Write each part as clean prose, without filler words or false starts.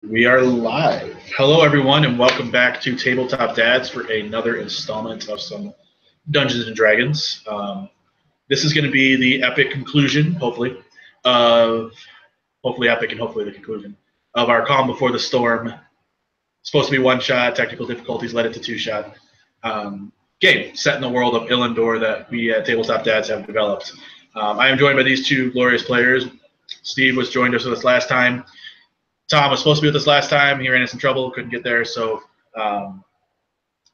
We are live. Hello, everyone, and welcome back to Tabletop Dads for another installment of some Dungeons and Dragons. This is going to be the epic conclusion, hopefully, epic and hopefully the conclusion of our Calm Before the Storm. It's supposed to be one-shot. Technical difficulties led it to two-shot. Game set in the world of Illendor that we at Tabletop Dads have developed. I am joined by these two glorious players. Steve was joined us with us last time. Tom was supposed to be with us last time. He ran into some trouble, couldn't get there, so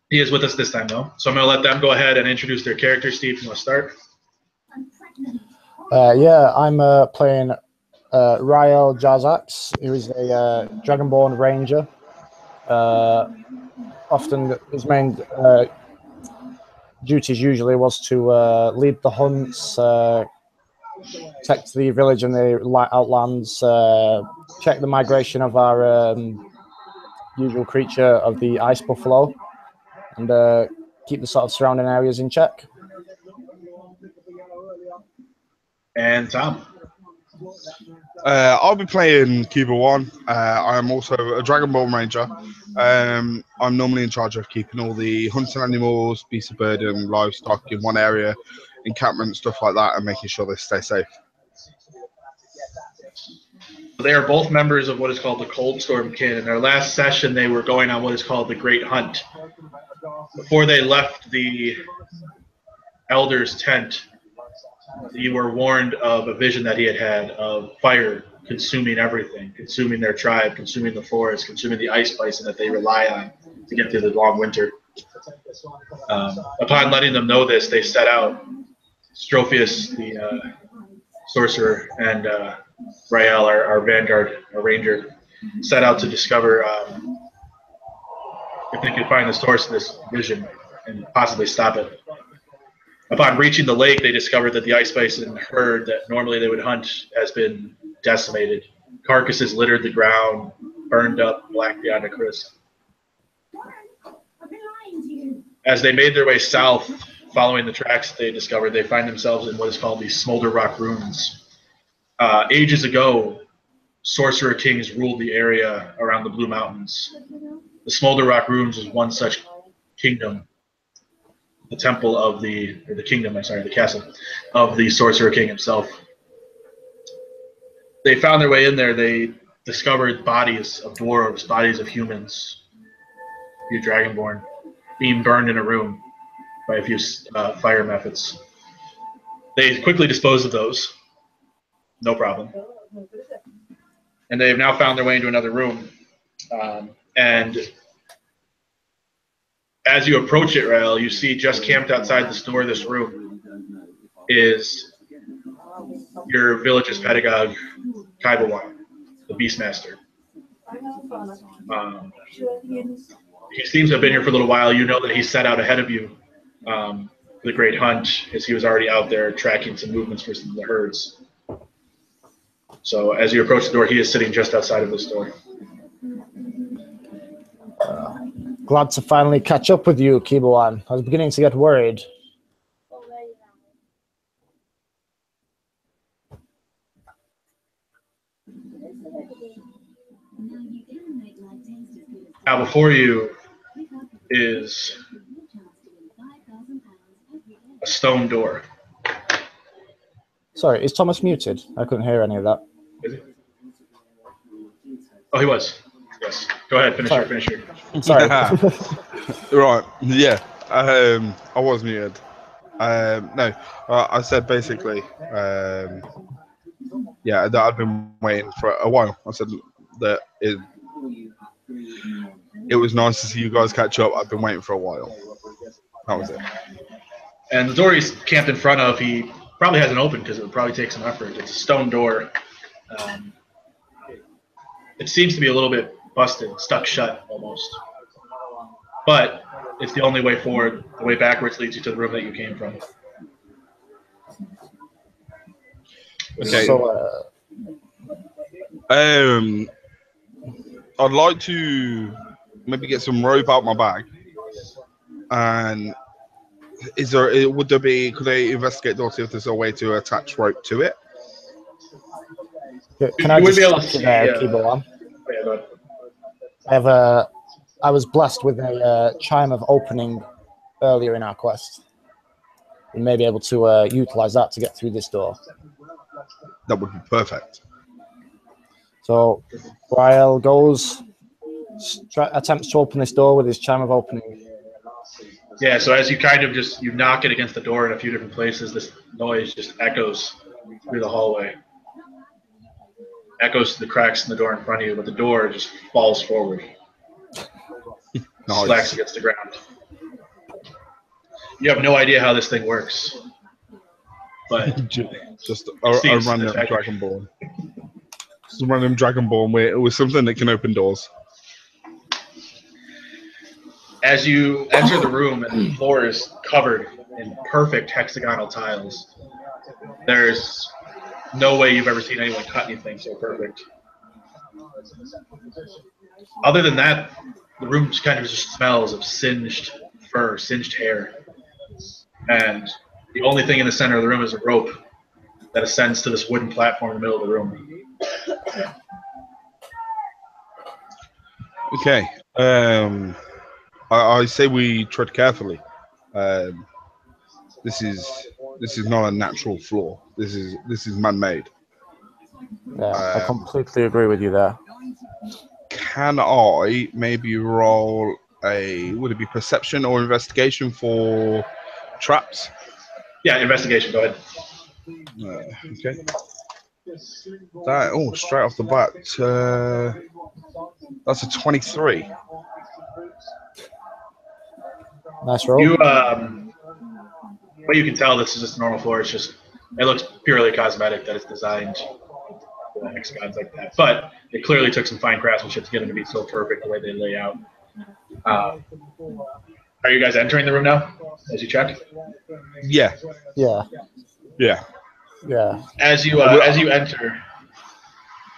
he is with us this time, though. So I'm going to let them go ahead and introduce their characters. Steve, you want to start? Yeah, I'm playing Rael Jarzax, who is a Dragonborn ranger. Often his main duties usually was to lead the hunts, protect the village and the outlands, check the migration of our usual creature of the ice buffalo, and keep the sort of surrounding areas in check. And Tom? I'll be playing Keeper One. I am also a Dragonborn ranger. I'm normally in charge of keeping all the hunting animals, beasts of burden, livestock in one area, encampment, stuff like that, and making sure they stay safe. They are both members of what is called the Cold Storm Kin. In their last session, they were going on what is called the Great Hunt. Before they left the Elder's tent, you were warned of a vision that he had of fire consuming everything, consuming their tribe, consuming the forest, consuming the ice bison that they rely on to get through the long winter. Upon letting them know this, they set out. Strophius, the sorcerer, and Rael, our vanguard, our ranger, set out to discover if they could find the source of this vision and possibly stop it. Upon reaching the lake, they discovered that the ice bison herd that normally they would hunt has been decimated. Carcasses littered the ground, burned up, black beyond a crisp. As they made their way south, following the tracks they discovered, they find themselves in what is called the Smolder Rock Ruins. Ages ago, sorcerer kings ruled the area around the Blue Mountains. The Smolder Rock Ruins was one such kingdom. The temple of the castle of the Sorcerer King himself. They found their way in there. They discovered bodies of dwarves, bodies of humans, a few Dragonborn, being burned in a room by a few fire methods. They quickly disposed of those, no problem. And they have now found their way into another room. And as you approach it, Rael, you see just camped outside the door of this room is your village's pedagogue, Kaibawan, the Beastmaster. He seems to have been here for a little while. You know that he set out ahead of you for the Great Hunt, as he was already out there tracking some movements for some of the herds. So as you approach the door, he is sitting just outside of this door. Glad to finally catch up with you, Kiboan. I was beginning to get worried. Now before you is a stone door. Sorry, is Thomas muted? I couldn't hear any of that. Is he? Oh, he was. Yes. Go ahead, finish your. Sorry. Right, yeah. I was muted. No, I said basically, yeah, that I've been waiting for a while. I said that it was nice to see you guys catch up. I've been waiting for a while. That was it. And the door he's camped in front of, he probably hasn't opened because it would probably take some effort. It's a stone door. It seems to be a little bit busted, stuck shut almost. But it's the only way forward. The way backwards leads you to the room that you came from. Okay. So, I'd like to maybe get some rope out my bag. And could they investigate to see if there's a way to attach rope to it? can I just there, Kiboan? I was blessed with a chime of opening earlier in our quest. We may be able to utilize that to get through this door. That would be perfect. So Rael goes, attempts to open this door with his chime of opening. Yeah, so as you kind of you knock it against the door in a few different places, this noise just echoes through the hallway. Echoes to the cracks in the door in front of you, but the door just falls forward. Nice. Slacks against the ground. You have no idea how this thing works. But just a random Dragonborn. Just a random Dragonborn with something that can open doors. As you enter the room and the floor is covered in perfect hexagonal tiles, there's no way you've ever seen anyone cut anything so perfect. Other than that, the room just kind of just smells of singed fur, singed hair. And the only thing in the center of the room is a rope that ascends to this wooden platform in the middle of the room. Okay. I say we tread carefully. This is not a natural floor. This is man-made. Yeah, I completely agree with you there. Can I maybe roll would it be perception or investigation for traps? Yeah, investigation. Go ahead. Okay. That straight off the bat, that's a 23. Nice roll. You, but you can tell this is just a normal floor. It looks purely cosmetic that it's designed with hexagons like that. But it clearly took some fine craftsmanship to get them to be so perfect the way they lay out. Are you guys entering the room now as you check? Yeah. Yeah. Yeah. Yeah. As you enter,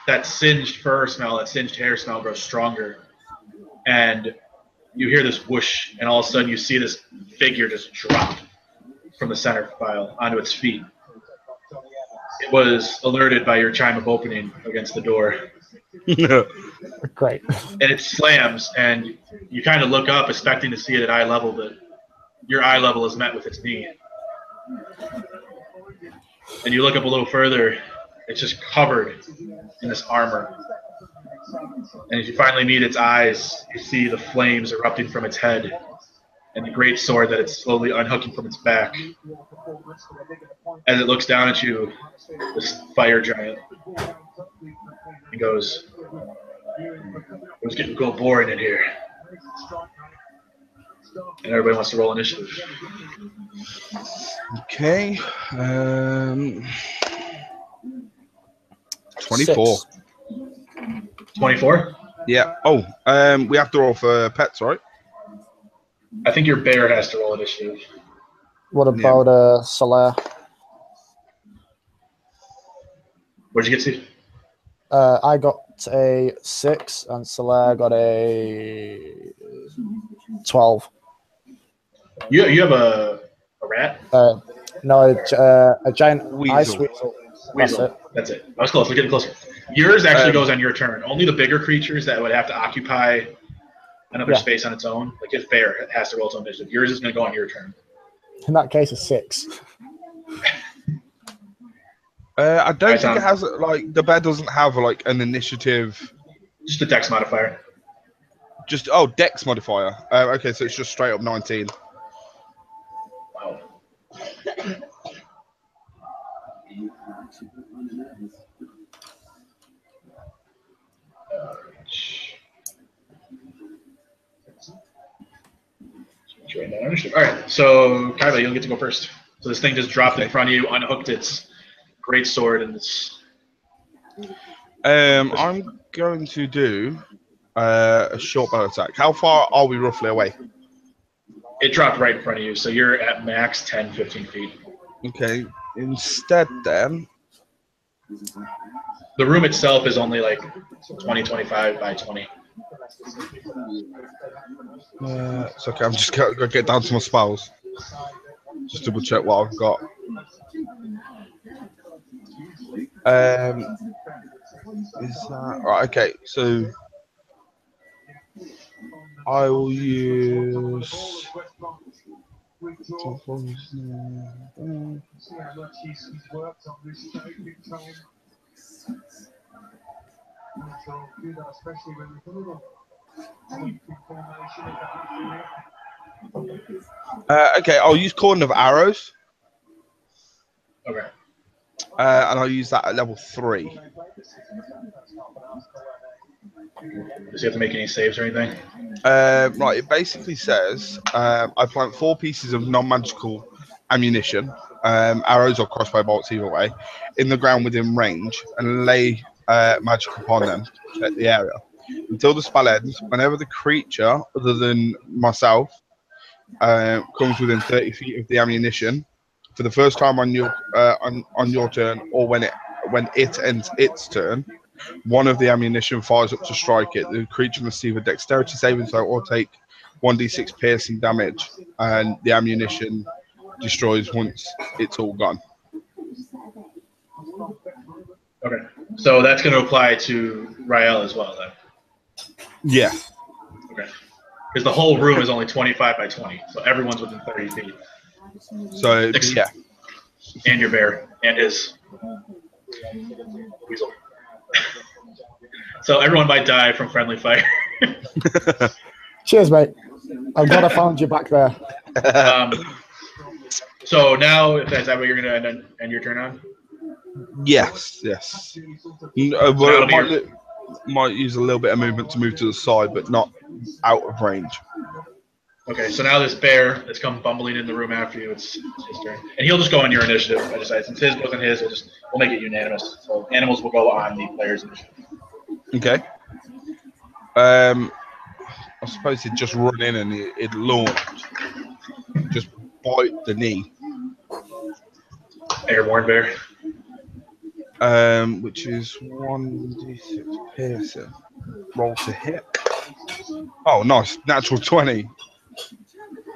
that singed fur smell, that singed hair smell grows stronger, and you hear this whoosh, and all of a sudden you see this figure just drop from the center file onto its feet. It was alerted by your chime of opening against the door. Great. And it slams, and you kind of look up, expecting to see it at eye level, but your eye level is met with its knee. And you look up a little further, it's just covered in this armor. And as you finally meet its eyes, you see the flames erupting from its head and the great sword that it's slowly unhooking from its back. As it looks down at you, this fire giant, he goes, "It was getting cool boring in here." And everybody wants to roll initiative. Okay. 24. 24? Yeah. Oh, we have to roll for pets, right? I think your bear has to roll initiative. What about Soler? Where'd you get to? I got a 6 and Soler got a 12. You have a rat? No, a giant weasel. ice weasel. Weasel. That's it. I was close. We're getting closer. Yours actually goes on your turn. Only the bigger creatures that would have to occupy another space on its own, like his bear, has to roll its own initiative. Yours is going to go on your turn. In that case, a 6. I don't think it has, like, the bear doesn't have, like, an initiative. Just a dex modifier. Dex modifier. Okay, so it's just straight up 19. Wow. All right, so Kaiba, you'll get to go first. So this thing just dropped in front of you, unhooked its great sword, and it's. I'm going to do a short bow attack. How far are we roughly away? It dropped right in front of you, so you're at max 10, 15 feet. Okay. Instead, then. The room itself is only like 20, 25 by 20. It's okay. I'm just going to get down to my spells. Just double check what I've got. Is that right? Okay, so I will use. Okay, I'll use Cordon of Arrows. Okay. And I'll use that at level 3. Does he have to make any saves or anything? Right, it basically says I plant 4 pieces of non-magical ammunition, arrows or crossbow bolts, either way, in the ground within range and lay magic upon them to protect the area. Until the spell ends, whenever the creature, other than myself, comes within 30 feet of the ammunition, for the first time on your turn, or when it ends its turn, one of the ammunition fires up to strike it. The creature must either dexterity saving throw or take 1d6 piercing damage, and the ammunition destroys once it's all gone. Okay. So that's going to apply to Rael as well, then? Yeah. Okay. Because the whole room is only 25 by 20, so everyone's within 30 feet. So, yeah. And your bear, and his weasel. So everyone might die from friendly fire. Cheers, mate. I'm glad I found you back there. So now, is that what you're going to end your turn on? Yes. Might use a little bit of movement to move to the side, but not out of range. Okay, so now this bear that's come bumbling in the room after you, it's his turn. And he'll just go on your initiative. I decided since his wasn't his, we'll make it unanimous. So animals will go on the player's initiative. Okay. I suppose he'd just run in and it'd launch. Just bite the knee. Airborne bear. Which is 1d6 piercing. Roll to hit. Oh, nice. Natural 20.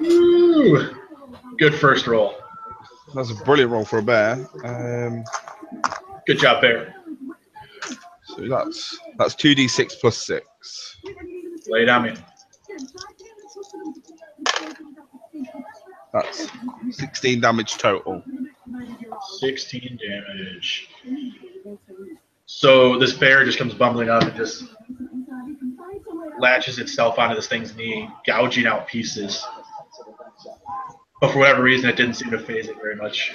Ooh, good first roll. That's a brilliant roll for a bear. Good job, bear. So that's 2d6 plus 6. Lay it on me. That's 16 damage total. 16 damage. So this bear just comes bumbling up and just latches itself onto this thing's knee, gouging out pieces. But for whatever reason, it didn't seem to faze it very much,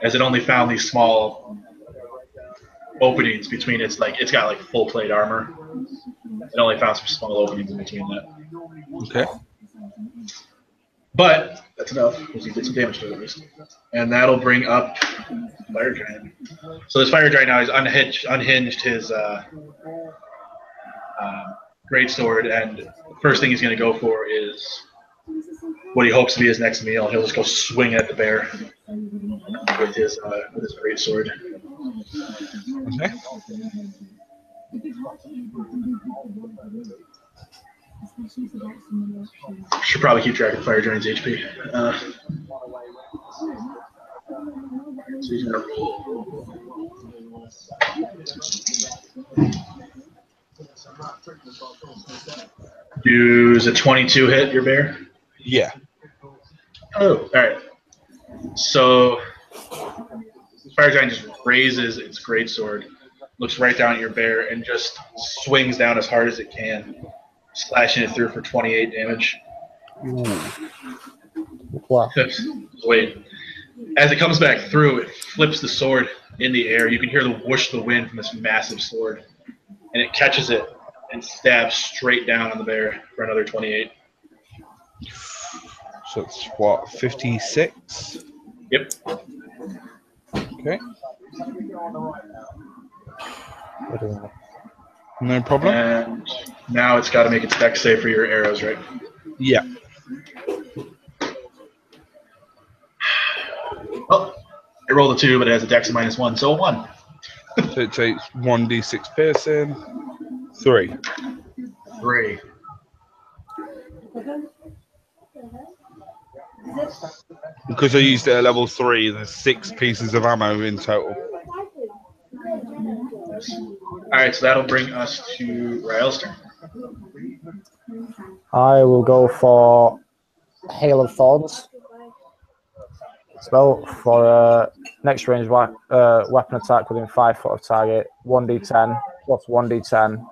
as it only found these small openings between it's got like full plate armor. It only found some small openings in between that. Okay. But that's enough because he did some damage to it at least. And that'll bring up Fire Giant. So this Fire Giant now has unhinged his greatsword, and the first thing he's going to go for is what he hopes to be his next meal. He'll just go swing at the bear with his greatsword. Okay. Should probably keep track of Fire Giant's HP. So he's gonna roll. Does a 22 hit your bear? Yeah. Oh, all right. So Fire Giant just raises its greatsword, looks right down at your bear, and just swings down as hard as it can, slashing it through for 28 damage. Wow. Wait. As it comes back through, it flips the sword in the air. You can hear the whoosh of the wind from this massive sword. And it catches it and stabs straight down on the bear for another 28. So it's what, 56? Yep. Okay. No problem. And now it's got to make its dex save for your arrows, right? Yeah. Well, it rolled a 2, but it has a dex of -1, so a 1. So it takes 1d6 piercing. 3. 3. Because I used it at level 3, there's 6 pieces of ammo in total. All right, so that'll bring us to Rael's turn. I will go for Hail of Thorns. Spell for next range weapon attack within 5 foot of target. 1d10 plus 1d10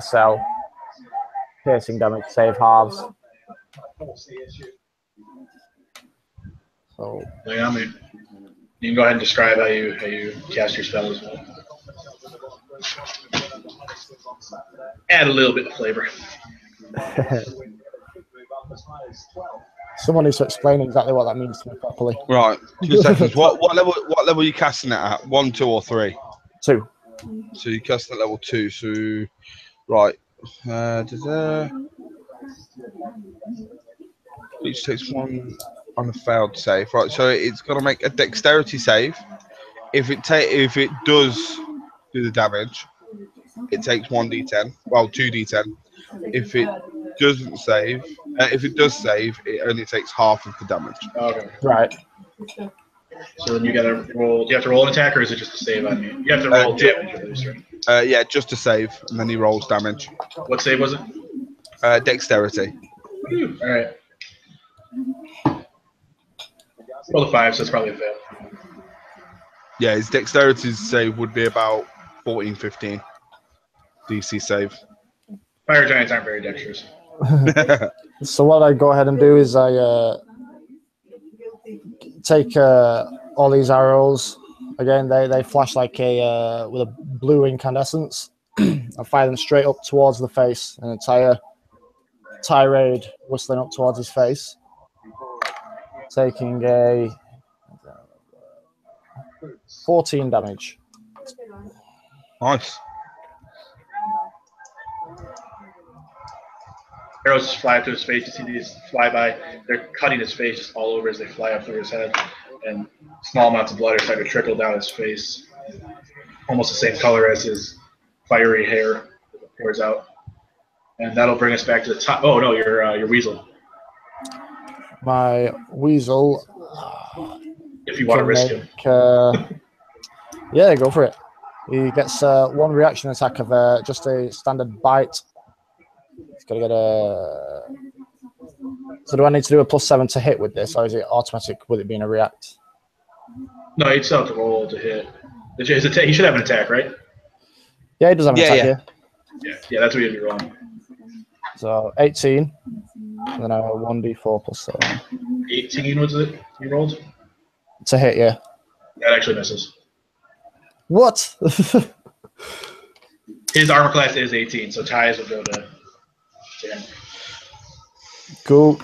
SL. Piercing damage, save halves. So Yeah, I mean, you can go ahead and describe how you cast your spell as well. Add a little bit of flavor. someone needs to explain exactly what that means to me properly. Right, 2 seconds. What level are you casting it at? 1, 2, or 3? 2. So you cast at level 2. So right, each takes 1 on a failed save. Right, so it's got to make a dexterity save. If it does do the damage, it takes 1d10. Well, 2d10. If it doesn't save, if it does save, it only takes half of the damage. Okay. Right. So then you gotta roll. Do you have to roll an attack, or is it just a save on you? You have to roll damage at least, right? Yeah, just a save, and then he rolls damage. What save was it? Dexterity. All right. Roll a 5, so it's probably a fail. Yeah, his dexterity save would be about 14, 15 DC save. Fire giants aren't very dexterous. So what I go ahead and do is I take all these arrows. Again, they flash like a with a blue incandescence. I fire them straight up towards the face, an entire tirade whistling up towards his face, taking a 14 damage. Nice. Arrows just fly up to his face. You see these fly by. They're cutting his face just all over as they fly up through his head. And small amounts of blood are starting to trickle down his face. Almost the same color as his fiery hair that pours out. And that'll bring us back to the top. Oh, no, your weasel. My weasel. If you want to risk him. Yeah, go for it. He gets 1 reaction attack of just a standard bite. He's got to get a. So do I need to do a +7 to hit with this, or is it automatic with it being a react? No, he'd still have to roll to hit. He should have an attack, right? Yeah, he does have an attack here. Yeah, that's what you'd be rolling. So 18, and then I have 1d4 +7. 18 was it you rolled? To hit, yeah. That actually misses. What? His armor class is 18, so ties will go to him. Cool.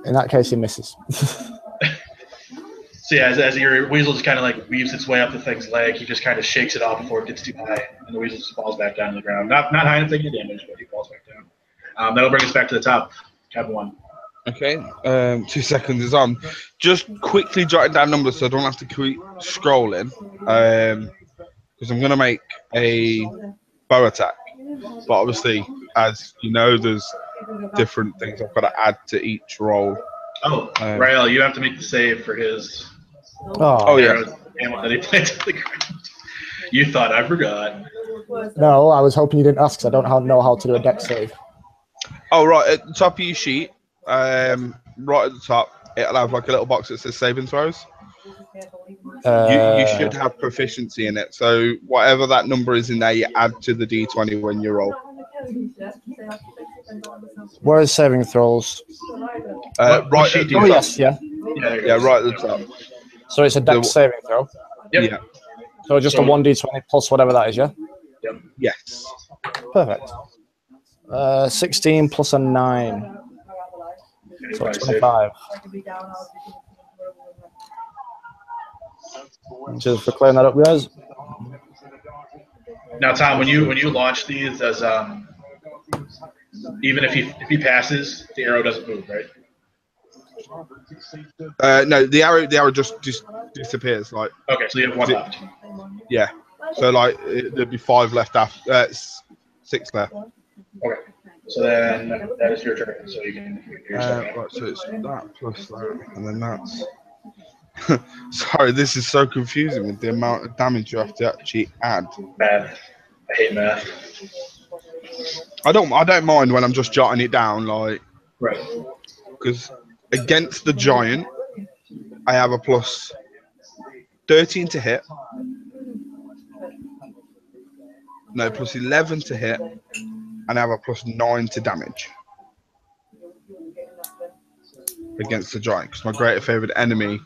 In that case, he misses. So yeah, as your weasel just kind of like weaves its way up the thing's leg, he just kind of shakes it off before it gets too high, and the weasel just falls back down to the ground. Not high enough to take any damage, but he falls back down. That'll bring us back to the top. Cabin 1. Okay, 2 seconds is on. Just quickly jotting down numbers so I don't have to keep scrolling. Because I'm going to make a bow attack. But obviously, as you know, there's different things I've got to add to each roll. Oh, Rael, you have to make the save for his yeah. ammo that he planted on the ground. You thought I forgot. No, I was hoping you didn't ask because I don't know how to do a dex save. Oh, right, at the top of your sheet, right at the top, it'll have like a little box that says saving throws. You should have proficiency in it. So whatever that number is in there, you add to the d20 when you roll. Where is saving throws? Right. Oh, yes, yeah. Yeah, right at the top. So it's a dex saving throw? Yep. Yeah. So just a 1d20 plus whatever that is, yeah? Yep. Yes. Perfect. 16 plus a 9. So 25. Just for clearing that up, guys. Now, Tom, when you launch these, as even if he passes, the arrow doesn't move, right? No, the arrow just disappears. Like. Okay, so you have 1 left. Yeah. So like there'd be 5 left after 6 left. Okay. So then that is your turn. So you can. Right. So it's that plus that, and then that's. Sorry, this is so confusing with the amount of damage you have to actually add. Math. I hate math. I don't mind when I'm just jotting it down, like, Right. because against the giant, I have a plus 13 to hit. No, plus 11 to hit, and I have a plus 9 to damage against the giant, because my greater favorite enemy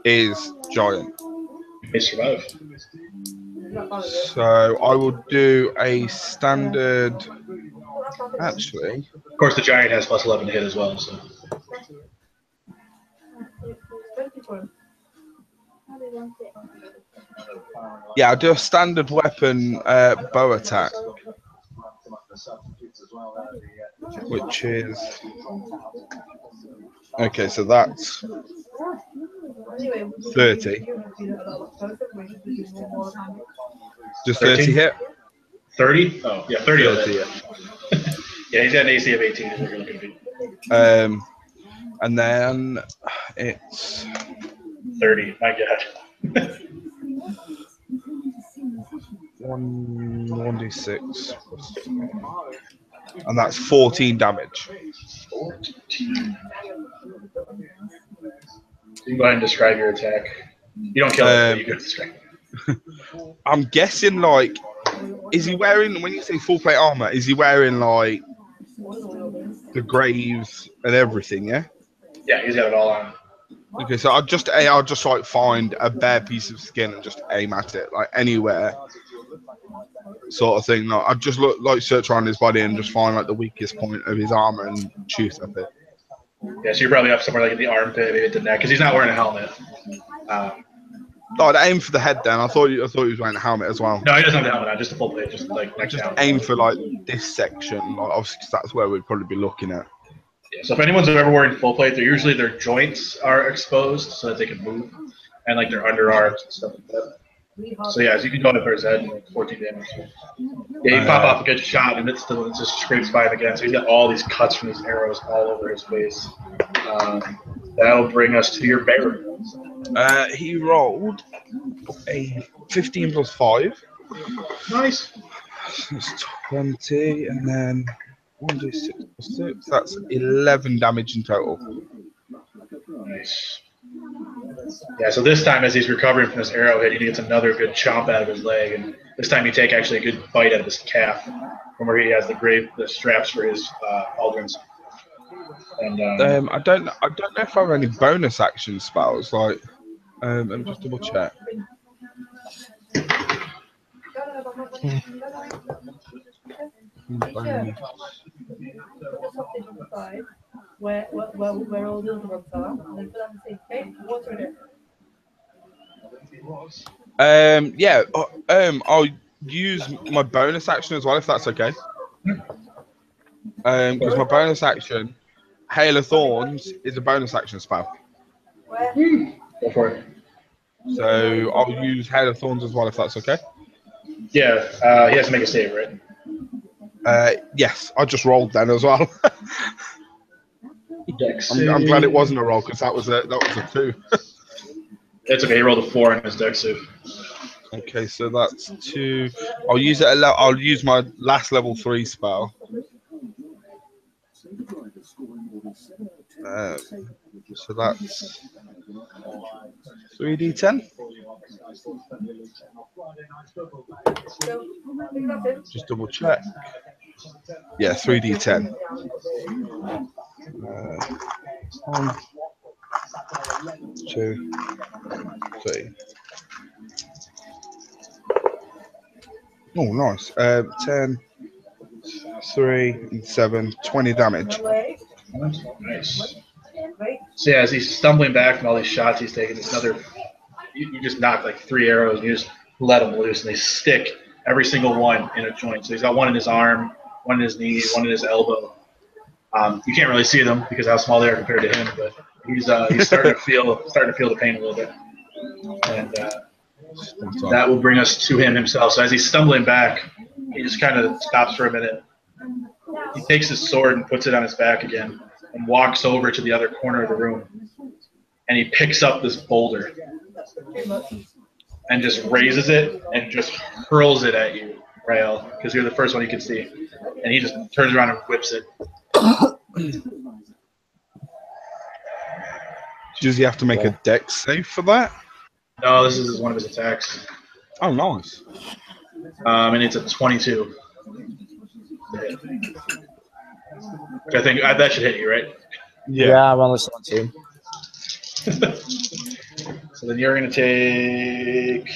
is giant. They survive. So I will do a standard. Actually, Of course, the giant has plus 11 to hit as well. So. yeah, I'll do a standard weapon bow attack, which is okay. So that's 30. Just 30 hit. 30? Oh, yeah, 30. 30, yeah. Yeah, he's got an AC of 18. Is what you're looking for. And then it's 30. My God. 1d6, and that's 14 damage. 14. You can go ahead and describe your attack. You don't kill him, but you can describe it. I'm guessing, like, is he wearing, when you say full plate armor, is he wearing like the graves and everything? Yeah. Yeah, he's got it all on. Okay, so I'll just like find a bare piece of skin and just aim at it, like anywhere, sort of thing. Like, I'd just search around his body and just find like the weakest point of his armor and shoot at it. Yeah, so you're probably up somewhere like in the armpit, maybe at the neck, because he's not wearing a helmet. I'd aim for the head then. I thought he was wearing a helmet as well. No, he doesn't have the helmet on, just a full plate, just like neck down. Aim for like this section, like obviously 'cause that's where we'd probably be looking at. Yeah, so if anyone's ever wearing full plate, usually their joints are exposed so that they can move, and like their underarms and stuff like that. So yeah, so you can go in for his head, 14 damage. Yeah, you pop off a good shot, and it just scrapes by him again. So he's got all these cuts from these arrows all over his face. That'll bring us to your bear. He rolled a 15 plus 5. Nice. That's 20, and then 1d6 plus 6. That's 11 damage in total. Nice. Yeah, so this time as he's recovering from this arrowhead, he gets another good chomp out of his leg, and this time you take actually a good bite out of his calf from where he has the straps for his pauldrons. And I don't know if I have any bonus action spells. Like, let me just double check. Where all the other ones are, and then put on the same page. What's in it? Yeah. I'll use my bonus action as well, if that's okay. Because my bonus action, Hail of Thorns, is a bonus action spell. go for it. So I'll use Hail of Thorns as well, if that's okay. Yeah, he has to make a save, right? Yes, I just rolled then as well. I'm glad it wasn't a roll, because that was a 2. It's okay. He rolled a 4 in his dex save. Okay, so that's 2. I'll use it. I'll use my last level 3 spell. So that's 3d10. Just double check. Yeah, 3d10. 1, 2, 3. Oh, nice. 10, 3, and 7, 20 damage. Nice. So yeah, as he's stumbling back from all these shots he's taking, it's another. You just knock like 3 arrows, and you just let them loose, and they stick every single one in a joint. So he's got one in his arm, one in his knee, one in his elbow. You can't really see them because of how small they are compared to him, but he's starting to feel the pain a little bit, and that will bring us to him himself. So as he's stumbling back, he just kind of stops for a minute. He takes his sword and puts it on his back again, and walks over to the other corner of the room, and he picks up this boulder and just raises it and just hurls it at you, Rael, because you're the first one you can see. and he just turns around and whips it. Does he have to make a dex save for that? No, this is one of his attacks. Oh, nice. And it's a 22. Which I think that should hit you, right? Yeah, I'm only 17. So then you're going to take.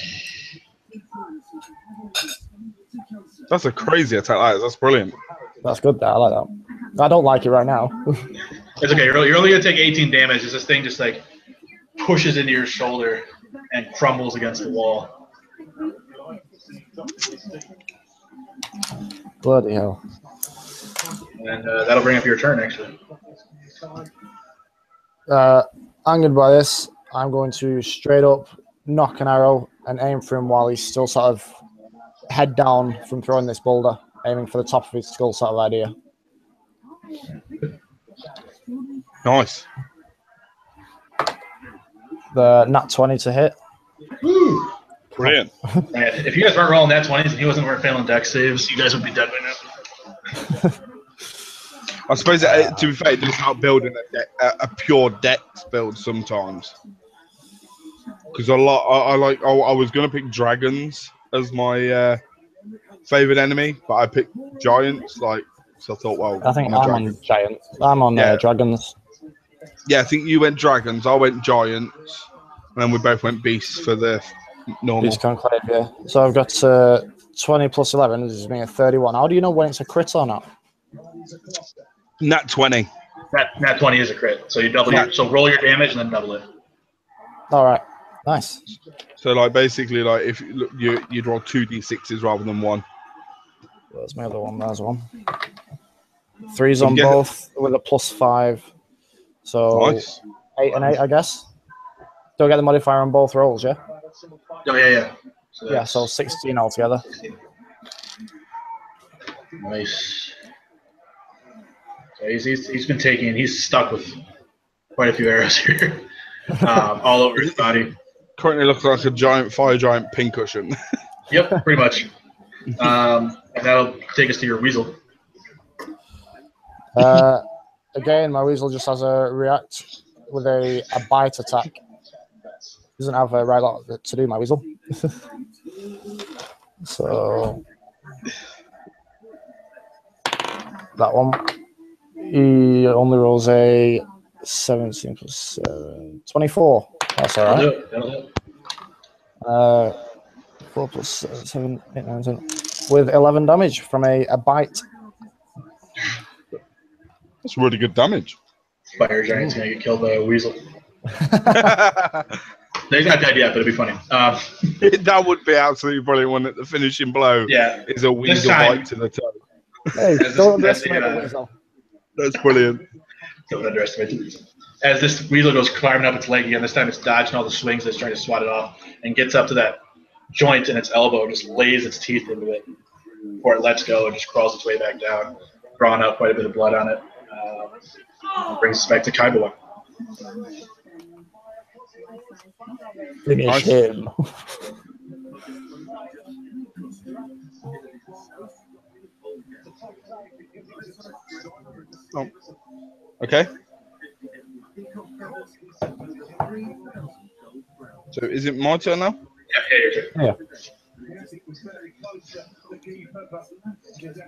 That's a crazy attack. That's brilliant. That's good. I like that. I don't like it right now. It's okay. You're only going to take 18 damage as this thing just like pushes into your shoulder and crumbles against the wall. Bloody hell. And that'll bring up your turn, actually. Angered by this, I'm going to straight up knock an arrow and aim for him while he's still sort of head down from throwing this boulder, aiming for the top of his skull sort of idea. Nice. The nat 20 to hit. Woo! Brilliant. Man, if you guys weren't rolling nat 20s and he wasn't failing dex saves, you guys would be dead by now. I suppose, to be fair, it does help building a pure dex build sometimes. Because I was going to pick dragons as my favorite enemy, but I picked giants. So I thought, well, I think I'm on giant. I'm on dragons. Yeah, I think you went dragons. I went giants, and then we both went beasts for the normal. Beast conclave, yeah. So I've got 20 plus 11. This is me a 31. How do you know when it's a crit or not? Nat 20. Nat 20 is a crit, so you double it. So roll your damage and then double it. All right, nice. So basically, if you'd roll 2d6s rather than one. Where's my other one? There's one. 3's on both with a +5. So nice. 8 and 8, I guess. Do I get the modifier on both rolls? Yeah. Oh yeah. So 16 altogether. Nice. So he's been taking. He's stuck with quite a few arrows here, all over his body. Currently looks like a fire giant pincushion. Yep, pretty much. And that'll take us to your weasel. Again, my weasel just has a react with a bite attack. Doesn't have a right lot to do, my weasel. So that one, he only rolls a 17 plus 7, 24. That's all right. That'll do. 4 plus 7, 8, 9, 10. With 11 damage from a bite. That's really good damage. Fire giant's gonna get killed by a weasel. He's not dead yet, but it'd be funny. That would be absolutely brilliant, wouldn't it? The finishing blow is a weasel bite to the toe. Hey, don't underestimate the weasel. That's brilliant. Don't underestimate the weasel. As this weasel goes climbing up its leg again, this time it's dodging all the swings that's trying to swat it off and gets up to that joint in its elbow and just lays its teeth into it before it lets go and just crawls its way back down, drawing out quite a bit of blood on it. Brings us back to Kaibawa. Finish him. Oh. Okay. So is it my turn now? Yeah, your turn. Yeah.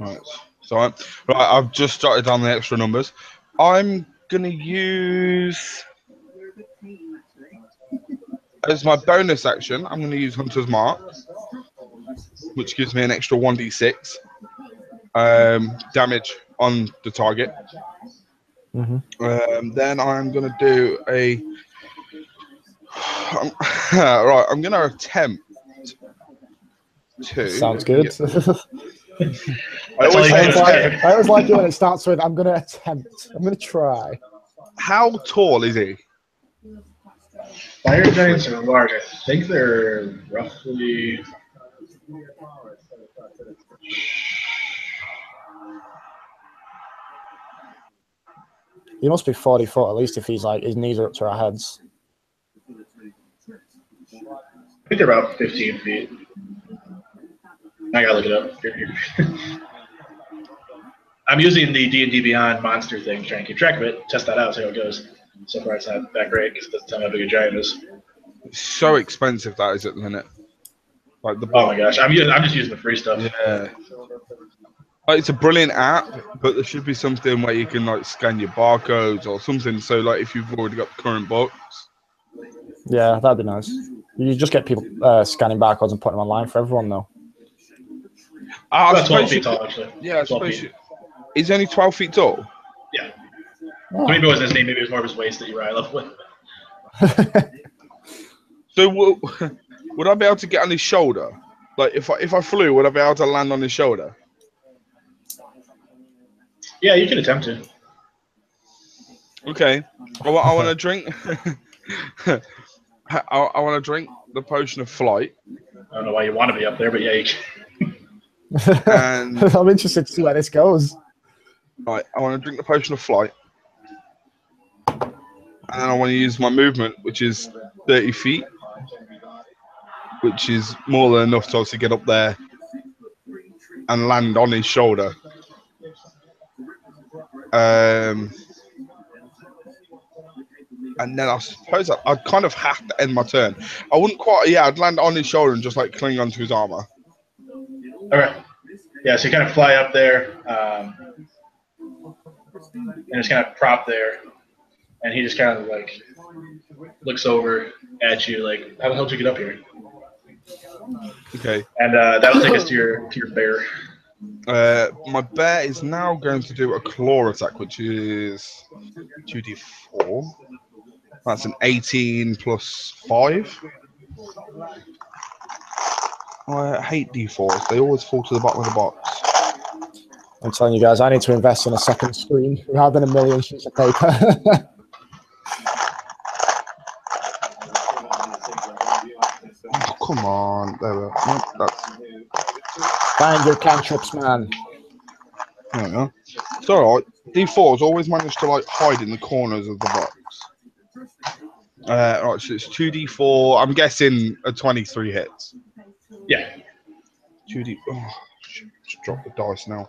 Right. So I've just started on the extra numbers. I'm gonna use as my bonus action. I'm gonna use Hunter's Mark, which gives me an extra 1d6 damage on the target. Mm-hmm. Then I'm gonna do a. Right, I'm gonna attempt to. Sounds good. I always like it when it starts with "I'm gonna attempt." I'm gonna try. How tall is he? Fire giants are large. I think they're roughly. He must be 40 foot at least if he's like his knees are up to our heads. I think they're about 15 feet. I gotta look it up. I'm using the D&D Beyond monster thing, trying to keep track of it, test that out, see how it goes. So far, it's not that great because it doesn't tell me how big a giant is. It's so expensive that is at the minute. Like the Oh my gosh, I'm just using the free stuff. Yeah. Like, it's a brilliant app, but there should be something where you can like scan your barcodes or something. So like if you've already got the current books. Yeah, that'd be nice. You just get people scanning barcodes and putting them online for everyone, though. About 12 feet tall, actually. Yeah, I suppose he's only 12 feet tall. Yeah. Oh. Maybe it wasn't his name. Maybe it was more of his waist that you were eye level with. So would I be able to get on his shoulder? Like if I flew, would I be able to land on his shoulder? Yeah, you can attempt to. Okay. I want to drink. I want to drink the potion of flight. I don't know why you want to be up there, but yeah, you can. And I'm interested to see where this goes. Right, I want to drink the potion of flight. And then I want to use my movement, which is 30 feet. Which is more than enough to obviously get up there and land on his shoulder. And then I suppose I'd kind of have to end my turn. I wouldn't quite, yeah, I'd land on his shoulder and just like cling onto his armor. Okay. Yeah, so you kind of fly up there and just kind of prop there. And he just kind of like looks over at you like, how the hell did you get up here? Okay. And that'll take us to your bear. My bear is now going to do a claw attack, which is 2d4. That's an 18 plus 5. I hate d4s. They always fall to the bottom of the box. I'm telling you guys, I need to invest in a second screen rather than a million sheets of paper. Oh, come on. There we go. Nope, that's... Find your cantrips, man. There we go. It's alright. D4s always manage to like hide in the corners of the box. Right, so it's 2d4. I'm guessing a 23 hits. Yeah. 2d. Oh, should drop the dice now.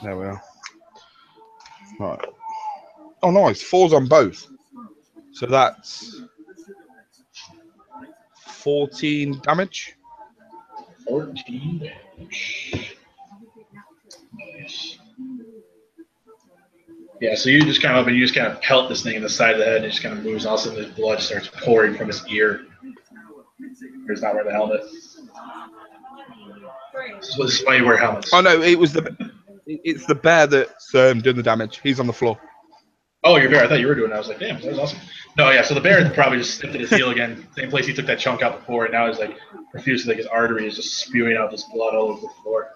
There we are. Right. Oh, nice. 4s on both. So that's 14 damage. 14 damage. Nice. Yeah, so you just kind of pelt this thing in the side of the head, and it just kind of moves, and all of a sudden the blood starts pouring from his ear. He's not wearing the helmet. This is why you wear helmets. Oh no, it's the bear that's doing the damage. He's on the floor. Oh, your bear. I thought you were doing it. I was like, damn, that was awesome. No, yeah, so the bear probably just snipped at his heel again. Same place he took that chunk out before, and now he's like profusely, like his artery is just spewing out this blood all over the floor.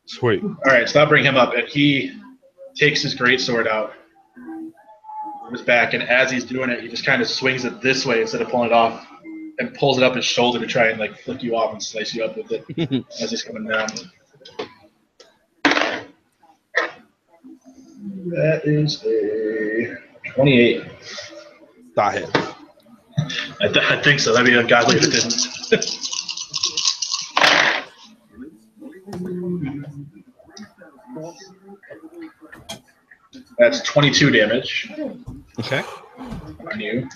Sweet. All right, so I'll bring him up, and he takes his greatsword out from his back, and as he's doing it, he just kind of swings it this way instead of pulling it off, and pulls it up his shoulder to try and like flick you off and slice you up with it as he's coming down. That is a 28. That hit. I think so. That'd be ungodly if it didn't. That's 22 damage. Okay. On you.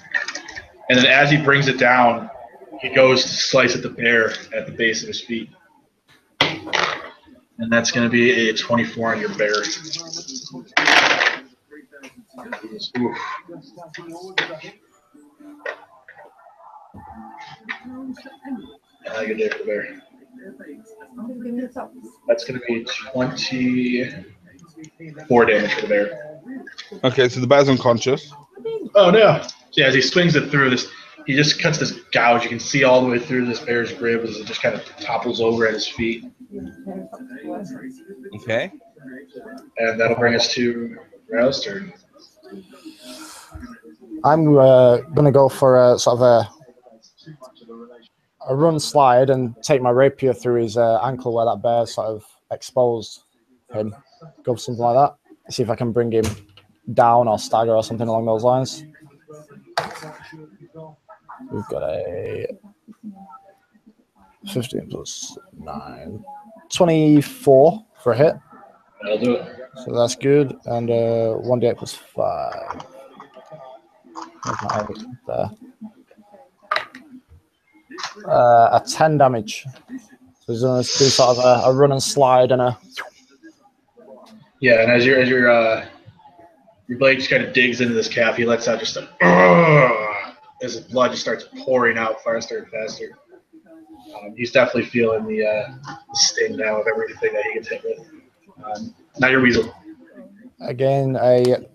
And then as he brings it down, he goes to slice at the bear at the base of his feet. And that's going to be a 24 on your bear. Oof. Good day for the bear. That's going to be 24 damage for the bear. Okay, so the bear's unconscious. Oh no! So yeah, as he swings it through this, he just cuts this gouge. You can see all the way through this bear's rib as it just kind of topples over at his feet. Okay. And that'll bring us to Ral's turn. I'm going to go for a sort of a run slide and take my rapier through his ankle where that bear sort of exposed him. Go for something like that. See if I can bring him down or stagger or something along those lines. We've got a 15 plus 9. 24 for a hit. That'll do it. So that's good. And 1d8 plus 5. There's my 8 there. A 10 damage. So he's going to do sort of a run and slide and a. Yeah, and as your blade just kind of digs into this calf, he lets out just a as his blood just starts pouring out faster and faster. He's definitely feeling the sting now of everything that he gets hit with. Now your weasel. Again, a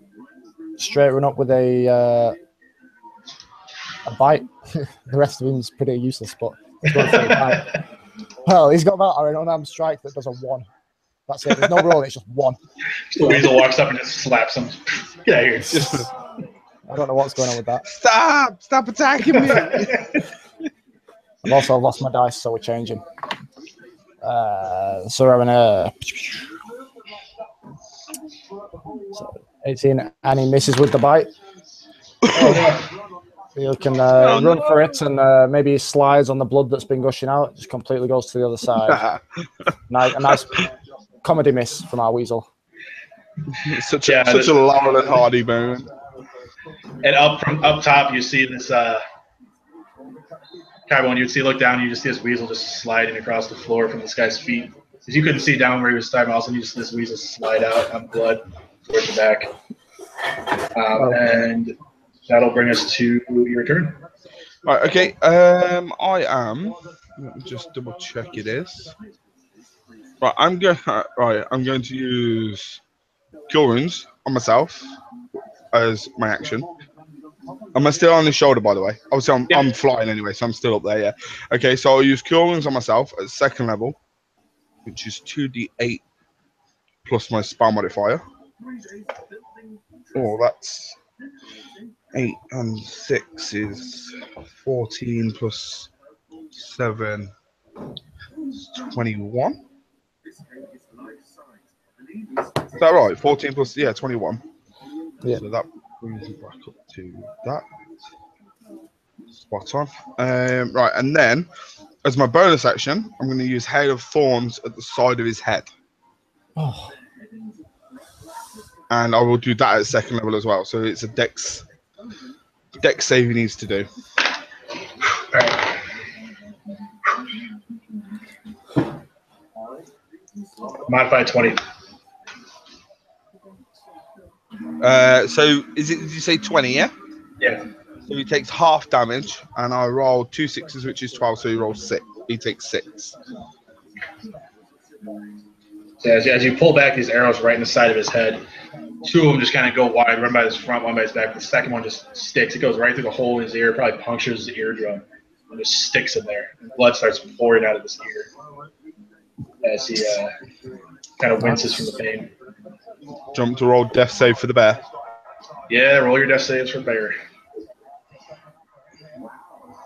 straight run up with a bite. The rest of him's pretty useless, but he's going for a bite. Well, he's got that an unarmed strike that does a 1. That's it. There's no roll. It's just 1. The weasel walks up and just slaps him. Get out of here. It's just. I don't know what's going on with that. Stop attacking me. I've also lost my dice, so we're changing. So we're having a 18, and he misses with the bite. You can run for it, and maybe he slides on the blood that's been gushing out. Just completely goes to the other side. A nice comedy miss from our weasel. such a Laurel and Hardy moment. And up top, you see this. When you'd look down, you just see this weasel just sliding across the floor from this guy's feet. Because you couldn't see down where he was sliding, also you just see this weasel slide out on blood towards the back. And that'll bring us to your turn. Right, okay. I am. Let me just double check it is. Right, I'm going to use Cure Wounds on myself as my action. Am I still on his shoulder, by the way? Obviously, I'm flying anyway, so I'm still up there, yeah. Okay, so I'll use Cure Wounds on myself at 2nd level, which is 2d8 plus my spell modifier. Oh, that's 8 and 6 is 14 plus 7 is 21. Is that right? 14 plus, 21. Yeah. So that brings it back up to that. Spot on. Right, and then as my bonus action, I'm going to use Hail of Thorns at the side of his head. Oh. And I will do that at 2nd level as well. So it's a dex save he needs to do. Alright. Modified 20. So did you say 20, yeah? Yeah. So he takes half damage, and I roll 2 6s, which is 12, so he rolls 6. He takes 6. So as you pull back these arrows right in the side of his head, 2 of them just kind of go wide, one by his front, one by his back. The second one just sticks. It goes right through the hole in his ear, probably punctures his eardrum, and just sticks in there. And blood starts pouring out of his ear as he kind of winces from the pain. Jump to roll death save for the bear. Yeah, roll your death saves for bear.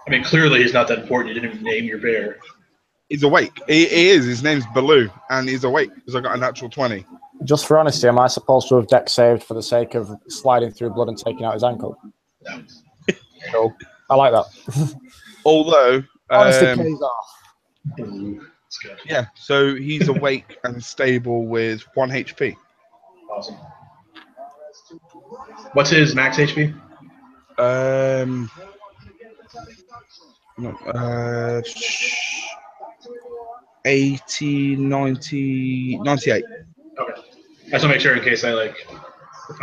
I mean, clearly he's not that important. You didn't even name your bear. He's awake. He is. His name's Baloo, and he's awake because I got a natural 20. Just for honesty, am I supposed to have deck saved for the sake of sliding through blood and taking out his ankle? No. Cool. I like that. Although, Honesty pays off. That's good. yeah, so he's awake and stable with 1 HP. Awesome. What's his max HP? 80, 90, 98. Okay. I just want to make sure in case I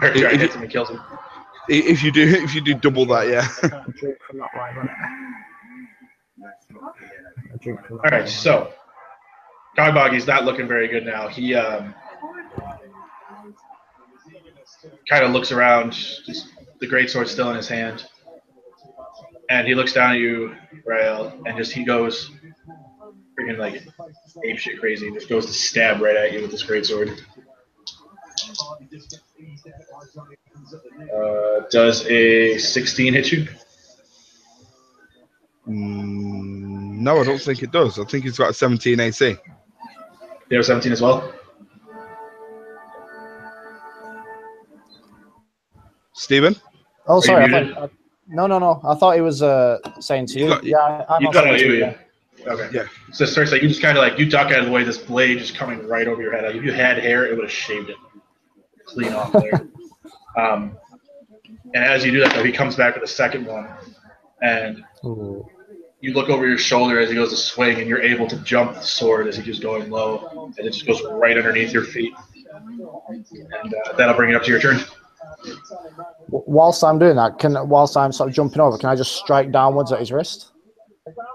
fire giant hits him and kills him. If you do double that, yeah. Drink from that line, All right, so Cogboggy's not looking very good now. He kind of looks around, just the greatsword still in his hand, and he looks down at you, Rael, and he goes freaking ape shit crazy. Just goes to stab right at you with this greatsword. Does a 16 hit you? No, I don't think it does. I think he's got a 17 AC. You have 17 as well? Stephen? Oh, sorry. muted? No. I thought he was saying to you. You got it. Okay. Yeah. So it starts like you just kind of like you duck out of the way. This blade just coming right over your head. Like if you had hair, it would have shaved it clean off there. And as you do that, though, he comes back with a second one, and Ooh. you look over your shoulder as he goes to swing, and you're able to jump the sword as he just going low, and it just goes right underneath your feet. And that'll bring it up to your turn. Whilst I'm doing that, whilst I'm sort of jumping over, can I just strike downwards at his wrist?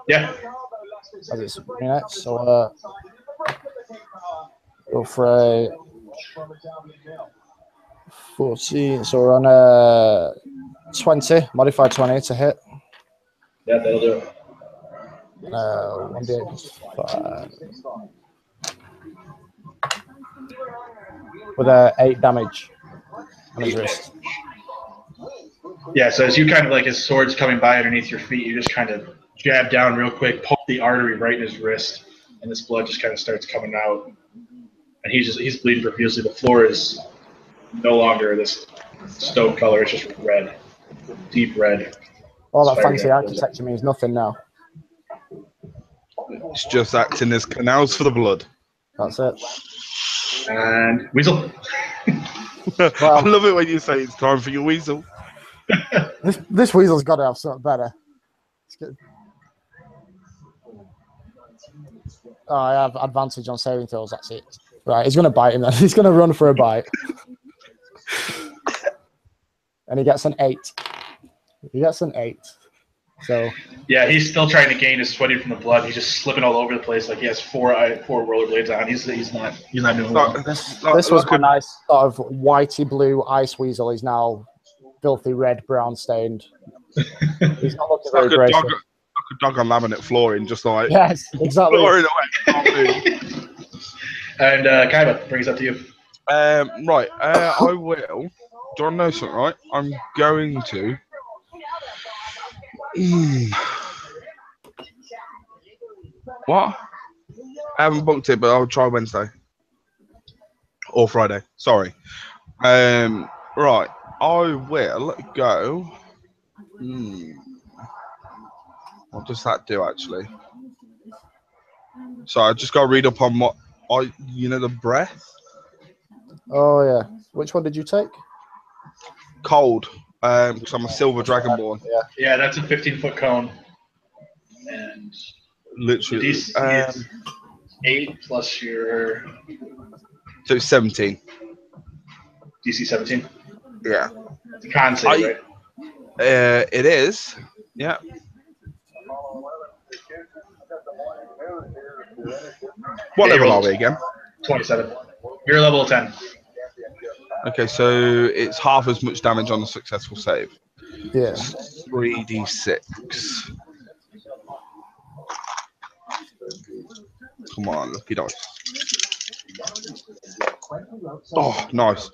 Yeah. As it's next, so go for a 14. So we're on a 20, modified 20 to hit. Yeah, that'll do it. 1d8 plus 5. With 8 damage on his wrist. Yeah, so as you kind of like his sword's coming by underneath your feet, you just kind of jab down real quick, poke the artery right in his wrist, and this blood just kind of starts coming out. And he's bleeding profusely. The floor is no longer this stone color; it's just red, deep red. All that fancy architecture means nothing now. It's just acting as canals for the blood. That's it. And weasel. I love it when you say it's time for your weasel. This weasel's got to have something better. It's good. Oh, I have advantage on saving throws. That's it. Right, he's going to bite him then. He's going to run for a bite. And he gets an 8. He gets an 8. So yeah, he's still trying to gain his footing from the blood. He's just slipping all over the place. Like he has four rollerblades on. He's not doing well. This was a nice sort of whitey blue ice weasel. He's now filthy red brown stained. He's not looking very graceful. Like a dog on laminate flooring, just like yes, exactly. Flooring away. And Kaiba, brings up to you. Right, I will. Do you want to know something? Right, I'm going to. What? I haven't booked it, but I'll try Wednesday or Friday. Sorry. Right, I will go. What does that do actually? So I just got to read up on what the breath. Oh yeah. Which one did you take? Cold. Because I'm a silver dragonborn. Yeah, that's a 15-foot cone. And literally. DC is 8 plus your. So it's 17. DC 17? Yeah. It's a con save, right? It is. Yeah. What level are we again? 27. You're level 10. Okay, so it's half as much damage on a successful save. Yeah. 3d6. Come on, lucky dice. Oh, nice.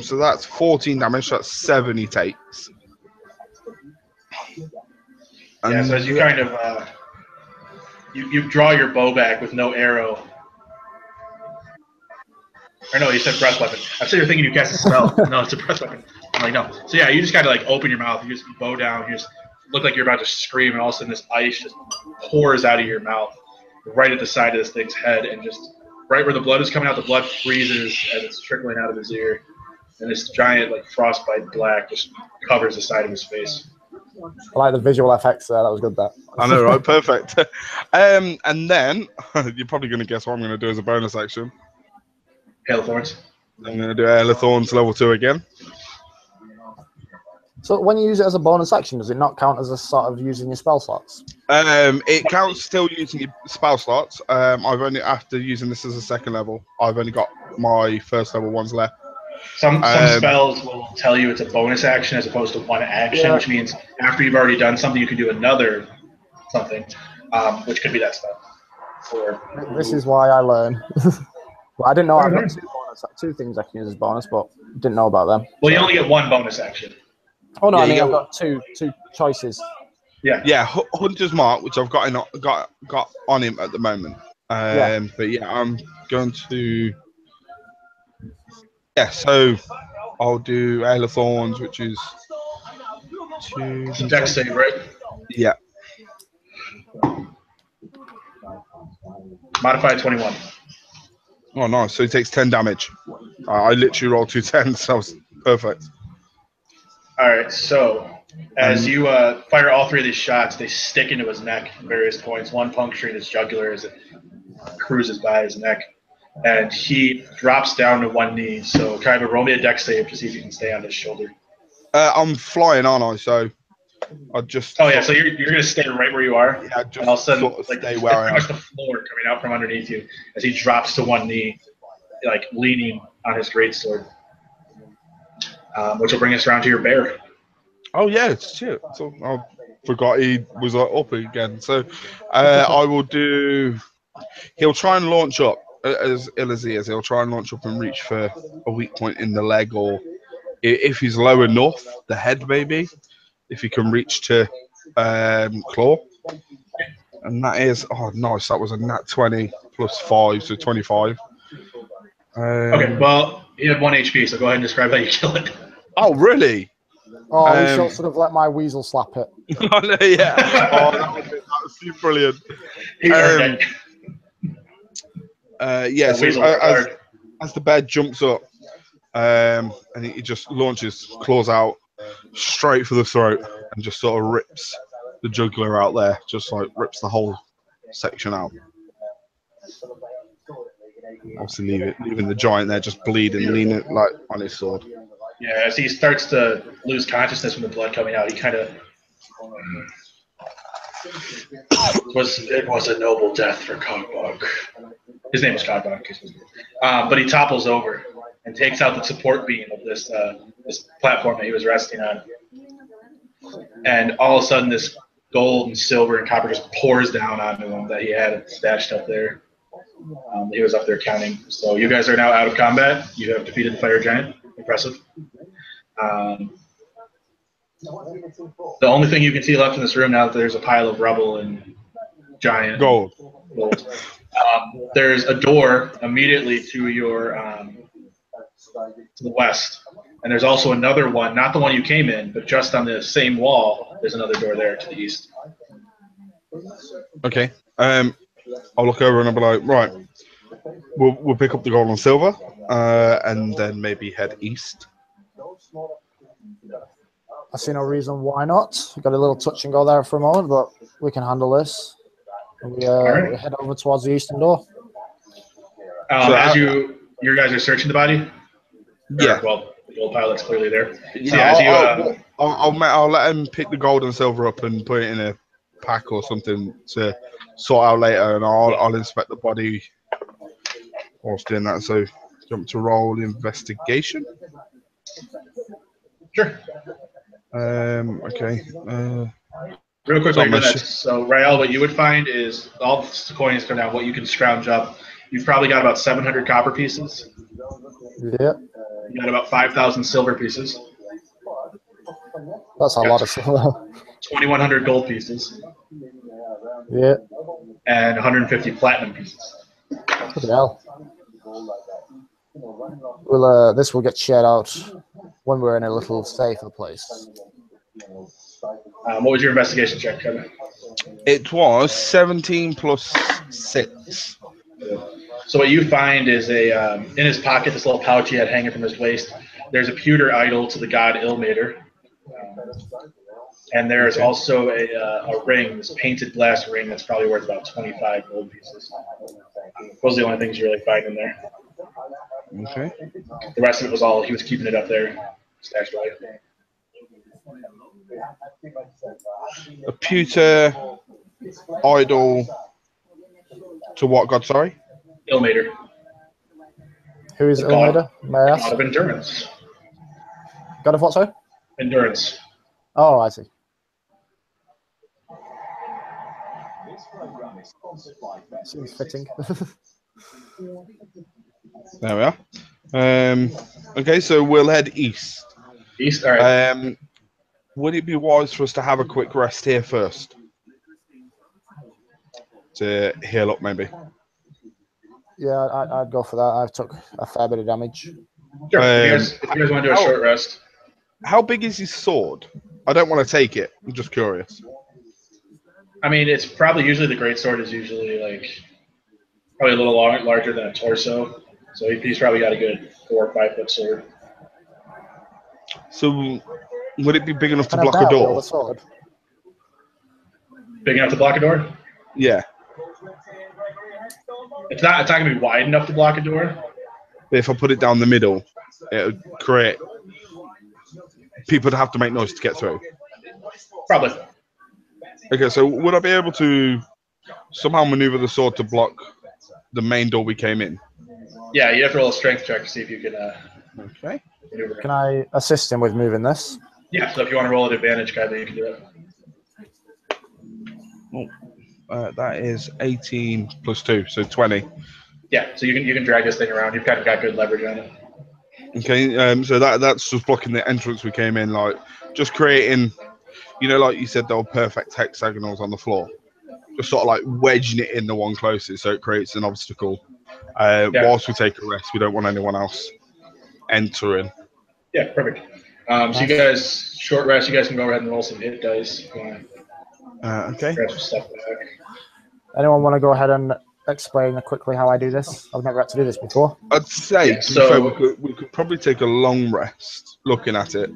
So that's 14 damage. That's 7 he takes. Yeah, so as you kind of you draw your bow back with no arrow. Or no, you said breath weapon. I said you're thinking you cast a spell. No, it's a breath weapon. I'm like, no. So yeah, you just kind of like open your mouth. You just bow down. You just look like you're about to scream, and all of a sudden this ice just pours out of your mouth, right at the side of this thing's head, and just right where the blood is coming out, the blood freezes as it's trickling out of his ear, and this giant like frostbite black just covers the side of his face. I like the visual effects there. That was good. That I know, right? Perfect. And then you're probably going to guess what I'm going to do as a bonus action. Hail of Thorns. I'm going to do Hail of Thorns level 2 again. So when you use it as a bonus action, does it not count as a sort of using your spell slots? It counts still using your spell slots. I've only, after using this as a second level, I've only got my first level ones left. Some spells will tell you it's a bonus action as opposed to one action, which means after you've already done something, you can do another something, which could be that spell. This is why I learn. Well, I didn't know I've got two things I can use as bonus, but didn't know about them. Well, you only get one bonus action. Oh no, I mean I've got two choices. Yeah, Hunter's Mark, which I've got on him at the moment. But yeah, I'm going to. Yeah, so I'll do Hail of Thorns, which is 2. It's a dex save, right? Yeah. Modified 21. Oh, nice. So he takes 10 damage. I literally rolled 2 10s, so that was perfect. All right, so as you fire all 3 of these shots, they stick into his neck at various points. One puncturing his jugular as it cruises by his neck. And he drops down to 1 knee. So kind of roll me a dex save to see if you can stay on his shoulder. I'm flying, aren't I? So I just. Oh, yeah, so you're going to stay right where you are. Yeah, just and all of a sudden, sort of like, stay it's where I pretty am. much the floor coming out from underneath you as he drops to 1 knee, like leaning on his greatsword. Which will bring us around to your bear. Oh, yeah, shit. So I forgot he was up again. So I will do. He'll try and launch up, as ill as he is. He'll try and launch up and reach for a weak point in the leg, or if he's low enough, the head maybe. If he can reach to claw. And that is, oh, nice. That was a nat 20 plus 5, so 25. Okay, well, he had 1 HP, so go ahead and describe how you kill it. Oh, really? Oh, we should have let my weasel slap it. Oh, no, yeah. Oh, that was brilliant. He earned it. Yeah, so as the bear jumps up, and he just launches claws out straight for the throat and just sort of rips the jugular out there, just like rips the whole section out. Obviously, leaving the giant there just bleeding, leaning like on his sword. Yeah, as he starts to lose consciousness from the blood coming out, he kind of it was a noble death for Cogbog. His name was Cogbog, but he topples over and takes out the support beam of this this platform that he was resting on, and all of a sudden, this gold and silver and copper just pours down onto him that he had stashed up there. He was up there counting. So you guys are now out of combat. You have defeated the fire giant. Impressive. The only thing you can see left in this room now that there's a pile of rubble and giant gold. There's a door immediately to your to the west, and there's also another one, not the one you came in, but just on the same wall. There's another door there to the east. Okay. I'll look over and I'll be like, right, we'll pick up the gold and silver, and then maybe head east. I see no reason why not. We've got a little touch and go there for a moment, but we can handle this. We head over towards the eastern door. So you guys are searching the body? Yeah. Well, the gold pile's clearly there. Yeah, I'll let him pick the gold and silver up and put it in a pack or something to sort out later, and I'll inspect the body whilst doing that. So jump to roll investigation. Sure. Okay. Real quick, so Rael, what you would find is all the coins come down. What you can scrounge up, you've probably got about 700 copper pieces. Yeah. You got about 5,000 silver pieces. That's a lot of silver. 2,100 gold pieces. Yeah. And 150 platinum pieces. Bloody hell. Well, this will get shared out when we're in a little safer place. What was your investigation check, Kevin? It was 17 plus 6. So what you find is in his pocket, this little pouch he had hanging from his waist, there's a pewter idol to the god Ilmater. And there's also a ring, this painted glass ring that's probably worth about 25 gold pieces. Those are the only things you really find in there. Okay. The rest of it was all, he was keeping it up there, stashed away. A pewter idol to what god, sorry? Ilmater. Who is Ilmater? May I ask? God of endurance. God of what, sorry? Endurance. Oh, I see. Seems fitting. There we are. Okay, so we'll head east. East, all right. Would it be wise for us to have a quick rest here first? To heal up, maybe? Yeah, I'd go for that. I took a fair bit of damage. Sure. If you guys want to do a short rest. How big is his sword? I don't want to take it. I'm just curious. I mean, it's probably usually the greatsword is usually like probably a little larger than a torso. So he's probably got a good 4 or 5 foot sword. So, would it be big enough to Can I block a barrel door? the sword? Big enough to block a door? Yeah. It's not gonna be wide enough to block a door. But if I put it down the middle, it would create people would have to make noise to get through. Probably. Okay, so would I be able to somehow maneuver the sword to block the main door we came in? Yeah, you have to roll a strength check to see if you can Okay. maneuver. Can I assist him with moving this? Yeah, so if you want to roll an advantage, Kylie, you can do it. That is 18 plus 2, so 20. Yeah, so you can drag this thing around. You've kind of got good leverage on it. Okay, so that's just blocking the entrance we came in, like just creating, like you said, there were perfect hexagonals on the floor. Just sort of like wedging it in the one closest, so it creates an obstacle. Yeah. Whilst we take a rest, we don't want anyone else entering. Yeah, perfect. So you guys, short rest, you guys can go ahead and roll some hit dice. If you want to Okay. grab some stuff back. Anyone want to go ahead and explain quickly how I do this? I've never had to do this before. I'd say, Yeah, to be fair, we could probably take a long rest looking at it.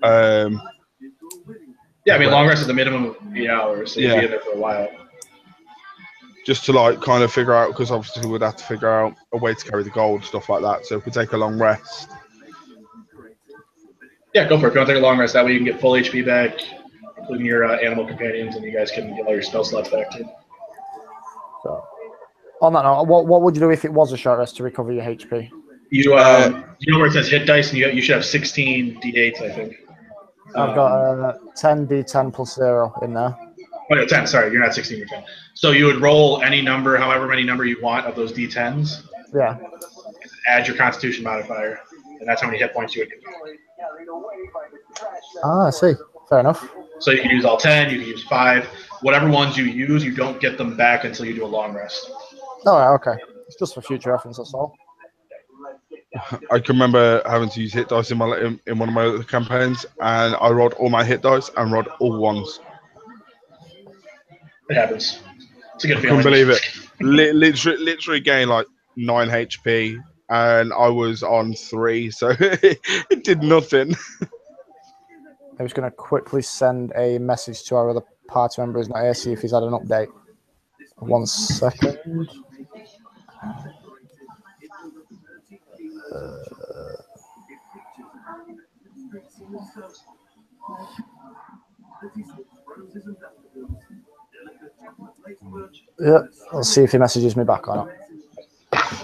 Yeah, I mean, long rest is a minimum of 8 hours, so you'll be in there for a while. Just to like kind of figure out, because obviously we'd have to figure out a way to carry the gold, stuff like that. So if we take a long rest. Yeah, go for it. If you want to take a long rest, that way you can get full HP back, including your animal companions, and you guys can get all your spell slots back too. So, on that note, what would you do if it was a short rest to recover your HP? You know where it says hit dice, and you should have 16 d8s, I think. I've got 10 d10 plus 0 in there. Oh, yeah, 10. Sorry, you're not 16, you're 10. So you would roll any number, however many number you want of those d10s. Yeah. Add your Constitution modifier, and that's how many hit points you would get. Ah, I see. Fair enough. So you can use all 10, you can use 5. Whatever ones you use, you don't get them back until you do a long rest. Oh, right, okay. It's just for future reference, that's all. I can remember having to use hit dice in one of my other campaigns, and I rolled all my hit dice and rolled all ones. It happens. It's a good I feeling. couldn't believe it. Literally gained like 9 HP, and I was on 3, so it did nothing. I'm just going to quickly send a message to our other party member who's not here, see if he's had an update. 1 second. Yep, let's see if he messages me back or not.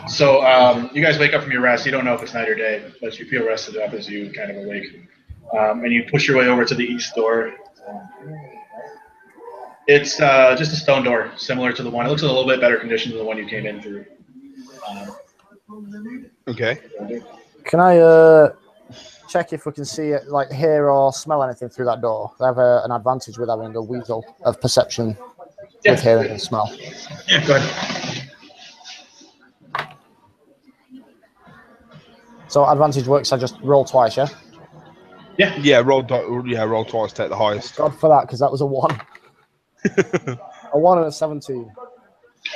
So you guys wake up from your rest. You don't know if it's night or day, but you feel rested up as you kind of awake. And you push your way over to the east door. It's just a stone door, similar to the one. It looks in a little bit better condition than the one you came in through. Okay. Can I check if we can see it, like hear or smell anything through that door? I have an advantage with having a weasel of perception with hearing and smell. Yeah, go ahead. So advantage works. I just roll twice, yeah. Yeah. Roll twice. Take the highest. God for that, because that was a 1. A 1 and a 17.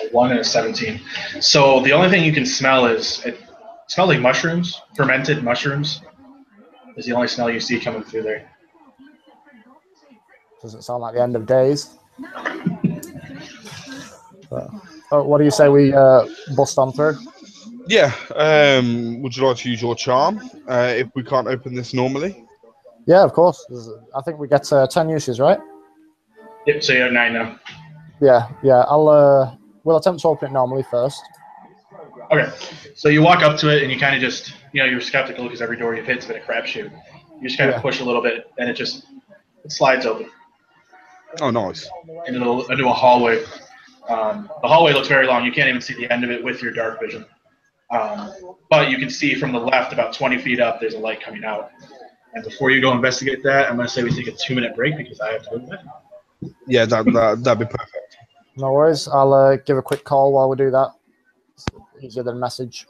A 1 and a 17. So the only thing you can smell is it smells like mushrooms, fermented mushrooms. Is the only smell you see coming through there. Doesn't sound like the end of days. What do you say we bust on through? Yeah. Would you like to use your charm if we can't open this normally? Yeah, of course. I think we get 10 uses, right? Yep. So you have 9 now. Yeah. We'll attempt to open it normally first. Okay. So you walk up to it and you kind of just, you're skeptical because every door you've hit's been a crapshoot. You just kind of push a little bit and it slides open. Oh, nice. Into a hallway. The hallway looks very long. You can't even see the end of it with your dark vision. But you can see from the left, about 20 feet up, there's a light coming out. And before you go investigate that, I'm going to say we take a 2-minute break because I have to go to bed. Yeah, that'd be perfect. No worries. I'll give a quick call while we do that. It's easier than message.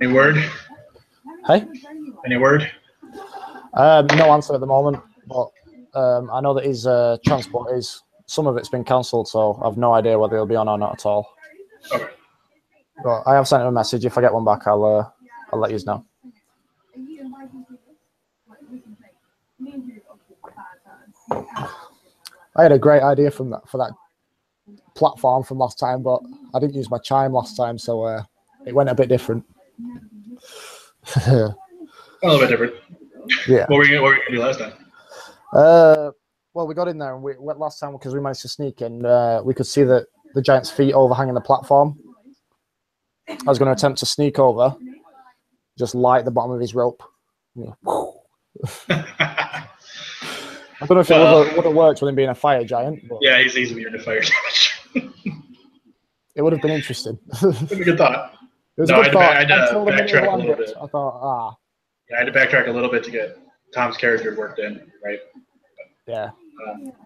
Any word? Hey? Any word? No answer at the moment, but I know that his transport is, some of it's been cancelled, so I've no idea whether he'll be on or not at all. Okay. But I have sent him a message. If I get one back, I'll let you know. I had a great idea for that platform from last time, but I didn't use my chime last time, so it went a bit different. A little bit different. Yeah. What were you gonna do last time? Well, we got in there and we went last time because we managed to sneak in. We could see the giant's feet overhanging the platform. I was going to attempt to sneak over, just light the bottom of his rope. Yeah. I don't know if it would have worked with him being a fire giant. But yeah, he's immune to fire damage. It would have been interesting. That's a good thought. It was a good thought. Until the minute I landed, I thought, Yeah, I had to backtrack a little bit to get Tom's character worked in, right? Yeah.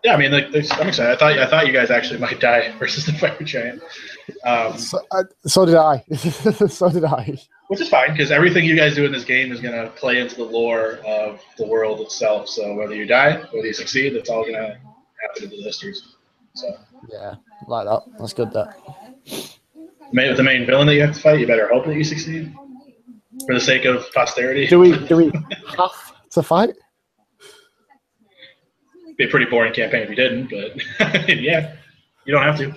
Yeah, I mean, like, I'm excited. I thought you guys actually might die versus the fire giant. So did I. So did I. Which is fine, because everything you guys do in this game is going to play into the lore of the world itself. So whether you die, whether you succeed, it's all going to happen into the histories. So yeah, like that. That's good. That. With the main villain that you have to fight, you better hope that you succeed for the sake of posterity. Do we have to fight? It'd be a pretty boring campaign if you didn't, but yeah, you don't have to.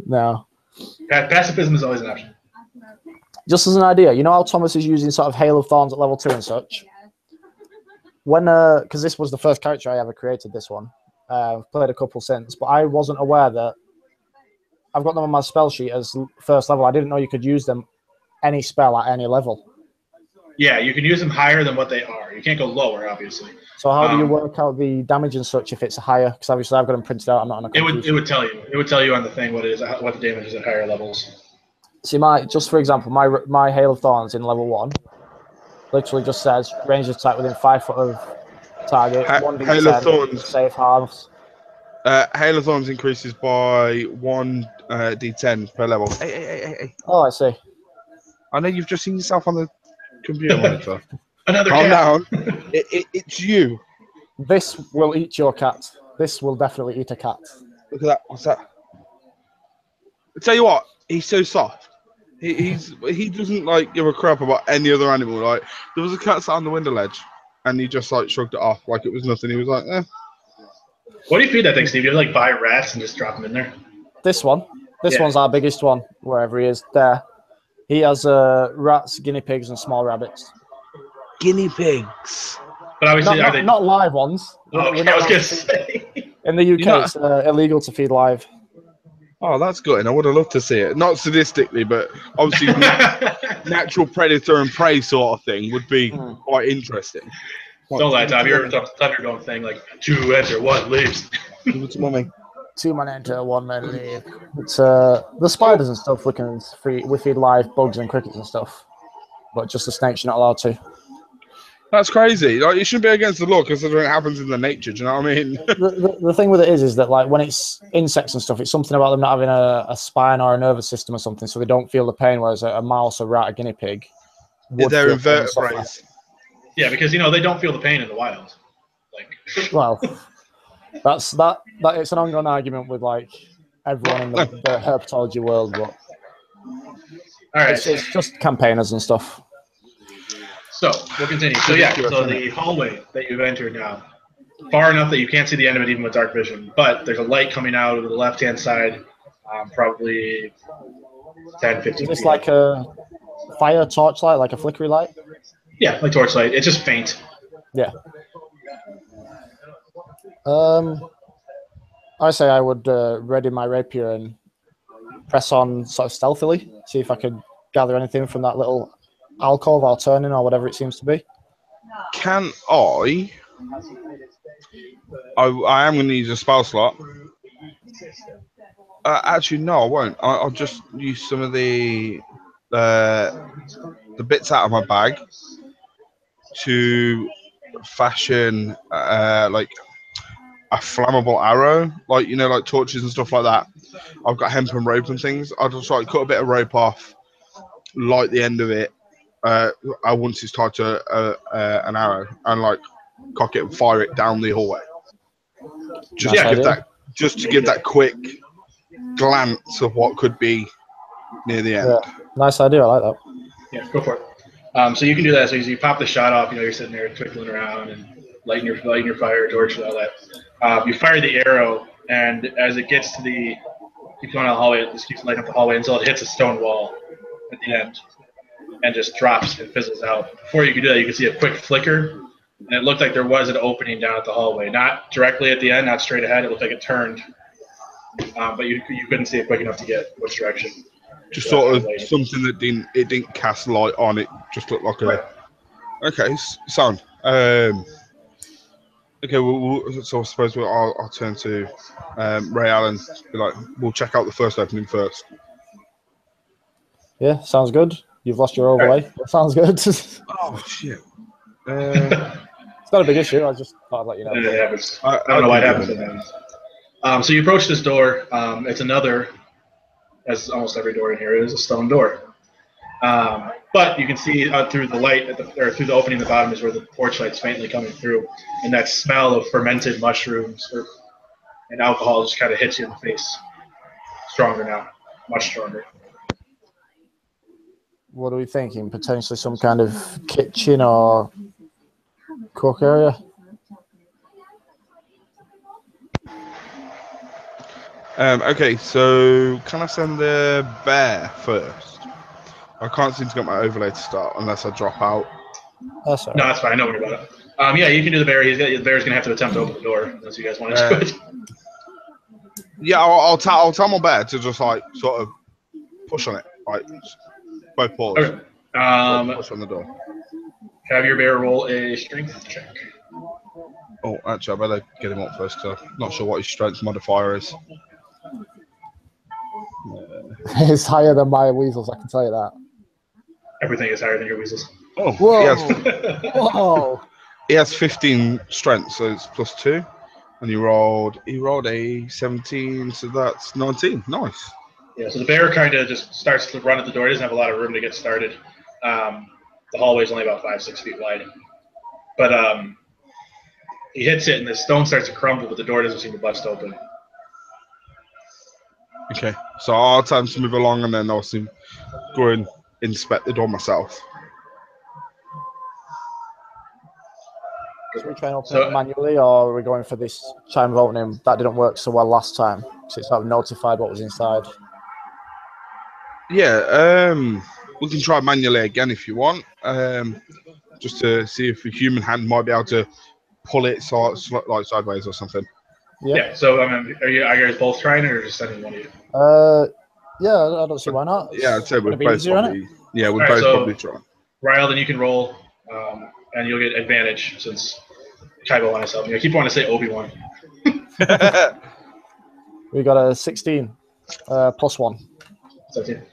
No. Pacifism is always an option. Just as an idea, you know how Thomas is using sort of Hail of Thorns at level 2 and such? When, because this was the first character I ever created, this one. I've played a couple since, but I wasn't aware that I've got them on my spell sheet as first level. I didn't know you could use them any spell at any level. Yeah, you can use them higher than what they are. You can't go lower, obviously. So how do you work out the damage and such if it's higher? Because obviously I've got them printed out. I'm not on a computer. It would tell you. It would tell you on the thing what it is, what the damage is at higher levels. See, just for example, my Hail of Thorns in level 1 literally just says ranged attack within 5 foot of target. Hail of Thorns. Safe halves. Hail of Thorns increases by 1 d10 per level. Hey. Oh, I see. I know you've just seen yourself on the computer monitor. Another Calm cat. down. It's you. This will eat your cat. This will definitely eat a cat. Look at that. What's that? I tell you what, he's so soft. He doesn't like give a crap about any other animal. Like there was a cat sat on the window ledge, and he just like shrugged it off like it was nothing. He was like, eh. What do you feed that thing, Steve? You like buy rats and just drop them in there? This one. This one's our biggest one, wherever he is. There. He has rats, guinea pigs, and small rabbits. Guinea pigs. But obviously, are they not live ones? Okay, I was gonna say. In the UK, it's illegal to feed live. Oh, that's good. And I would have loved to see it. Not sadistically, but obviously natural predator and prey sort of thing would be quite interesting. Don't lie, Tom. You ever thought the Thunderdome thing like 2 enter, 1 leaves? What's mommy? 2 men enter, 1 man leave. It's the spiders and stuff. We feed live bugs and crickets and stuff, but just the snakes you're not allowed to. That's crazy. Like, you shouldn't be against the law considering it happens in the nature. Do you know what I mean? the thing with it is that like when it's insects and stuff, it's something about them not having a spine or a nervous system or something, so they don't feel the pain. Whereas a mouse, a rat, a guinea pig, they're invertebrates. Yeah, because they don't feel the pain in the wild. Like, well, that's that. It's an ongoing argument with like everyone in the herpetology world, but all right, it's just campaigners and stuff. So we'll continue. So the hallway that you've entered now, far enough that you can't see the end of it even with dark vision, but there's a light coming out of the left-hand side, probably 10, 15 feet. Is this like a fire torchlight, like a flickery light? Yeah, like torchlight. It's just faint. Yeah. I say I would ready my rapier and press on sort of stealthily, see if I could gather anything from that little alcove or turning or whatever it seems to be. Can I am going to use a spell slot. Actually, no, I won't. I'll just use some of the bits out of my bag to fashion like a flammable arrow, like like torches and stuff like that. I've got hemp and rope and things. I'll just like cut a bit of rope off, light the end of it. Once it's tied to an arrow, and like cock it and fire it down the hallway. Just to give that quick glance of what could be near the end. Yeah. Nice idea. I like that. Yeah, go for it. So you can do that. So you pop the shot off. You're sitting there twinkling around and lighting your fire torch and all that. You fire the arrow, and as it gets to keeps going down the hallway. It just keeps lighting up the hallway until it hits a stone wall at the end, and just drops and fizzles out. Before you can do that, you can see a quick flicker, and it looked like there was an opening down at the hallway. Not directly at the end, not straight ahead. It looked like it turned, but you couldn't see it quick enough to get which direction. Just sort of something that didn't cast light on it. Just looked like a okay sound. Okay, so I suppose I'll turn to Ray Allen. Be like, we'll check out the first opening first. Yeah, sounds good. You've lost your overlay. That sounds good. Oh shit! It's not a big issue. I just thought I'd let you know. It happens. I don't know why it happens. So you approach this door. It's another, as almost every door in here is, a stone door. But you can see through the light, through the opening at the bottom is where the torchlight's faintly coming through. And that smell of fermented mushrooms and alcohol just kind of hits you in the face. Stronger now. Much stronger. What are we thinking? Potentially some kind of kitchen or cook area? Okay, so can I send the bear first? I can't seem to get my overlay to start unless I drop out. That's all right. No, that's fine. I know what you're about. Yeah, you can do the bear. The bear's going to have to attempt to open the door unless you guys want to do it. Yeah, I'll tell my bear to just like sort of push on it, like both paws. Okay. Push on the door. Have your bear roll a strength check. Oh, actually, I better get him up first because I'm not sure what his strength modifier is. It's higher than my weasels, I can tell you that. Everything is higher than your weasels. Oh, whoa! Whoa! He has 15 strength, so it's +2. And he rolled a 17, so that's 19. Nice. Yeah, so the bear kind of just starts to run at the door. He doesn't have a lot of room to get started. The hallway is only about 5-6 feet wide. But he hits it, and the stone starts to crumble, but the door doesn't seem to bust open. Okay, so I'll tell him to move along, and then I'll go and inspect the door myself. Should we try and open it manually, or are we going for this time of opening? That didn't work so well last time, because it sort of notified what was inside. Yeah, we can try manually again if you want, just to see if a human hand might be able to pull it like sideways or something. Yeah. So are you guys both trying it, or just sending one of you? Yeah, I don't see why not. Yeah, I'd say we'd both probably. Yeah, we'd both probably try. Ryle, then you can roll, and you'll get advantage since Kaiba wanted to help you. I keep wanting to say Obi-Wan. We got a 16 +1. 17.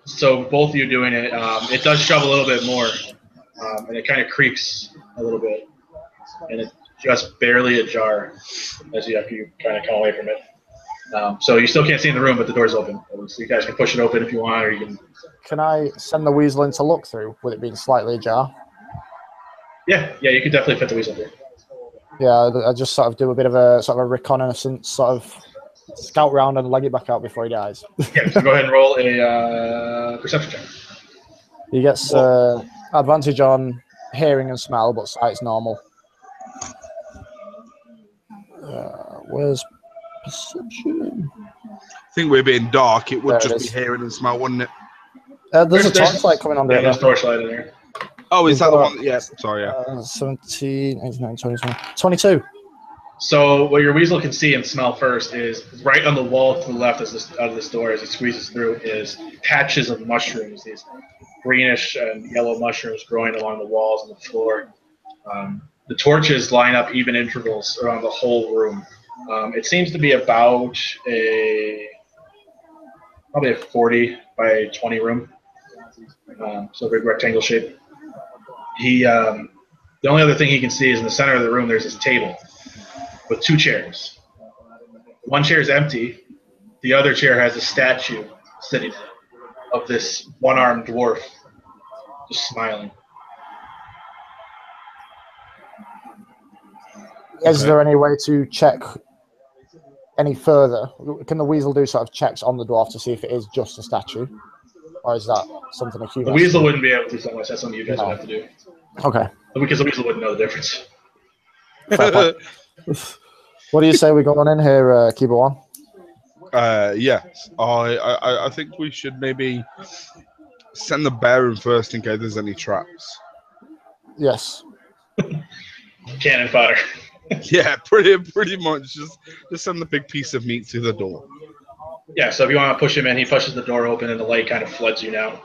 So both of you doing it, it does shove a little bit more, and it kind of creaks a little bit, and it's just barely ajar as you kind of come away from it. So you still can't see in the room, but the door's open. So you guys can push it open if you want, or you can. Can I send the weasel in to look through with it being slightly ajar? Yeah, you can definitely fit the weasel through. Yeah, I just sort of do a bit of a reconnaissance, sort of scout round and leg it back out before he dies. Yeah, so go ahead and roll a perception check. He gets advantage on hearing and smell, but sight's normal. Where's perception? I think we're being dark. It would just be hearing and smell, wouldn't it? There's a torchlight coming on there. There's a torchlight in there. Oh, is that the one? Yeah, sorry, yeah. 17, 18, 20, 22. So what your weasel can see and smell first is right on the wall to the left out of this door as it squeezes through is patches of mushrooms, these greenish and yellow mushrooms growing along the walls and the floor. The torches line up even intervals around the whole room. It seems to be about probably a 40 by 20 room, so a big rectangle shape. The only other thing he can see is in the center of the room there's this table, with 2 chairs. One chair is empty. The other chair has a statue sitting in it of this one-armed dwarf just smiling. Is there any way to check any further? Can the weasel do sort of checks on the dwarf to see if it is just a statue? Or is that something a human? The weasel wouldn't be able to so much. That's something you guys would have to do. Okay. Because the weasel wouldn't know the difference. What do you say we go on in here, Keeper One? Yes. I think we should maybe send the bear in first in case there's any traps. Yes. Cannon fodder. Yeah, pretty much. Just send the big piece of meat through the door. Yeah, so if you want to push him in, he pushes the door open and the light kind of floods you now.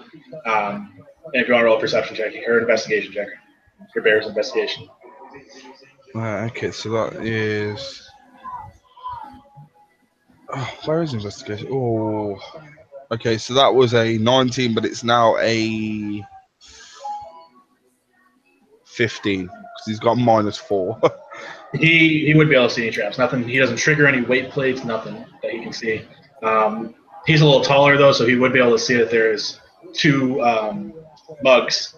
And if you want to roll a perception check or an investigation check, your bear's investigation. Okay, so that is... Oh, where is investigation? Oh, okay, so that was a 19, but it's now a 15 because he's got -4. He wouldn't be able to see any traps. Nothing. He doesn't trigger any weight plates. Nothing that he can see. He's a little taller though, so he would be able to see that there's 2 mugs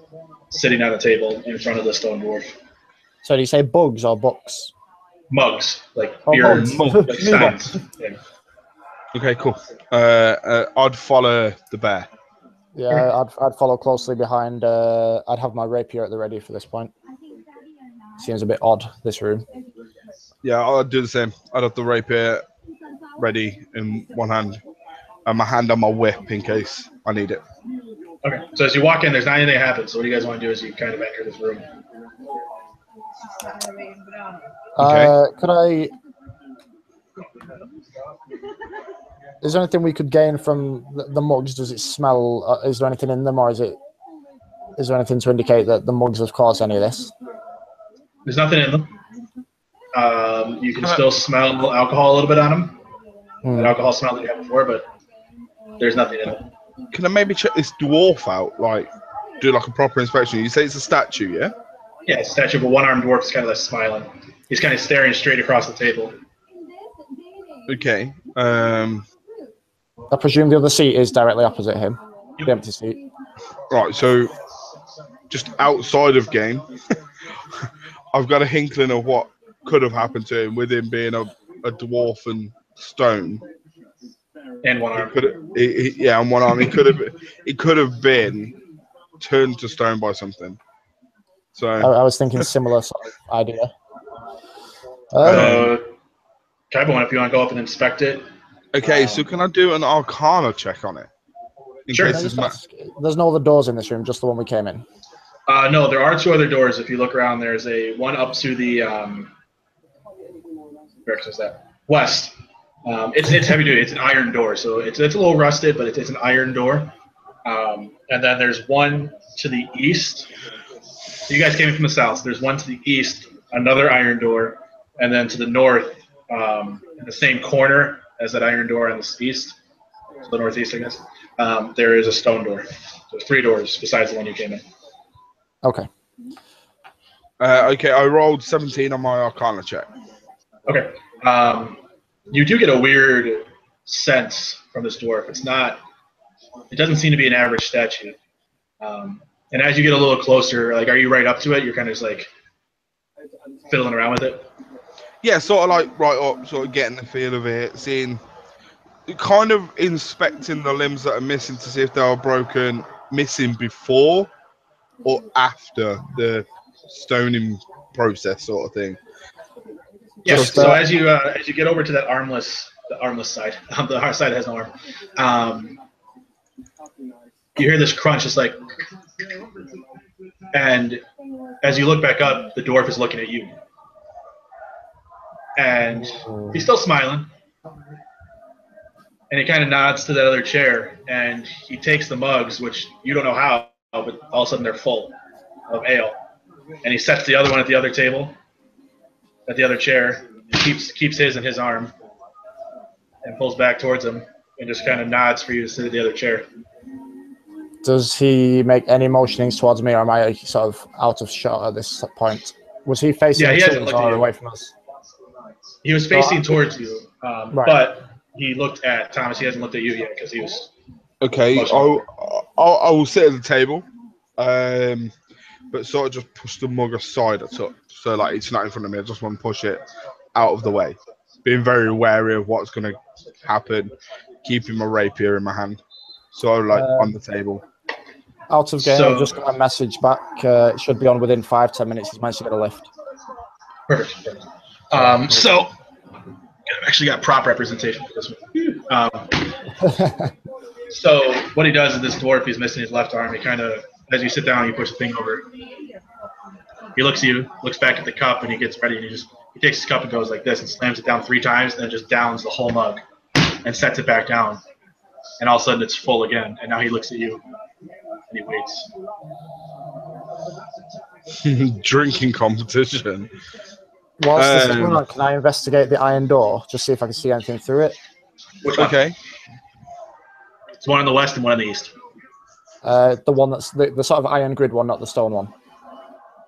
sitting on a table in front of the stone dwarf. So do you say bugs or books? Mugs, like Oh, beer, mugs. like steins. Yeah. Okay, cool. I'd follow the bear. Yeah, I'd follow closely behind. I'd have my rapier at the ready for this point. Seems a bit odd, this room. Yeah, I'd do the same. I'd have the rapier ready in one hand and my hand on my whip in case I need it. Okay, so as you walk in, there's not anything happens. So what do you guys want to do as you kind of enter this room? Could I... Is there anything we could gain from the mugs? Does it smell? Is there anything in them, or is there anything to indicate that the mugs have caused any of this? There's nothing in them. You can still smell alcohol a little bit on them. That alcohol smell that you had before, but there's nothing in them. Can I maybe check this dwarf out? Like, do like a proper inspection? You say it's a statue, yeah? Yeah, it's a statue of a one-armed dwarf is kind of like smiling. He's kind of staring straight across the table. Okay. I presume the other seat is directly opposite him. Yep. The empty seat. Right, so just outside of game, I've got a hinkling of what could have happened to him with him being a dwarf and stone. And one arm. Yeah, and one arm. It could have been turned to stone by something. So I was thinking similar sort of idea. Tribesman, if you want to go up and inspect it. Okay, so can I do an Arcana check on it? Sure. There's no other doors in this room, just the one we came in. No, there are 2 other doors. If you look around, there's one up to the where is that? West. It's heavy duty. It's an iron door, so it's a little rusted, but it's an iron door. And then there's one to the east. So you guys came in from the south. There's one to the east, another iron door, and then to the north, in the same corner as that iron door on the east, so the northeast, I guess. There is a stone door. So there's 3 doors besides the one you came in. Okay. Okay, I rolled 17 on my Arcana check. Okay. You do get a weird sense from this dwarf. It doesn't seem to be an average statue. And as you get a little closer, like, are you right up to it? You're kind of just like fiddling around with it? Yeah, sort of like right up, sort of getting the feel of it, seeing, kind of inspecting the limbs that are missing to see if they were missing before or after the stoning process, sort of thing. Yes. So as you get over to that the armless side, the hard side that has no arm, you hear this crunch. It's like, and as you look back up, the dwarf is looking at you, and he's still smiling. And he kind of nods to that other chair, and he takes the mugs, which you don't know how, but all of a sudden they're full of ale. And he sets the other one at the other table, at the other chair, and keeps his in his arm, and pulls back towards him, and just kind of nods for you to sit at the other chair. Does he make any motionings towards me, or am I sort of out of shot at this point? Was he facing us or away from us? He was facing towards you, Right. but he looked at Thomas. He hasn't looked at you yet because he was. Okay, Motion. I will sit at the table, but sort of just push the mug aside a touch, so like it's not in front of me. I just want to push it out of the way, being very wary of what's going to happen, keeping my rapier in my hand, so like on the table. Out of game, So- I've just got a message back. It should be on within 5-10 minutes. He's managed to get a lift. Perfect. So I've actually got prop representation for this one. So what he does is this dwarf, he's missing his left arm. He kind of, as you sit down, you push the thing over. He looks at you, looks back at the cup, and he gets ready. And he takes his cup and goes like this and slams it down 3 times, and then just downs the whole mug and sets it back down. And all of a sudden, it's full again. And now he looks at you and he waits. Drinking competition. Whilst this is going on, can I investigate the iron door? Just see if I can see anything through it. Which one? Okay. It's one in the west and one in the east. The one that's the sort of iron grid one, not the stone one.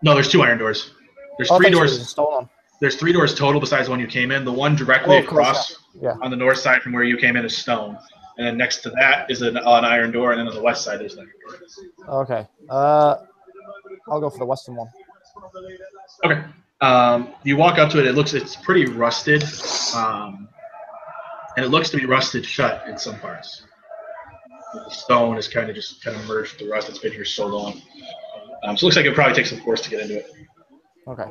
No, there's 2 iron doors. There's Oh, 3 thanks, doors. there's a stone one. There's 3 doors total besides the one you came in. The one directly Of course, across yeah. on the north side from where you came in is stone. And then next to that is an iron door, and then on the west side is an iron door. Okay. I'll go for the western one. Okay. You walk up to it. It's pretty rusted, and it looks to be rusted shut in some parts. The stone is kind of merged with the rust. It's been here so long. So it looks like it probably takes some force to get into it. Okay.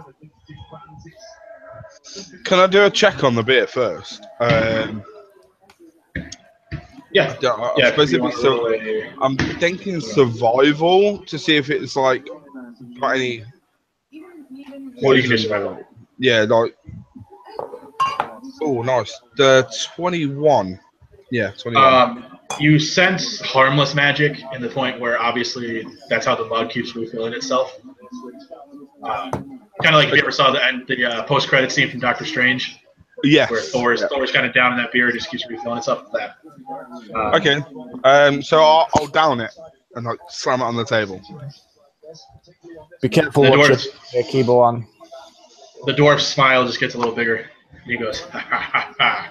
Can I do a check on the beer first? Yeah. I suppose it'd be so. I'm thinking survival to see if it's like got any Well, you can do survival. Yeah, like. Oh, nice. The 21. Yeah, 21. You sense harmless magic in the point where obviously that's how the mug keeps refilling itself. Kind of like if you ever saw the post-credit scene from Doctor Strange, Yes. where Thor's kind of down in that beer, just keeps refilling itself. That. Okay. So I'll down it and like slam it on the table. Be careful The what dwarf- your keyboard on. The dwarf's smile just gets a little bigger. He goes, ha ha ha ha,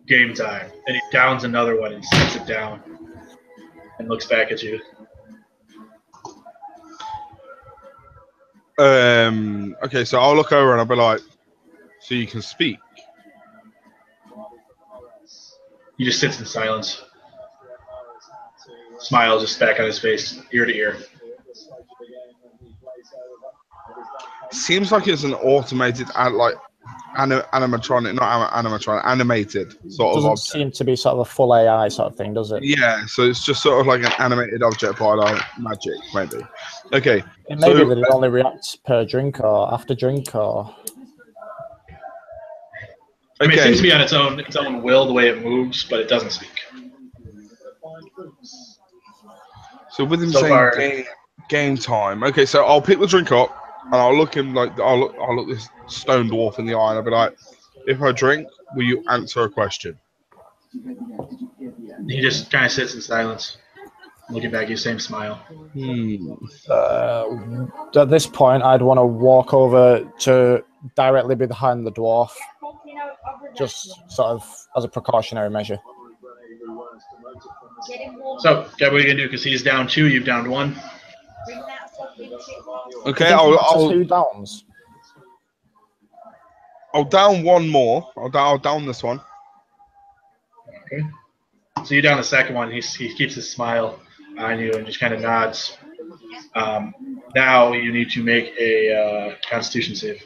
game time. And he downs another one and sets it down and looks back at you. Okay, so I'll look over and I'll be like, so you can speak. He just sits in silence. Smile just back on his face, ear to ear. Seems like it's an automated, animatronic, not animatronic, animated sort of Doesn't object. seem to be sort of a full AI sort of thing, does it? Yeah, so it's just sort of like an animated object by like magic, maybe. Okay. It may be that it only reacts per drink or after drink or. I mean, it Okay. seems to be on its own will the way it moves, but it doesn't speak. So with him So saying far- game time. Okay, so I'll pick the drink up and I'll look him like I'll look this stone dwarf in the eye and I'll be like, if I drink, will you answer a question? He just kind of sits in silence, looking back at you, same smile. At this point, I'd want to walk over to directly behind the dwarf, just sort of as a precautionary measure. So, Gab, what are you going to do? Because he's down 2, you've downed 1. Okay, That's I'll 2 downs. down one more. I'll down this one. Okay. So you down the second one. He keeps his smile on you and just kind of nods. Now you need to make a Constitution save.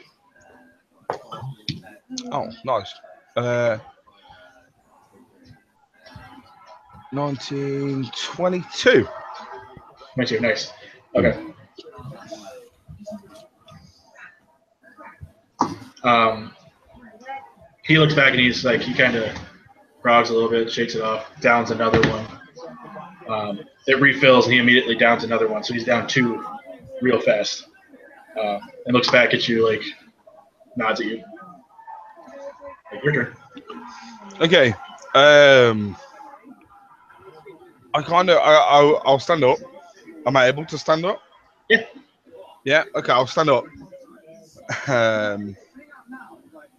Oh, nice. 1922. 22, nice. Okay. He looks back and he's like, he kind of frogs a little bit, shakes it off, downs another one. It refills and he immediately downs another one. So he's down 2 real fast. And looks back at you, like, nods at you. Like, your turn. Okay. I'll stand up. Am I able to stand up? Yeah. Yeah. Okay. I'll stand up.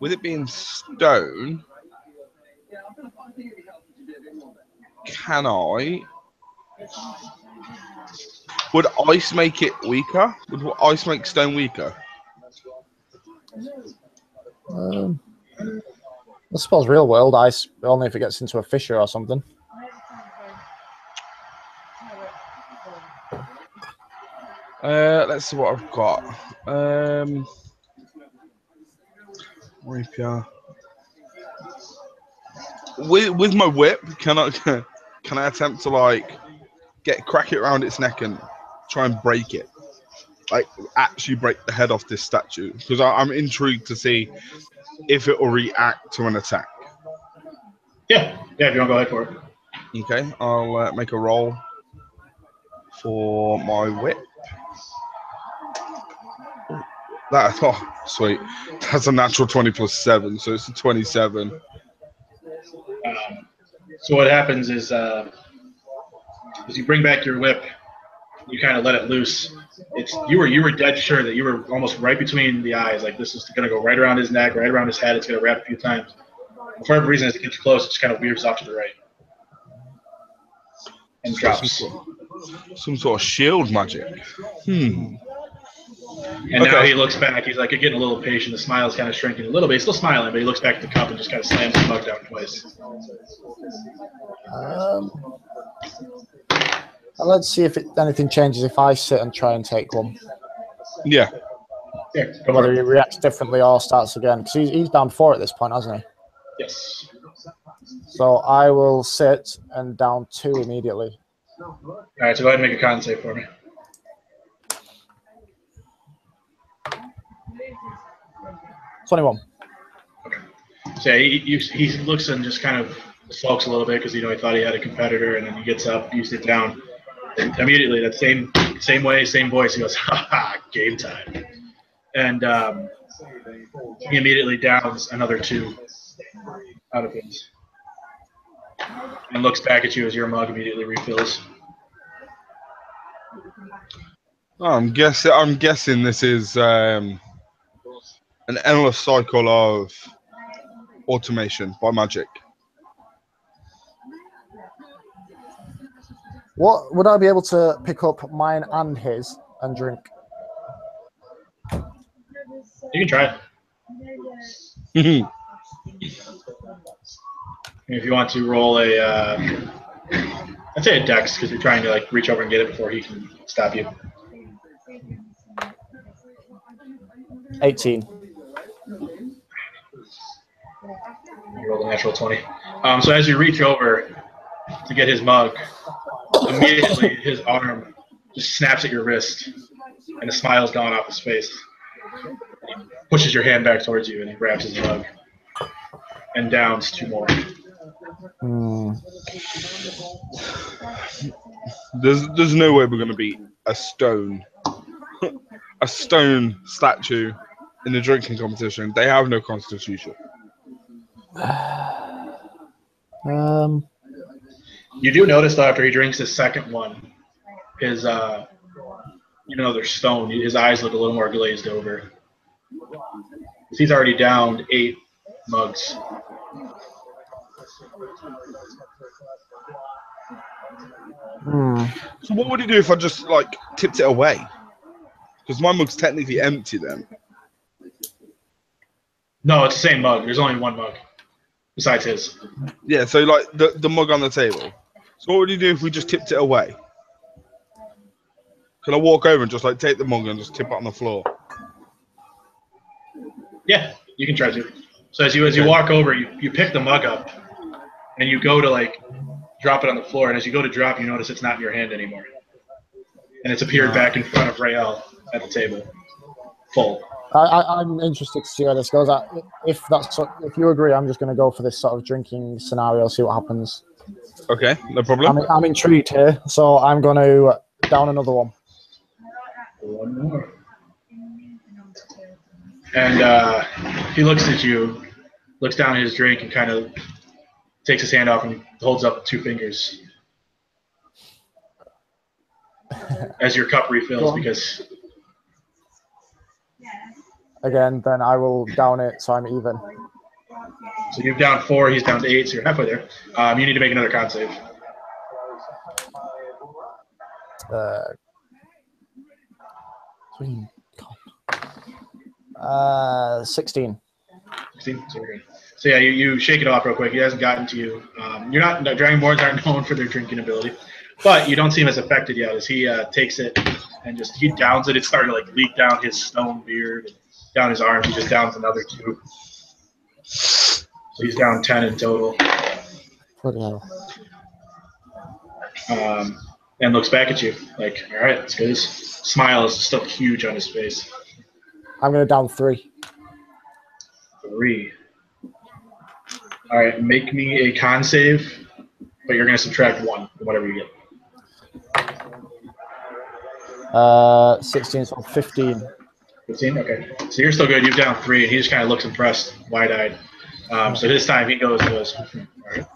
with it being stone, can I? Would ice make it weaker? Would ice make stone weaker? I suppose real world ice only if it gets into a fissure or something. Let's see what I've got. Rapier. With my whip, can I attempt to like crack it around its neck and try and break it? Like actually break the head off this statue? Because I'm intrigued to see if it will react to an attack. Yeah, if you want to go ahead for it. Okay, I'll make a roll for my whip. Sweet. That's a natural 20 plus 7, so it's a 27. So what happens is, as you bring back your whip, you kind of let it loose. You were dead sure that you were almost right between the eyes. Like this is going to go right around his neck, right around his head. It's going to wrap a few times. For whatever reason, as it gets close, it just kind of veers off to the right and drops. Some sort of shield magic. And now he looks back. He's like, you're getting a little impatient. The smile's kind of shrinking a little bit. He's still smiling, but he looks back at the cup and just kind of slams the mug down twice. Let's see if anything changes if I sit and try and take one. Yeah. Whether he reacts differently or starts again. Because he's down 4 at this point, hasn't he? Yes. So I will sit and down 2 immediately. All right, so go ahead and make a con save for me. $21. Okay. So he looks and just kind of sulks a little bit because he thought he had a competitor, and then he gets up, you sit down, and immediately that same way, same voice, he goes, "Ha ha, game time," and he immediately downs another 2 out of his, and looks back at you as your mug immediately refills. I'm guessing this is an endless cycle of automation by magic. What would I be able to pick up mine and his and drink? You can try it. If you want to roll I'd say a dex, because you're trying to like reach over and get it before he can stop you. 18. You rolled a natural 20. So as you reach over to get his mug, immediately his arm just snaps at your wrist, and a smile's gone off his face. He pushes your hand back towards you, and he grabs his mug and downs 2 more. There's no way we're going to beat a stone statue in the drinking competition. They have no constitution. You do notice though, after he drinks his second one, his they're stone, his eyes look a little more glazed over. He's already downed 8 mugs. So what would he do if I just like tipped it away? Because my mug's technically empty then. No, it's the same mug. There's only 1 mug besides his. Yeah, so like the mug on the table. So what would he do if we just tipped it away? Can I walk over and just like take the mug and just tip it on the floor? Yeah, you can try to. So as you walk over, you pick the mug up, and you go to like drop it on the floor. And as you go to drop, you notice it's not in your hand anymore, and it's appeared back in front of Rael at the table, full. I'm interested to see how this goes. If you agree, I'm just going to go for this sort of drinking scenario, see what happens. Okay, no problem. I'm intrigued here, so I'm going to down another one. 1 more. And he looks at you, looks down at his drink, and kind of takes his hand off and holds up 2 fingers as your cup refills, because again, then I will down it so I'm even. So you've down 4, he's down to 8, so you're halfway there. You need to make another con save. 16. 16, so we're good. So yeah, you shake it off real quick. He hasn't gotten to you. You're not. Dragonborns aren't known for their drinking ability, but you don't seem as affected yet as he takes it and he downs it. It's starting to like leak down his stone beard, and down his arms. He just downs another 2. So he's down 10 in total. Bloody hell. And looks back at you like, all right, let's go. His smile is still huge on his face. I'm going to down 3. 3. All right, make me a con save, but you're going to subtract 1 from whatever you get. 16, so 15. 15? Okay. So you're still good. You've down 3, and he just kind of looks impressed, wide-eyed. So this time he goes, all right.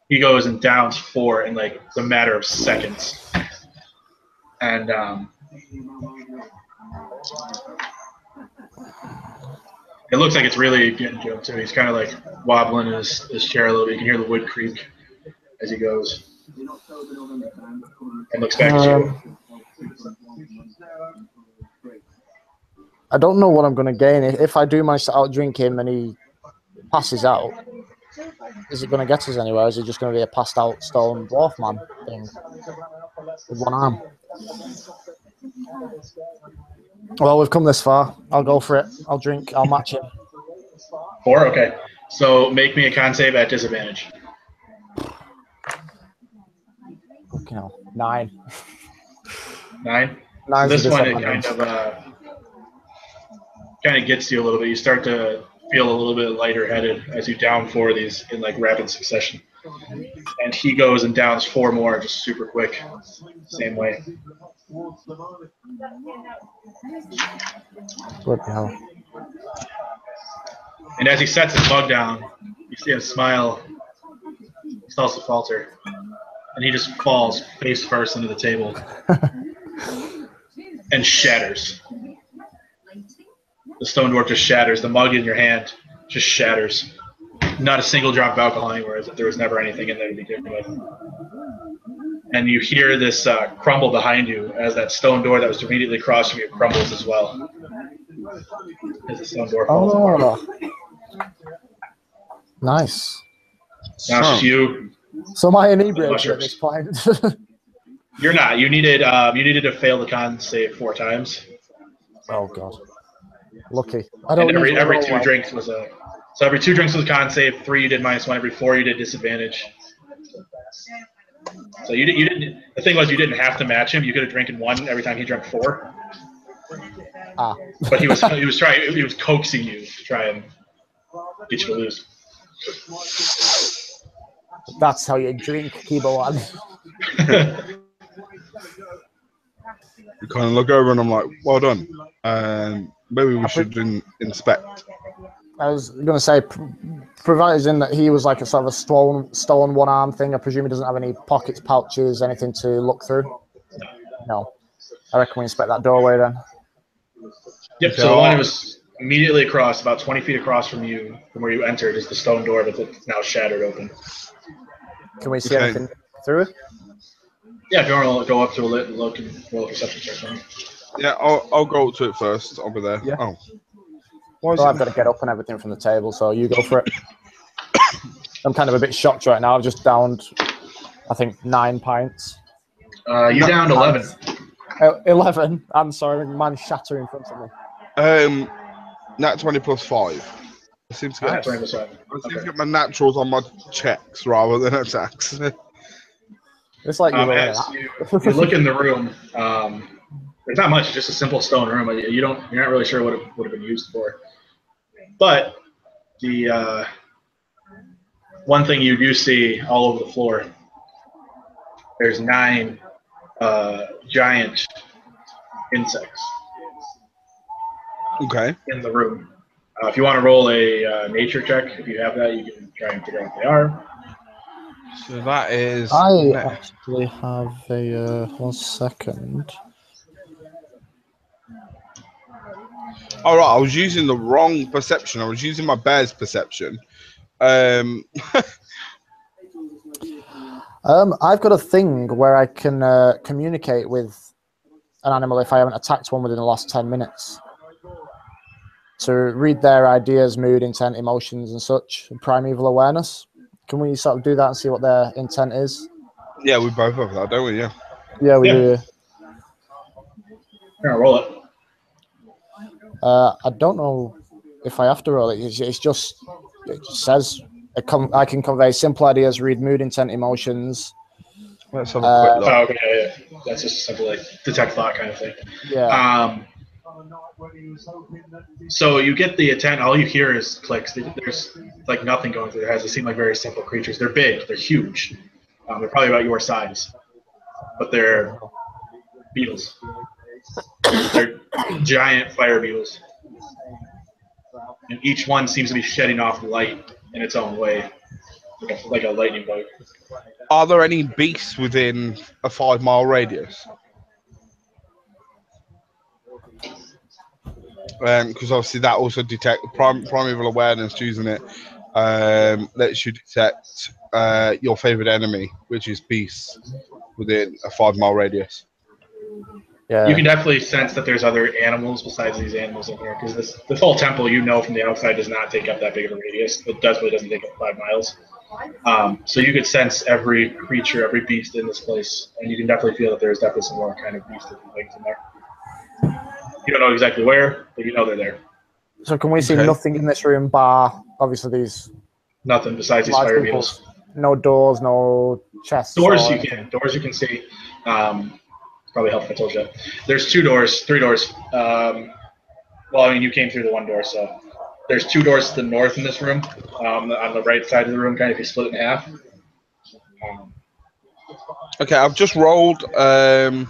He goes and downs 4 in like the matter of seconds. And it looks like it's really getting to him too. He's kind of like wobbling in his chair a little bit. You can hear the wood creak as he goes. And looks back at you. I don't know what I'm going to gain. If I do manage to outdrink him and he passes out, is it going to get us anywhere? Is it just going to be a passed out stone dwarf man thing with one arm? Well, we've come this far. I'll go for it. I'll drink. I'll match him. 4? Okay. So make me a con save at disadvantage. Okay, no. 9. 9? So this one, it kind of gets to you a little bit. You start to feel a little bit lighter headed as you down 4 of these in like rapid succession. And he goes and downs 4 more just super quick. Same way. What the hell? And as he sets his mug down, you see him smile. He starts to falter. And he just falls face first into the table. And shatters. The stone dwarf just shatters. The mug in your hand just shatters. Not a single drop of alcohol anywhere, as if there was never anything in there to begin with. And you hear this crumble behind you as that stone door that was immediately across from you crumbles as well. As the stone door falls apart. Nice. Now it's just you. So am I inebriated at this point? You're not. You needed to fail the con save 4 times. Oh god. Lucky. And every 2 drinks was a. So every 2 drinks was a con save. 3 you did -1. Every 4 you did disadvantage. So you didn't. The thing was you didn't have to match him. You could have drinking 1 every time he drank 4. But he was trying. He was coaxing you to try and get you to lose. That's how you drink, Kibo one. You kind of look over and I'm like, well done. Maybe we should inspect. I was going to say, providing that he was like a sort of a stone one-arm thing, I presume he doesn't have any pockets, pouches, anything to look through? No. I reckon we inspect that doorway then. Yep, so the one that was immediately across, about 20 feet across from you, from where you entered, is the stone door that's now shattered open. Can we see anything through it? Yeah, if you want to go up to it and look and roll a perception check on it. Yeah, I'll go up to it first. I'll be there. Yeah. Oh. Well, I've got to get up and everything from the table, so you go for it. I'm kind of a bit shocked right now. I've just downed, I think, 9 pints. You downed 11. 11? I'm sorry, man shatter in front of me. Nat 20 plus 5. I seem to get, to get my naturals on my checks rather than attacks. It's like you look in the room. There's not much. It's just a simple stone room. You're not really sure what it would have been used for. But the one thing you do see all over the floor, there's 9 giant insects. Okay. In the room. If you want to roll a nature check, if you have that, you can try and figure out what they are. So that is. I actually have a 1 second. All right, I was using the wrong perception. I was using my bear's perception. I've got a thing where I can communicate with an animal if I haven't attacked one within the last 10 minutes. To read their ideas, mood, intent, emotions, and such, and primeval awareness. Can we sort of do that and see what their intent is? Yeah, we both have that, don't we? Yeah. Yeah, we do. Here, roll it. I don't know if I have to roll it. It's just, it says I can convey simple ideas, read mood, intent, emotions. Let's have a quick look. Oh, okay, yeah. That's just simply like detect thought kind of thing. Yeah. So you get the intent. All you hear is clicks. There's like nothing going through their heads. They seem like very simple creatures. They're big. They're huge. They're probably about your size, but they're beetles. They're giant fire beetles, and each one seems to be shedding off light in its own way, like a lightning bolt. Are there any beasts within a 5-mile radius? Because obviously that also detect primeval awareness. Using it lets you detect your favorite enemy, which is beasts, within a 5-mile radius. Yeah. You can definitely sense that there's other animals besides these animals in here, because this whole temple, you know, from the outside does not take up that big of a radius. It definitely doesn't take up 5 miles. So you could sense every creature, every beast in this place, and you can definitely feel that there's definitely some more kind of beast-looking things in there. You don't know exactly where, but you know they're there. So can we see nothing in this room bar, obviously, these... Nothing besides these fire beetles. No doors, no chests. Doors you can. Doors you can see. Probably helpful if I told you. There's 2 doors, 3 doors. Well, I mean, you came through the one door, so there's 2 doors to the north in this room. On the right side of the room, kind of if you split it in half. Okay, I've just rolled. Nope,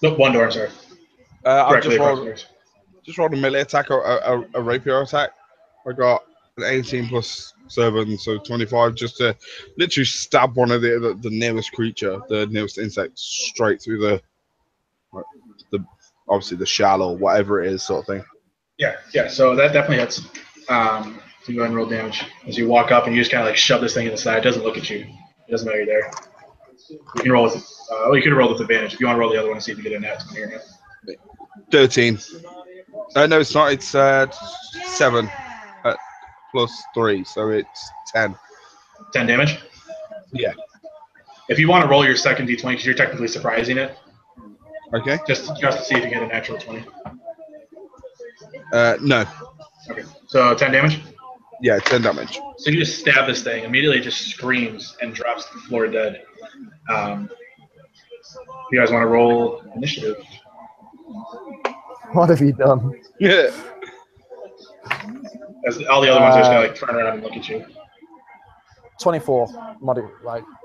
1 door. I'm sorry. I've just rolled a melee attack or a rapier attack. I got an 18 plus 7, so 25, just to literally stab one of the nearest creature, the nearest insect, straight through the obviously the shell or whatever it is, sort of thing. Yeah. So that definitely hits. So you go ahead and roll damage as you walk up and you just kind of like shove this thing in the side. It doesn't look at you. It doesn't know you're there. You can roll with. You could roll with advantage if you want to roll the other one and see if you get a net 20 or not. 13. No, it's not. It's 7 plus 3, so it's 10. 10 damage? Yeah. If you want to roll your second d20, because you're technically surprising it. Okay. Just to see if you get a natural 20. No. Okay. So 10 damage? Yeah, 10 damage. So you just stab this thing, immediately it just screams and drops to the floor dead. You guys want to roll initiative? What have you done? Yeah. As all the other ones are just gonna like turn around and look at you. 24,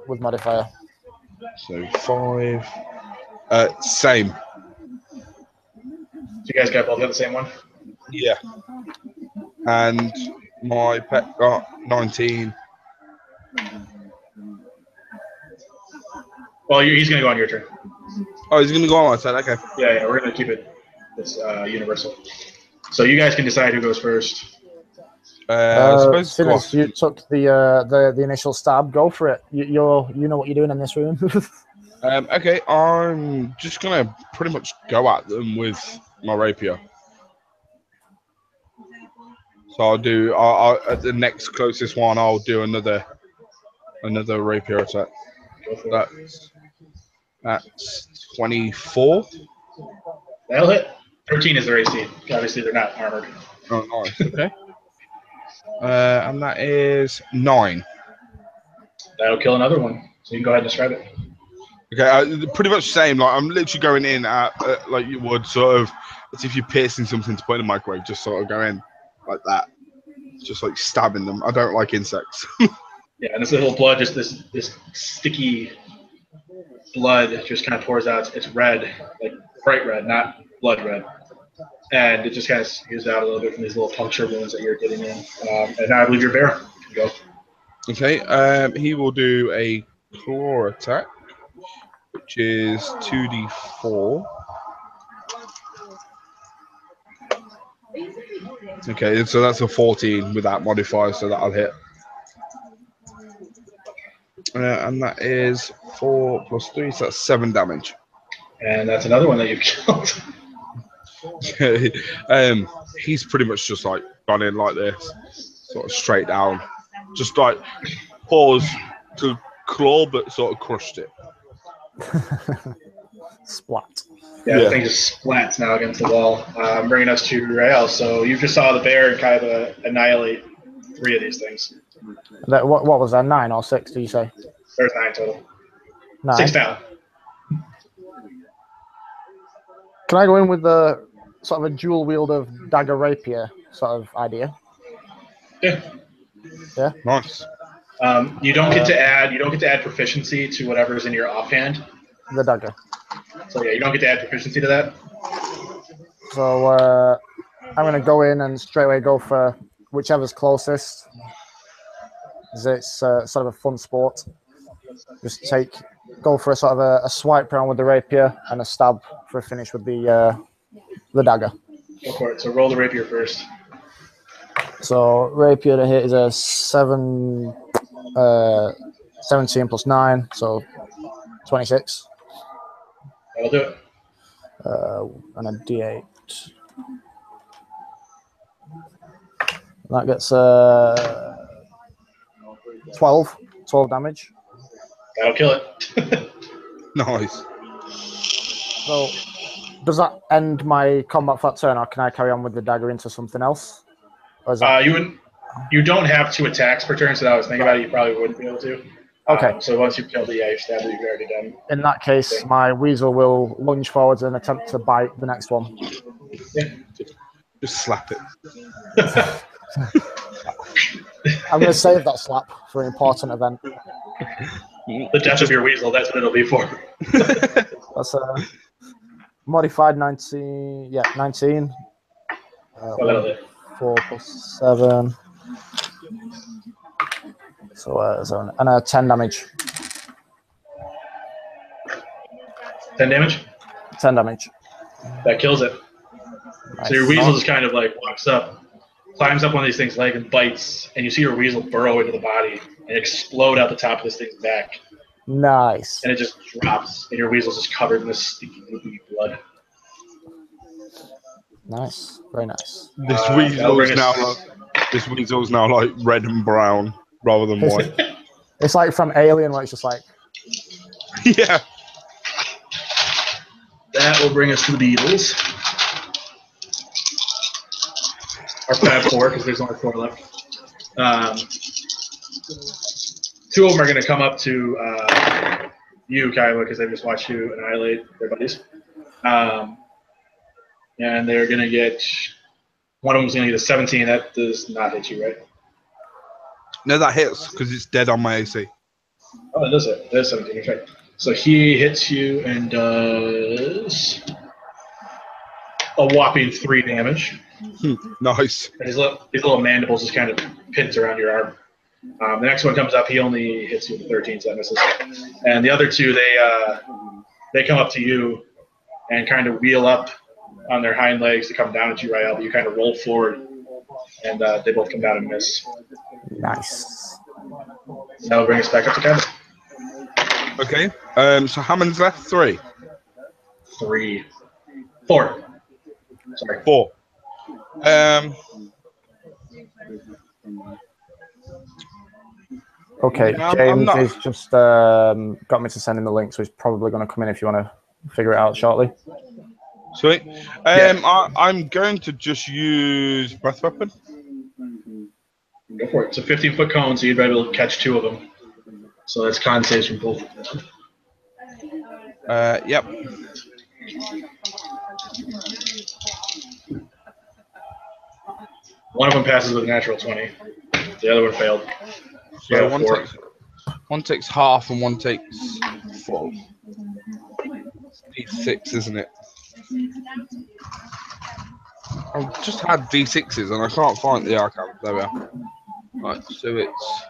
with modifier. So 5. Same. So you guys got both the same one? Yeah. And my pet got 19. Well, he's gonna go on your turn. Oh, he's gonna go on my turn. Okay. Yeah. We're gonna keep it this universal. So you guys can decide who goes first. I suppose since you took the initial stab, go for it. You know what you're doing in this room. Okay, I'm just gonna pretty much go at them with my rapier. So I'll at the next closest one, I'll do another rapier attack. That's 24. That'll hit. 13 is their AC. Obviously, they're not armored. Oh, nice. Okay. And that is 9. That'll kill another one. So you can go ahead and describe it. Okay, pretty much the same. Like I'm literally going in at like you would sort of as if you're piercing something to put in the microwave. Just sort of go in like that, just like stabbing them. I don't like insects. Yeah, and this little blood, just this sticky blood, just kind of pours out. It's red, like bright red, not blood red, and it just kind of spews out a little bit from these little puncture wounds that you're getting in. And now I believe your bear can go. Okay, he will do a claw attack, which is 2d4. Okay, so that's a 14 with that modifier, so that'll hit. And that is 4 plus 3, so that's 7 damage. And that's another one that you've killed. He's pretty much just like gone in like this, sort of straight down, just like paused to claw, but sort of crushed it. Splat. Yeah, the thing just splats now against the wall. Bringing us to Rael. So you just saw the bear kind of annihilate 3 of these things. What was that? 9 or 6? Did you say? There's 9 total. 9. 6 down. Can I go in with the sort of a dual wield of dagger rapier sort of idea? Yeah. Yeah. Nice. You don't get to add proficiency to whatever's in your offhand. The dagger. So yeah, you don't get to add proficiency to that. So I'm going to go in and straight away go for whichever's closest. It's sort of a fun sport. Just go for a sort of a swipe round with the rapier and a stab for a finish with the dagger. Go for it. So roll the rapier first. So rapier to hit is a 17 plus 9, so 26. That'll do it. And a D8. That gets 12 damage. That'll kill it. Nice. So, does that end my combat for that turn, or can I carry on with the dagger into something else? Or is that... You don't have 2 attacks per turn, so I was thinking about it, you probably wouldn't be able to. Okay. So once you've killed the your stab that you've already done. In that case, my weasel will lunge forwards and attempt to bite the next one. Yeah. Just slap it. I'm going to save that slap for an important event. The death of your weasel, that's what it'll be for. That's a modified 19. Yeah, 19. That'll do. 4 plus 7. So, and 10 damage. 10 damage? 10 damage. That kills it. Nice. So your weasel just kind of like walks up, climbs up one of these things' leg and bites, and you see your weasel burrow into the body and explode out the top of this thing's back. Nice. And it just drops, and your weasel's just covered in this sticky, goopy blood. Nice. Very nice. This weasel's now like red and brown rather than white. It's like from Alien, where it's just like... Yeah. That will bring us to the beetles. Our Fab 4, because there's only 4 left. 2 of them are going to come up to you, Kyla, because they just watched you annihilate their buddies. And they're going to get... One of them's going to get a 17. That does not hit you, right? No, that hits, because it's dead on my AC. Oh, it does hit. That is 17, that's right. So he hits you and does a whopping 3 damage. Nice. And his little mandibles just kind of pins around your arm. The next one comes up. He only hits you with 13, so that misses. And the other 2, they come up to you and kind of wheel up on their hind legs to come down at you, Rael, but you kind of roll forward, and they both come down and miss. Nice. That'll bring us back up to Kevin. Okay. So how many's left? 3. 4. Sorry. 4. Okay, James has just got me to send in the link, so he's probably going to come in if you want to figure it out shortly. Sweet. I'm going to just use breath weapon. Go for it. It's a 15-foot cone, so you'd be able to catch 2 of them. So that's con saves from both of them. Yep. One of them passes with a natural 20. The other one failed. So one takes half and one takes full. D6, isn't it? I've just had D6s and I can't find the archive. There we are. Right, so it's...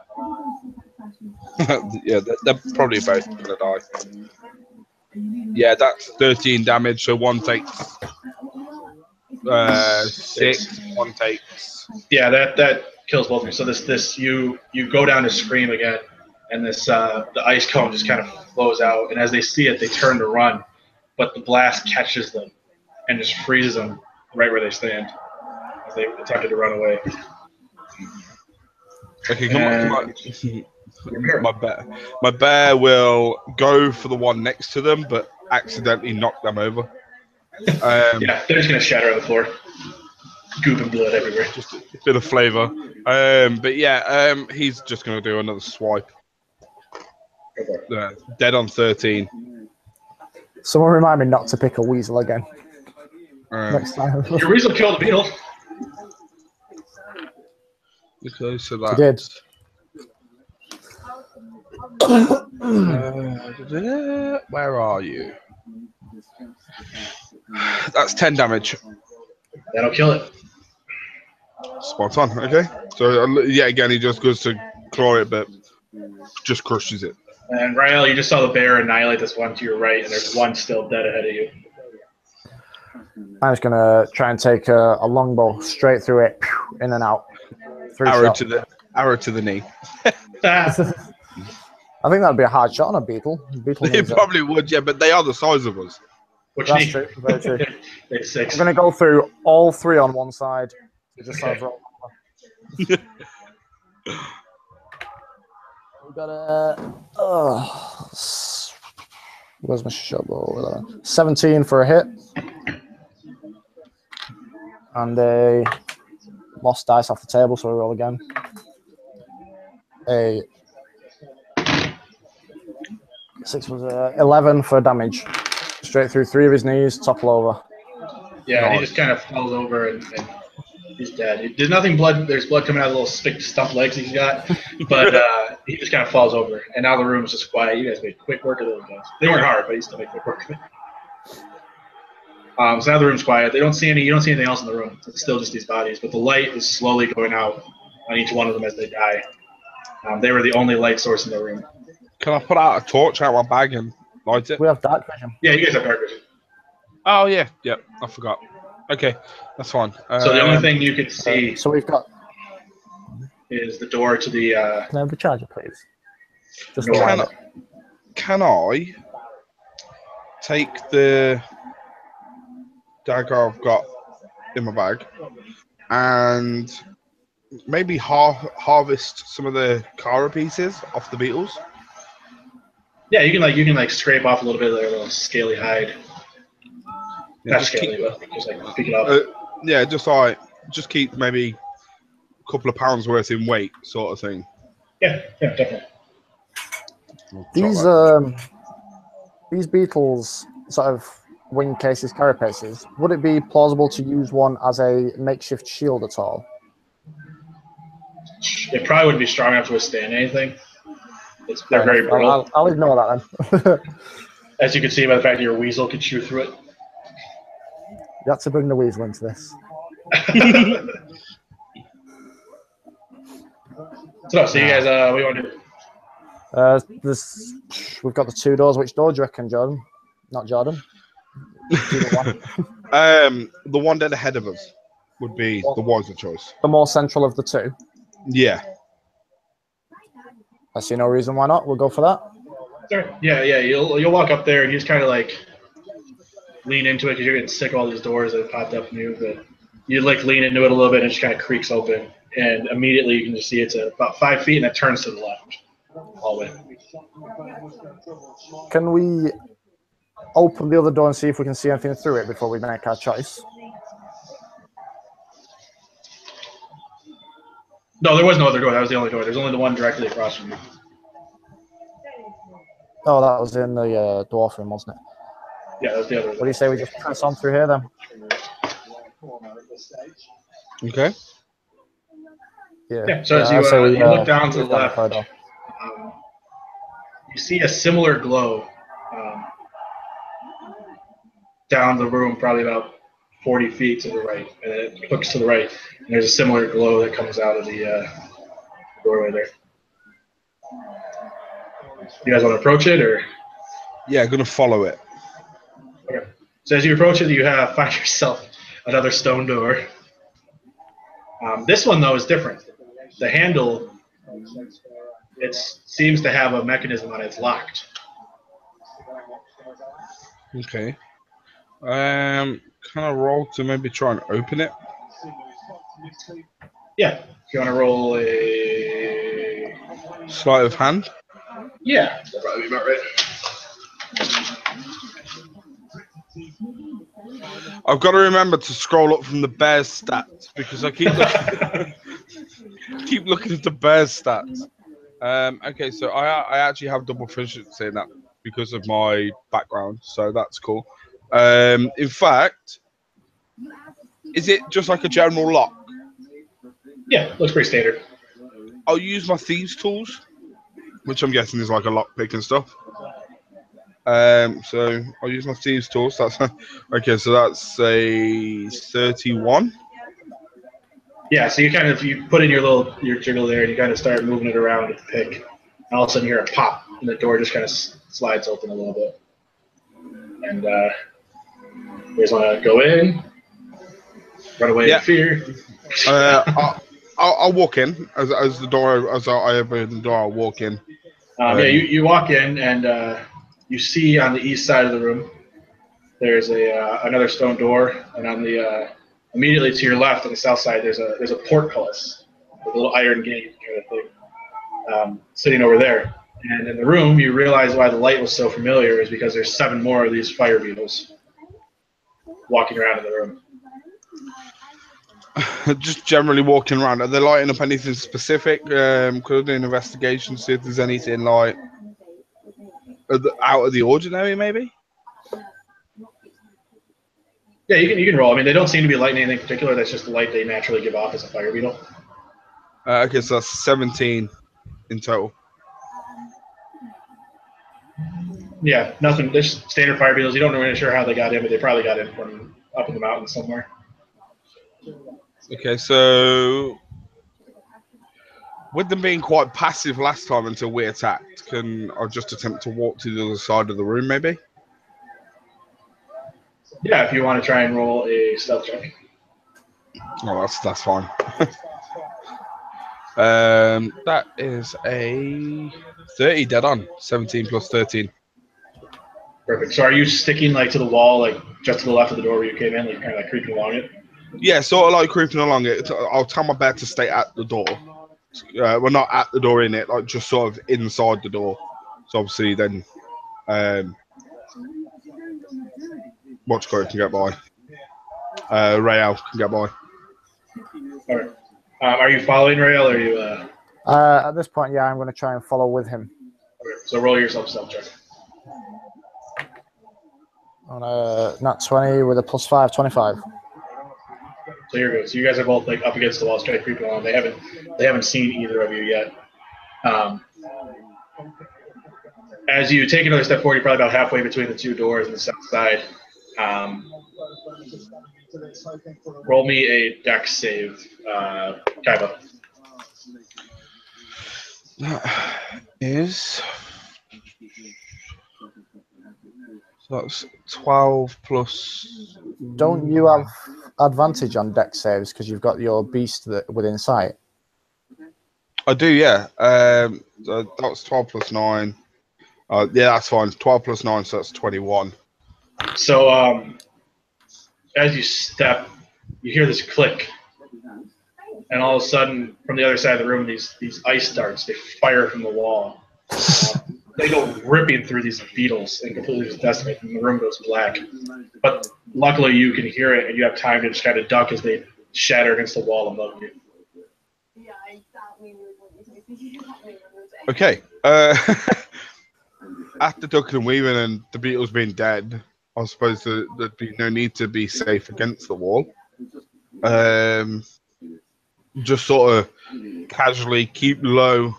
yeah, they're probably both going to die. Yeah, that's 13 damage, so one takes 6 one takes. Yeah, that kills both of you. So this you go down to scream again, and this the ice cone just kind of flows out, and as they see it, they turn to run, but the blast catches them and just freezes them right where they stand as they attempted to run away. Okay, come on. My bear will go for the one next to them, but accidentally knock them over. Yeah, they're just gonna shatter on the floor, goop and blood everywhere. Just a bit of flavor. But yeah, he's just gonna do another swipe. Dead on 13. Someone remind me not to pick a weasel again next time. Your weasel killed the beetle. Okay, so He did. Where are you? That's 10 damage. That'll kill it. Spot on. Okay. So yeah, again, he just goes to claw it, but just crushes it. And Rael, you just saw the bear annihilate this one to your right, and there's one still dead ahead of you. I'm just gonna try and take a longbow straight through it, in and out. Arrow to the knee. I think that'd be a hard shot on a beetle. They probably would, yeah, but they are the size of us. That's true. Very true. It's 6. I'm going to go through all 3 on one side. Just sort of roll over. We got a. Where's my shovel? 17 for a hit. And a lost dice off the table, so we roll again. A 6 was 11 for damage. Straight through 3 of his knees, topple over. Yeah, and he just kind of falls over and he's dead. There's nothing blood. There's blood coming out of the little stump legs he's got, but he just kind of falls over. And now the room is just quiet. You guys made quick work of those guys. They weren't hard, but you still made quick work of it. So now the room's quiet. They don't see any. You don't see anything else in the room. It's still just these bodies, but the light is slowly going out on each one of them as they die. They were the only light source in the room. Can I put out a torch out my bag and light it? We have dark vision. Yeah, you guys have dark vision. Oh yeah, I forgot. Okay, that's fine. So the only thing you could see so we've got is the door to the. Can I have the charger, please? Just can I take the dagger I've got in my bag and maybe harvest some of the Kara pieces off the beetles? Yeah, you can scrape off a little bit of their little scaly hide. Yeah, Not scaly, but just pick it up. Yeah, just keep maybe a couple of pounds worth in weight, sort of thing. Yeah, definitely. These beetles, sort of wing cases, carapaces. Would it be plausible to use one as a makeshift shield at all? It probably wouldn't be strong enough to withstand anything. They're very brittle. I'll ignore that then. As you can see by the fact that your weasel could chew through it. You have to bring the weasel into this. So you guys, what do you want to do? We've got the 2 doors. Which door do you reckon, Jordan? Not Jordan. The one dead ahead of us would be the wiser choice. The more central of the 2. Yeah. I see no reason why not. We'll go for that. Sure. Yeah. You'll walk up there and you just kind of lean into it because you're getting sick of all these doors that have popped up new. But you lean into it a little bit and it just kind of creaks open, and immediately you can just see it's about 5 feet and it turns to the left. Hallway. Can we open the other door and see if we can see anything through it before we make our choice? No, there was no other door. That was the only door. There's only the one directly across from you. Oh, that was in the dwarf room, wasn't it? Yeah, that was the other What do you say we just press on through here then? Okay. Yeah, so as you look down to the left, you see a similar glow down the room, probably about 40 feet to the right, and then it looks to the right, and there's a similar glow that comes out of the doorway there. You guys want to approach it, or? Yeah, I'm gonna follow it. Okay. So as you approach it, you find yourself another stone door. This one, though, is different. The handle, it seems to have a mechanism on it. It's locked. Okay. Can I roll to maybe try and open it? Yeah. If you want to roll a... Sleight of hand? Yeah, that'll probably be about right. I've got to remember to scroll up from the bear's stats because I keep looking at the bear's stats. Okay, so I actually have double proficiency in that because of my background, so that's cool. In fact, is it just like a general lock? Yeah, looks pretty standard. I'll use my thieves' tools, which I'm guessing is like a lockpick and stuff. So I'll use my thieves' tools. That's okay. So that's a 31. Yeah, so you put in your jiggle there, and you kind of start moving it around with the pick, and all of a sudden you hear a pop, and the door just kind of slides open a little bit. And you guys want to go in, run away in fear. I'll walk in as I open the door. I'll walk in. You walk in, and you see on the east side of the room there's another stone door, and on the immediately to your left on the south side there's a portcullis with a little iron gate kind of thing sitting over there. And in the room, you realize why the light was so familiar is because there's 7 more of these fire beetles walking around in the room. Just generally walking around. Are they lighting up anything specific? Could I do an investigation, see if there's anything like out of the ordinary, maybe? Yeah, you can roll. I mean, they don't seem to be lighting anything particular. That's just the light they naturally give off as a fire beetle. Okay, so that's 17 in total. Yeah, nothing. There's standard fire beetles. You don't know really sure how they got in, but they probably got in from up in the mountains somewhere. Okay, so with them being quite passive last time until we attacked, can I just attempt to walk to the other side of the room, maybe? Yeah, if you want to try and roll a stealth check. Oh, that's fine. That is a 30 dead on. 17 plus 13. Perfect. So are you sticking like to the wall, like just to the left of the door where you came in, like kind of like creeping along it? Yeah, sort of like creeping along it. I'll tell my bear to stay at the door. Well, not at the door in it, like just sort of inside the door. So obviously then, Watchcrow can get by. Rael can get by. All right. Are you following Rael, or are you? At this point, yeah, I'm going to try and follow with him. Okay. So roll yourself stealth check. On a nat 20 with a +5, 25. So you're good. So you guys are both like up against the wall, straight creeping along. They haven't seen either of you yet. As you take another step forward, you're probably about halfway between the 2 doors on the south side. Roll me a dex save, Kaiba. That is. So that's 12 plus. Don't you have advantage on dex saves because you've got your beast within sight? I do, yeah. So that's 12 plus 9. Yeah, that's fine. 12 plus 9, so that's 21. So as you step, you hear this click, and all of a sudden, from the other side of the room, these ice darts, they fire from the wall. They go ripping through these beetles and completely just decimate them, and the room goes black. But luckily, you can hear it, and you have time to just kind of duck as they shatter against the wall above you. Okay. After ducking and weaving and the beetles being dead, I suppose there'd be no need to be safe against the wall. Just sort of casually keep lower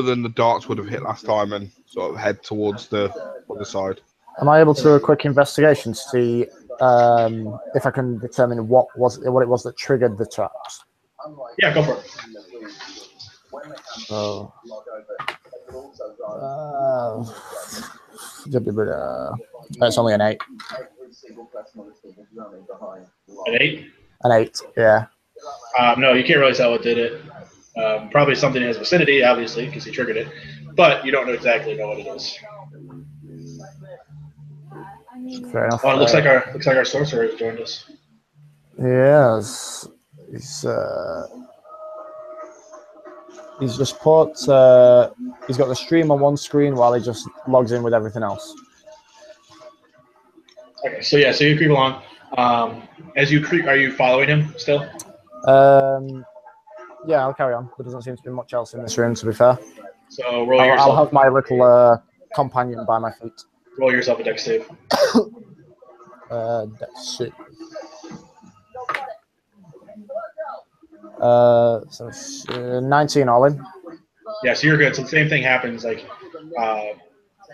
than the darts would have hit last time, and sort of head towards the other side. Am I able to do a quick investigation to see if I can determine what it was that triggered the traps? Yeah, go for it. So, it's only an 8. An 8? An 8, yeah. No, you can't really tell what did it. Probably something in his vicinity, obviously, because he triggered it. But you don't exactly know what it is. Fair enough. Oh, it looks like our sorcerer has joined us. Yes, he's just put. He's got the stream on one screen while he just logs in with everything else. Okay, so yeah, so you creep along. As you creep, are you following him still? Yeah, I'll carry on. There doesn't seem to be much else in this room, to be fafair. So roll I'll have my little companion by my feet. Roll yourself a dex save. Dex save. So 19 all in. Yeah, so you're good. So the same thing happens. Like,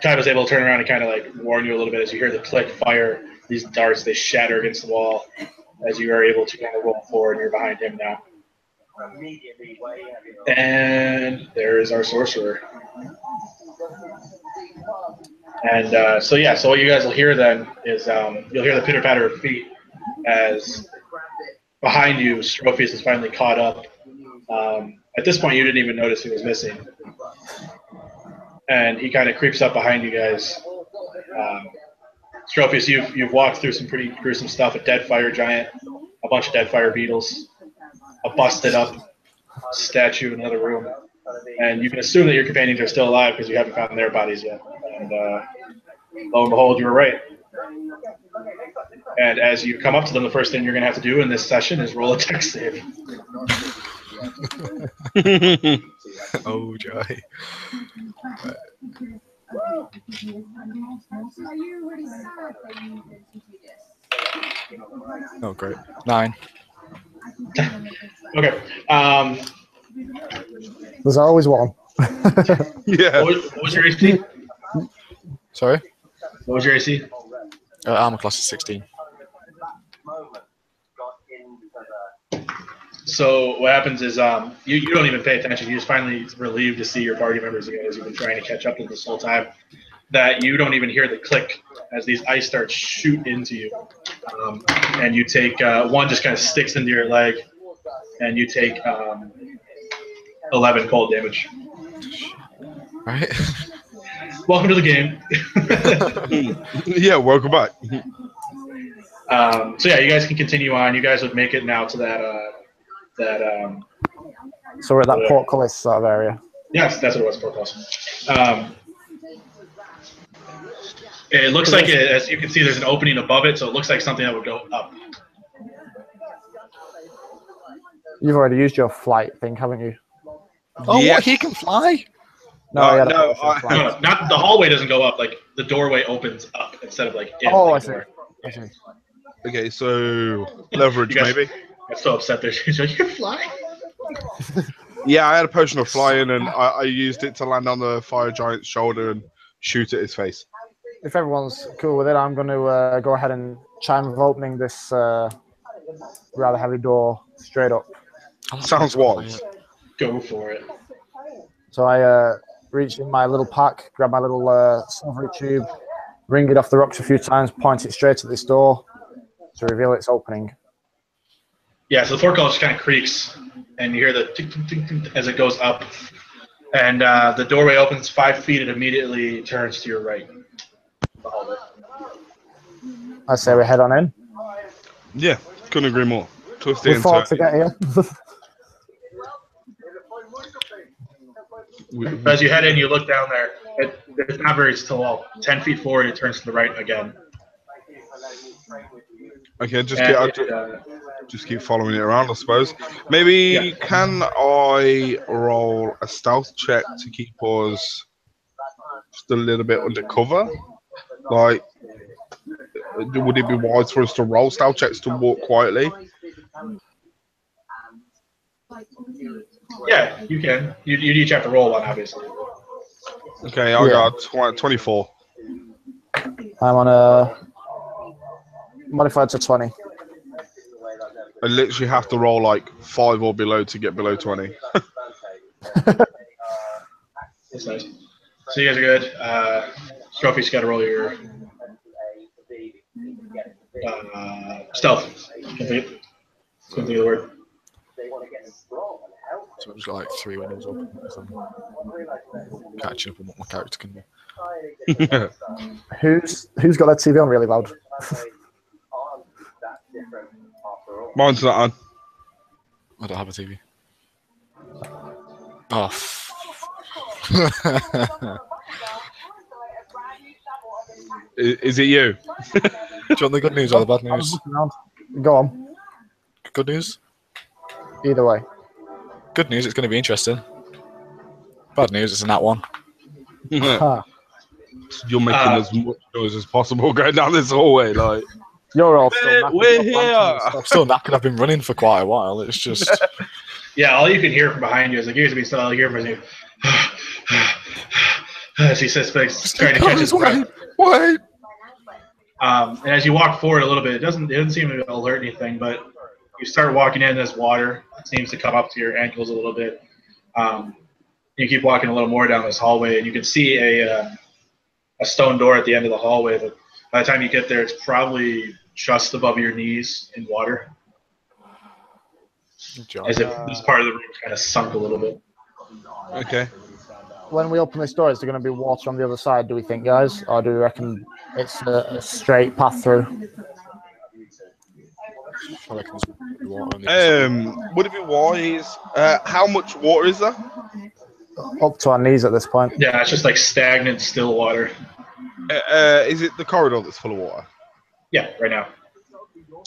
Kai was able to turn around and kind of like warn you a little bit as you hear the click, fire. These darts, they shatter against the wall as you are able to kind of roll forward. You're behind him now. And there is our sorcerer. And so yeah, so what you guys will hear then is you'll hear the pitter patter of feet as behind you, Strophius is finally caught up. At this point, you didn't even notice he was missing, and he kind of creeps up behind you guys. Strophius, you've walked through some pretty gruesome stuff: a dead fire giant, a bunch of dead fire beetles, a busted up statue in another room, and you can assume that your companions are still alive because you haven't found their bodies yet. And lo and behold, you were right. And as you come up to them, the first thing you're going to have to do in this session is roll a dex save. Oh, joy. Oh, great. 9. Okay. There's always one. Yeah. What was your AC? Sorry? What was your AC? Armor class is 16. So what happens is you don't even pay attention. You just finally relieved to see your party members again as you've been trying to catch up with this whole time. That you don't even hear the click as these ice darts shoot into you. And you take one just kind of sticks into your leg, and you take 11 cold damage. Right? Welcome to the game. Yeah, welcome back. So yeah, you guys can continue on. You guys would make it now to that So we're at that portcullis sort of area. yes, that's what it was, portcullis. It looks like as you can see, there's an opening above it, so it looks like something that would go up. You've already used your flight thing, haven't you? Oh, Yes. what? He can fly? No, yeah, no, No, not the hallway doesn't go up. Like the doorway opens up instead of like in. Oh, like I see. door. I see. Okay, so leverage You guys- maybe. I'm so upset. There, she's like, "You can fly." Yeah, I had a potion of flying, and I used it to land on the fire giant's shoulder and shoot at his face. If everyone's cool with it, I'm going to go ahead and chime with opening this rather heavy door straight up. Sounds wise. Go for it. So I reach in my little pack, grab my little silvery tube, ring it off the rocks a few times, point it straight at this door to reveal its opening. Yeah, so the portcullis kind of creaks, and you hear the tick, tick, tick, tick as it goes up, and the doorway opens 5 feet. It immediately turns to your right. The hallway. I say we head on in. Yeah, couldn't agree more. Twisty We and fought to turny. get here. As you head in, you look down there. It's not very tall. 10 feet forward, it turns to the right again. Okay, And just keep following it around, I suppose. Maybe Yeah. can I roll a stealth check to keep us just a little bit undercover? Like, would it be wise for us to roll stealth checks to walk quietly? yeah, you can. You'd each have to roll one, obviously. Okay, I got 24. I'm on a modified to 20. I literally have to roll like 5 or below to get below 20. That's nice. So you guys are good. Strophy's got to roll your stealth. Complete the word. just got like 3 windows open because I'm catching up on what my character can do. Who's got their TV on really loud? Mine's not on. I don't have a TV. Oh. Is it you? Do you want the good news or the bad news? Go on. Good news? Either way. Good news, it's going to be interesting. Bad news, it's in that one. Ha. You're making as much noise as possible going down this hallway, like. You're all still knackered. We're You're here. I'm still knackered, I've been running for quite a while. It's just. Yeah, all you can hear from behind you is like, here's me, so all you hear from you. As he sits back, trying to catch his breath. Wait! And as you walk forward a little bit, it doesn't seem to alert anything, but you start walking in this water. It seems to come up to your ankles a little bit. You keep walking a little more down this hallway, and you can see a stone door at the end of the hallway. But by the time you get there, it's probably just above your knees in water, as if this part of the room kind of sunk a little bit. Okay. When we open this door, is there going to be water on the other side, do we think, guys? Or do we reckon it's a straight path through? I reckon there's water on the inside. Would it be wise? How much water is there? Up to our knees at this point. Yeah, it's just like stagnant, still water. Is it the corridor that's full of water? Yeah, right now.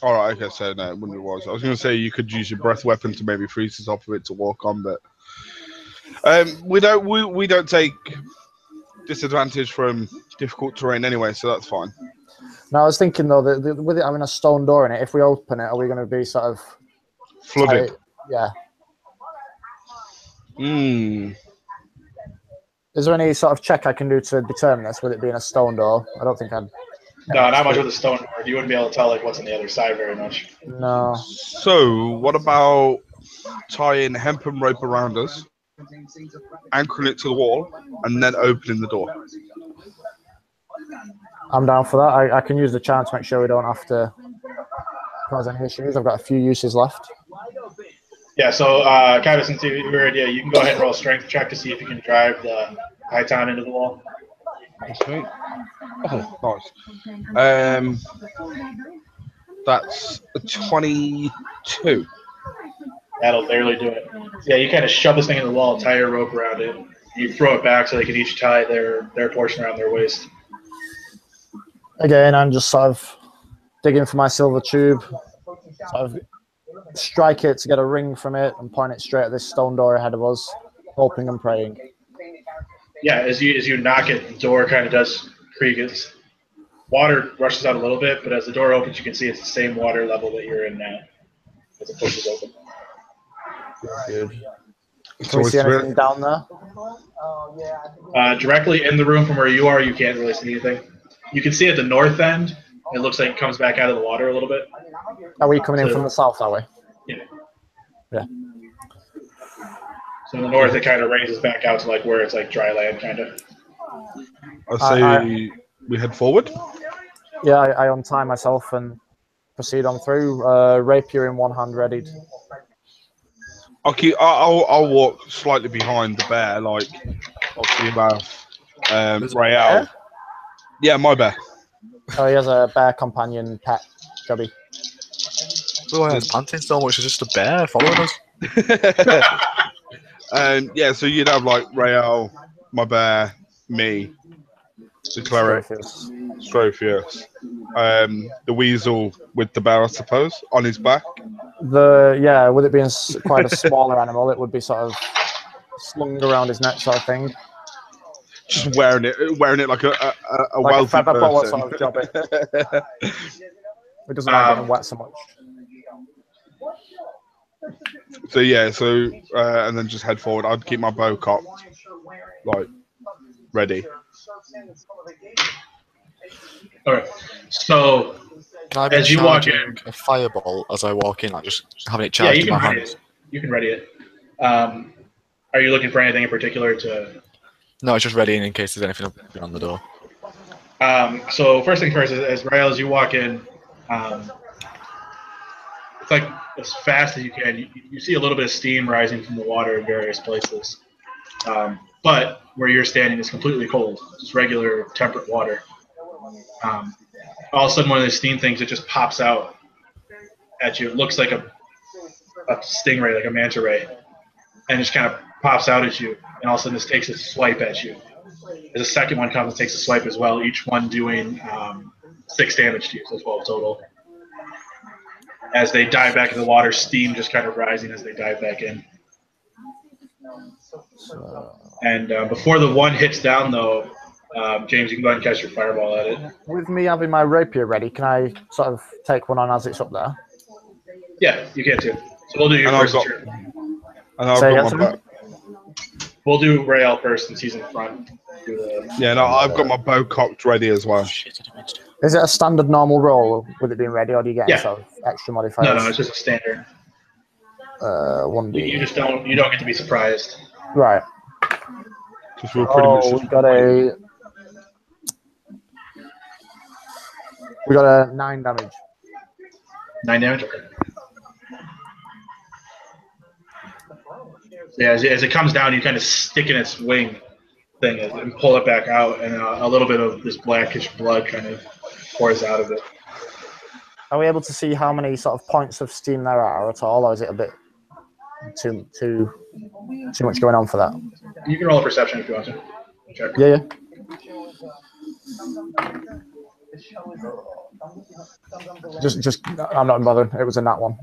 All right. Okay. So no, it wouldn't be wise. I was going to say you could use your breath weapon to maybe freeze the top of it to walk on, but we don't take disadvantage from difficult terrain anyway, so that's fine. Now, I was thinking, though, that with it having a stone door in it, if we open it, are we going to be sort of... Flooded. Yeah. Hmm. Is there any sort of check I can do to determine this, with it being a stone door? I don't think I'd... No, not much with the stone door. You wouldn't be able to tell like what's on the other side very much. No. So, what about tying hempen rope around us, anchoring it to the wall, and then opening the door? I'm down for that. I can use the charm to make sure we don't have to cause any issues. I've got a few uses left. Yeah, so Kaiba, since your idea, you can go ahead and roll a strength check to see if you can drive the Python into the wall. Okay. Oh, nice. That's a 22. That'll barely do it. Yeah, you kind of shove this thing in the wall, tie your rope around it. You throw it back so they can each tie their portion around their waist. Again, I'm just sort of digging for my silver tube. Sort of strike it to get a ring from it and point it straight at this stone door ahead of us, hoping and praying. Yeah, as you knock it, the door kind of does creak. It's, water rushes out a little bit, but as the door opens, you can see it's the same water level that you're in now as it pushes open. Good. Can we see anything down there? Directly in the room from where you are, you can't really see anything. You can see at the north end, it looks like it comes back out of the water a little bit. Are we coming in from the south, are we? Yeah. Yeah. So in the north, it kind of raises back out to like where it's like dry land, kind of. I say we head forward. Yeah, I untie myself and proceed on through. Rapier in one hand, readied. I'll walk slightly behind the bear, like obviously about Rael. Yeah, my bear. Oh, he has a bear companion pet, Chubby. Oh, I was panting so much. It's just a bear following us. And yeah, so you'd have like Rael, my bear, me, the cleric, Strophius, the weasel with the bear, I suppose, on his back. With it being quite a smaller animal, it would be sort of slung around his neck, sort of thing. Just wearing it like a Like wealthy a feather boa person. sort of job. It doesn't like getting wet so much. So yeah, and then just head forward. I'd keep my bow cocked, like ready. Alright, so Can I be as you walk in, charging a fireball as I walk in, like just having it charged in my hands? You can ready it. Are you looking for anything in particular to? No, it's just ready in case there's anything on the door. So first thing first, as Rael, as you walk in, it's like as fast as you can. You see a little bit of steam rising from the water in various places. But where you're standing is completely cold, just regular temperate water. All of a sudden, one of those steam things, it just pops out at you. It looks like a stingray, like a manta ray, and just kind of pops out at you. And all of a sudden, this takes a swipe at you. As a second one comes and takes a swipe as well, each one doing 6 damage to you, so 12 total. As they dive back in the water, steam just kind of rising as they dive back in. And before the one hits down, though, James, you can go ahead and cast your fireball at it. With me having my rapier ready, can I sort of take one on as it's up there? Yeah, you can too. So we'll do your first turn. And I've got my bow. We'll do Rael first since he's in front. Yeah, no, I've got my bow cocked ready as well. Is it a standard normal roll with it being ready, or do you get any sort of extra modifiers? No, it's just a standard. 1d. You just don't get to be surprised. Right. Because we're pretty much. We got a 9 damage. 9 damage. Okay. Yeah, as it comes down, you kind of stick in its wing thing and pull it back out, and a little bit of this blackish blood kind of pours out of it. Are we able to see how many sort of points of steam there are at all, or is it a bit too much going on for that? You can roll a perception if you want to. Check. Yeah. Just I'm not bothered. It was a nat one.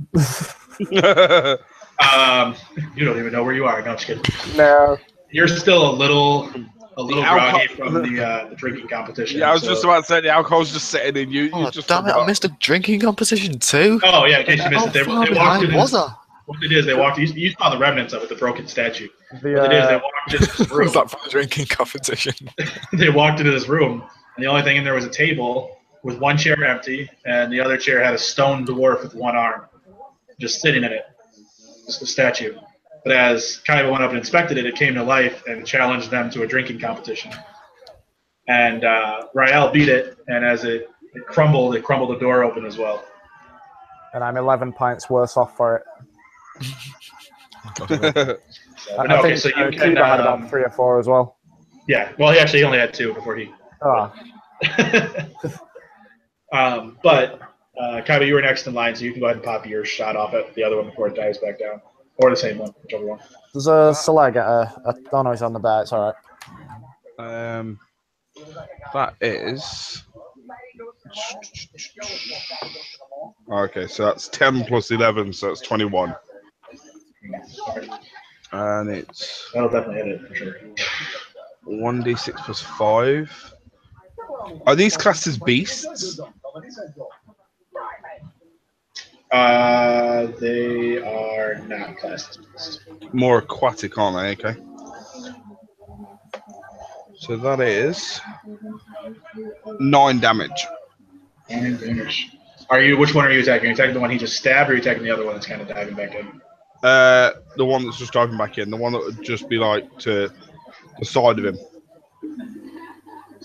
You don't even know where you are. No, I'm just kidding. No. You're still a little groggy from the drinking competition. Yeah, I was just about to say the alcohol's just sitting in you. Oh, damn it! I missed a drinking competition too. Oh yeah, in case you missed it, they walked in. Was I? What it is, they walked. You saw the remnants of it, the broken statue. What it is, they walked into this room. Was that for the drinking competition? They walked into this room, and the only thing in there was a table with one chair empty, and the other chair had a stone dwarf with one arm, just sitting in it, just a statue. But as Kaiba went up and inspected it, it came to life and challenged them to a drinking competition. And Rael beat it, and as it crumbled the door open as well. And I'm 11 pints worse off for it. So I you can. Kaiba had about 3 or 4 as well. Yeah, well, he only had 2 before he. Ah. But Kaiba, you were next in line, so you can go ahead and pop your shot off at the other one before it dives back down. Or the same one, whichever one. There's a Slag at oh no, he's on the bear, it's alright. That is. Okay, so that's 10 plus 11, so it's 21. And it's. That'll definitely hit it for sure. 1d6 plus 5. Are these classed as beasts? They are not classed as beasts. More aquatic, aren't they? Okay. So that is 9 damage. 9 damage. Which one are you attacking? Are you attacking the one he just stabbed, or are you attacking the other one that's kind of diving back in? The one that's just diving back in. The one that would just be like to the side of him.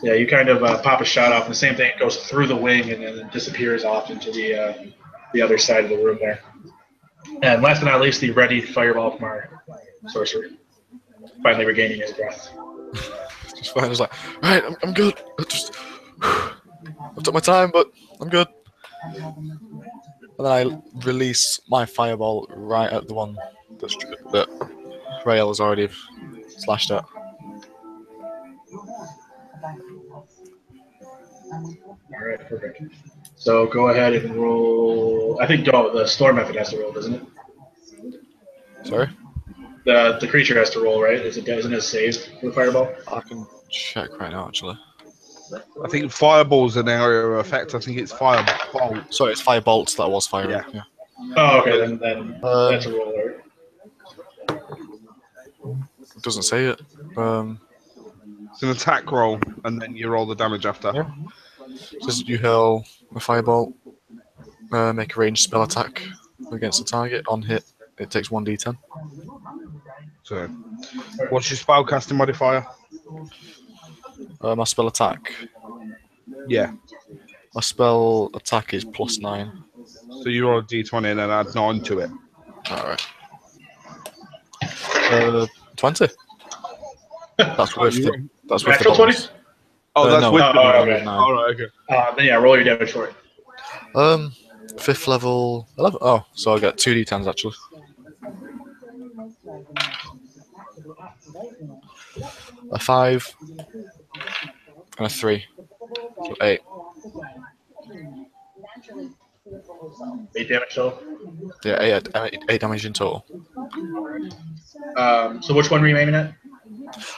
Yeah, you kind of pop a shot off, and the same thing, it goes through the wing and then disappears off into the other side of the room there. And last but not least, the ready fireball from our sorcerer, finally regaining his breath. Just fine. I was like, right, I'm good. I took my time, but I'm good. And then I release my fireball right at the one that Rael has already slashed at. Alright, perfect. So go ahead and roll. I think the storm method has to roll, doesn't it? Sorry? The creature has to roll, right? Isn't it a save for the fireball? I can check right now, actually. I think fireball's an area of effect. I think it's firebolt. Sorry, it's fire bolts that I was firing. Yeah. Oh, okay, then that's a roll, right? It doesn't say it. It's an attack roll, and then you roll the damage after. Yeah. It says you hurl a firebolt, make a ranged spell attack against the target. On hit, it takes 1d10. So, what's your spellcasting modifier? My spell attack. Yeah. My spell attack is +9. So So you roll a d20 and then add 9 to it. Alright. 20. That's worth the, that's worth the Natural 20? bonus. Oh, that's no. with Oh, the bonus. okay. All right, okay. Then yeah, roll your damage for it. 5th level 11. Oh, so I get 2d10s actually. A 5 and a 3. So 8. 8 damage total. Yeah, 8 damage in total. So which one were you aiming at?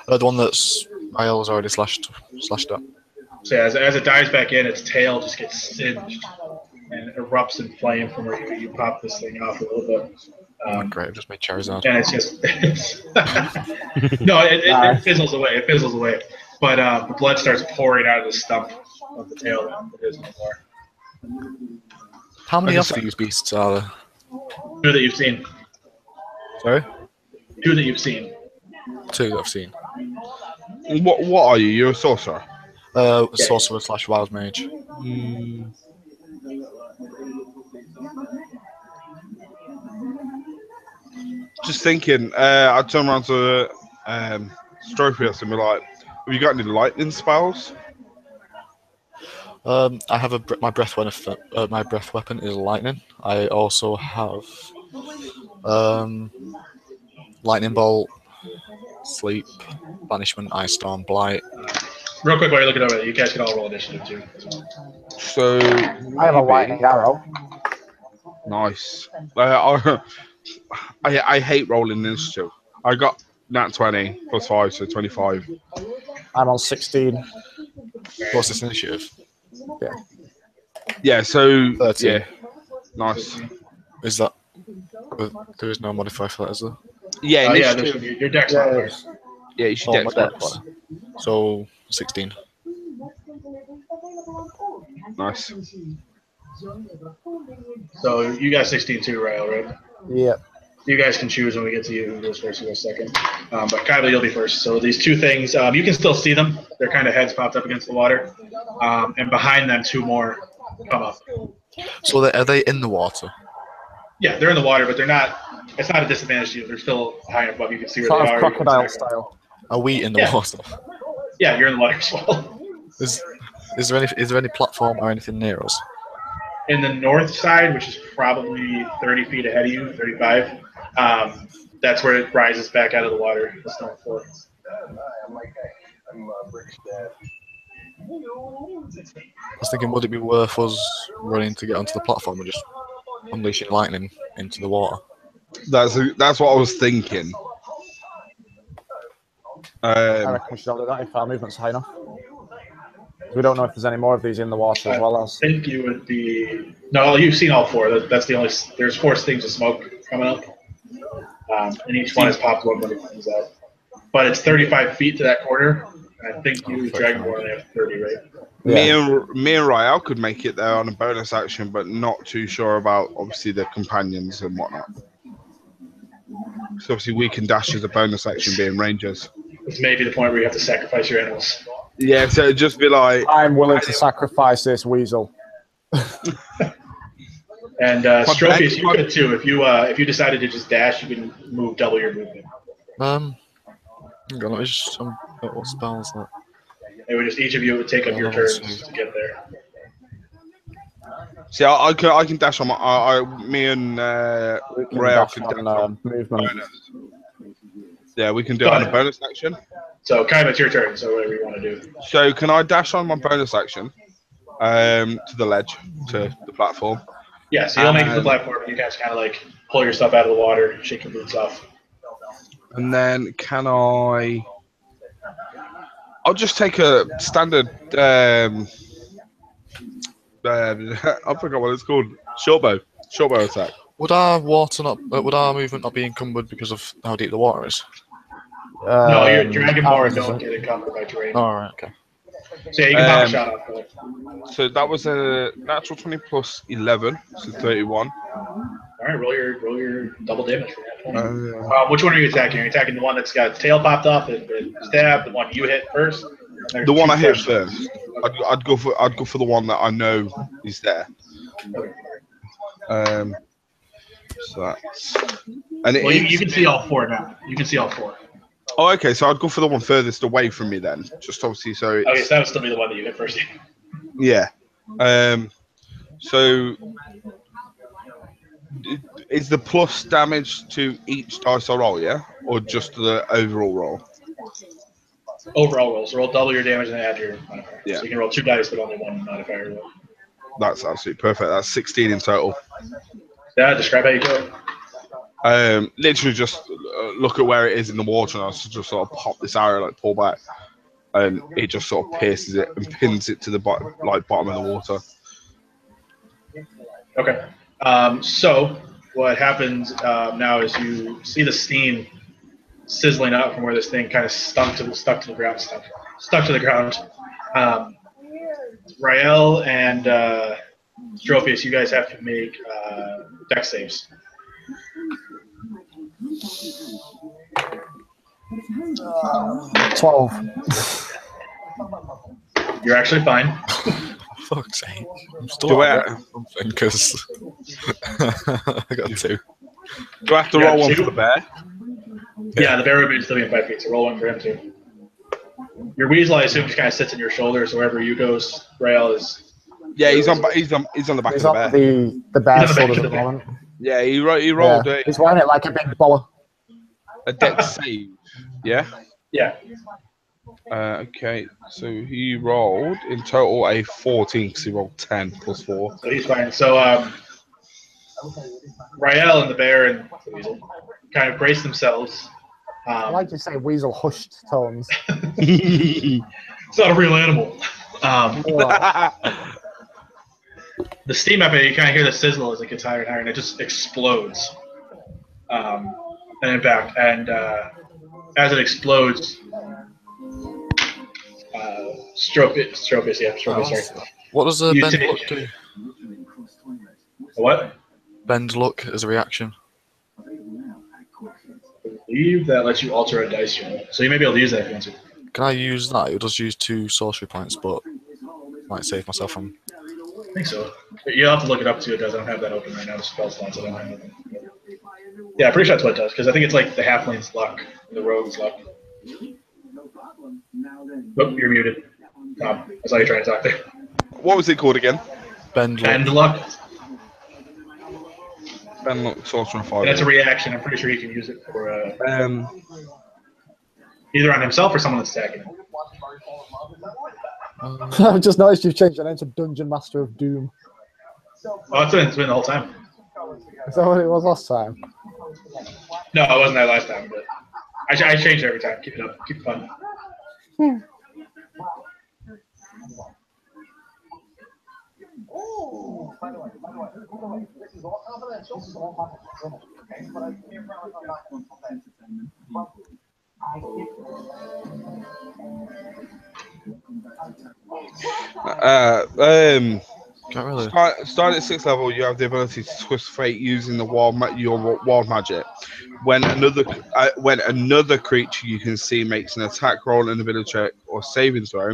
The one that's Rael's already slashed up. So yeah, as it dives back in, its tail just gets singed and erupts in flame from where you pop this thing off a little bit. Great, I've just made Charizard. And it's just no, it fizzles away. It fizzles away, but the blood starts pouring out of the stump of the tail. It is no more. How many of these beasts are there? 2 that you've seen. Sorry? 2 that you've seen. 2 that I've seen. What are you? You're a sorcerer. Sorcerer / wild mage. Just thinking, I'd turn around to Stropius and be like, have you got any lightning spells? I have my breath weapon. My breath weapon is lightning. I also have lightning bolt, sleep, banishment, ice storm, blight. Real quick while you're looking over it, you guys can all roll initiative too. So I have a lightning arrow. Nice. I hate rolling initiative. I got nat 20 plus 5, so 25. I'm on 16. What's this initiative? Yeah. Yeah, so 13. yeah, nice. Is that? There is no modifier for that, is there? Yeah, Yeah, initiative. your dex modifiers. Yeah, you should Oh, dex my bonus. dex. So 16. Nice. So you got 16 too, Rael, right? Yeah. You guys can choose when we get to you who goes first, who goes second. But Kylie, you'll be first. So these 2 things, you can still see them. Their kind of heads popped up against the water. And behind them, 2 more come up. So are they in the water? Yeah, they're in the water, but they're not. It's not a disadvantage to you. They're still high above. You can see where Sort they of are. crocodile style. Are we in the Yeah. water? Yeah, you're in the water as well. Is there any platform or anything near us? In the north side, which is probably 30 feet ahead of you, 35, that's where it rises back out of the water, the stone floor. I was thinking, would it be worth us running to get onto the platform and just unleashing lightning into the water? That's what I was thinking. I reckon we should all do that if our movement's high enough. We don't know if there's any more of these in the water as well as. I think you would be. No, you've seen all 4. That's the only. There's 4 things of smoke coming up, and each one has popped one when it comes out. But it's 35 feet to that corner. And I think you, Dragonborn, only have 30, right? Yeah. Me and Rael could make it there on a bonus action, but not too sure about obviously the companions and whatnot. So obviously we can dash as a bonus action, being rangers. It's maybe the point where you have to sacrifice your animals. Yeah, so it'd just be like, I'm willing to sacrifice this weasel. And Stropius, you could too. If you decided to just dash, you can move double your movement. Hang on, let me just. What spells that? It would just each of you would take up your turns to get there. see, I can dash on my. Me and Rael can dash on movement. bonus. Yeah, we can do it on a bonus action. So, Kai, it's your turn. So, whatever you want to do. So, can I dash on my bonus action to the ledge, to the platform? Yeah, so you'll make it to the platform. You guys kind of like pull your stuff out of the water, shake your boots off. And then can I? I'll just take a standard. I forgot what it's called. Short bow attack. Would our movement not be encumbered because of how deep the water is? No, your Dragonborn don't get encumbered by terrain. All right, okay. So yeah, you can pop a shot off. So that was a natural 20 plus 11, so 31. All right, roll your double damage for that. Which one are you attacking? Are you attacking the one that's got its tail popped off and stabbed? The one you hit first? The one I hit first. I'd go for the one that I know is there. So that's and Well, you can see all 4 now. You can see all 4. Oh, okay. So I'd go for the one furthest away from me then. Just obviously, so it's, Okay, so that would still be the one that you hit first. yeah. So is the plus damage to each dice I roll, yeah, or just the overall roll? Overall rolls. Roll double your damage and add your modifier. Yeah. So you can roll 2 dice, but only 1 modifier roll. That's absolutely perfect. That's 16 in total. Yeah, describe how you do it. Literally just look at where it is in the water, and I just sort of pop this arrow, like pull back, and it just sort of pierces it and pins it to the bottom of the water. Okay. So what happens now is you see the steam sizzling out from where this thing kind of stuck to the ground. Rael and Strophius, you guys have to make dex saves. 12. You're actually fine. Fuck's sake. I'm still something because I got 2. Do I have to roll one for the bear? Yeah, the bear would be still be in 5 feet, so roll 1 for him too. Your weasel, I assume, just kind of sits in your shoulder, so wherever you go, Rael is. Yeah, he's on the back of the bear. The bear's shoulders at the moment. Yeah, he rolled He's wearing it like a big boller. a dex save. Yeah. Yeah. Okay, so he rolled in total a 14 because he rolled 10 plus 4. So he's fine. So Rael and the bear and the weasel kind of brace themselves. I like to say weasel hushed tones. It's not a real animal. The steam up it, you kind of hear the sizzle as it gets higher and higher, and it just explodes. And impact. And as it explodes, Strophius, sorry. What does a You bend take- look do? What? Bend look as a reaction. I believe that lets you alter a dice roll. So you may be able to use that if you want to. Can I use that? It does use 2 sorcery points, but might save myself from. I think so. You'll have to look it up too. It does. I don't have that open right now. The spell slots. I don't have it. Yeah, I'm pretty sure that's what it does because I think it's like the halfling's luck, the rogue's luck. Oh, you're muted. I saw you trying to talk there. What was it called again? Bend look. Bend luck. Ben look sorcerer 5. That's a reaction. I'm pretty sure you can use it for Um, either on himself or someone that's attacking him. I've just noticed you've changed your name to Dungeon Master of Doom. Oh, it's been the whole time. Is that what it was last time? No, it wasn't that last time, but I change it every time. Keep it up. Keep it fun. Can't really. Start at 6th level, you have the ability to twist fate using the your wild magic. When another creature you can see makes an attack roll, an ability check, or saving throw,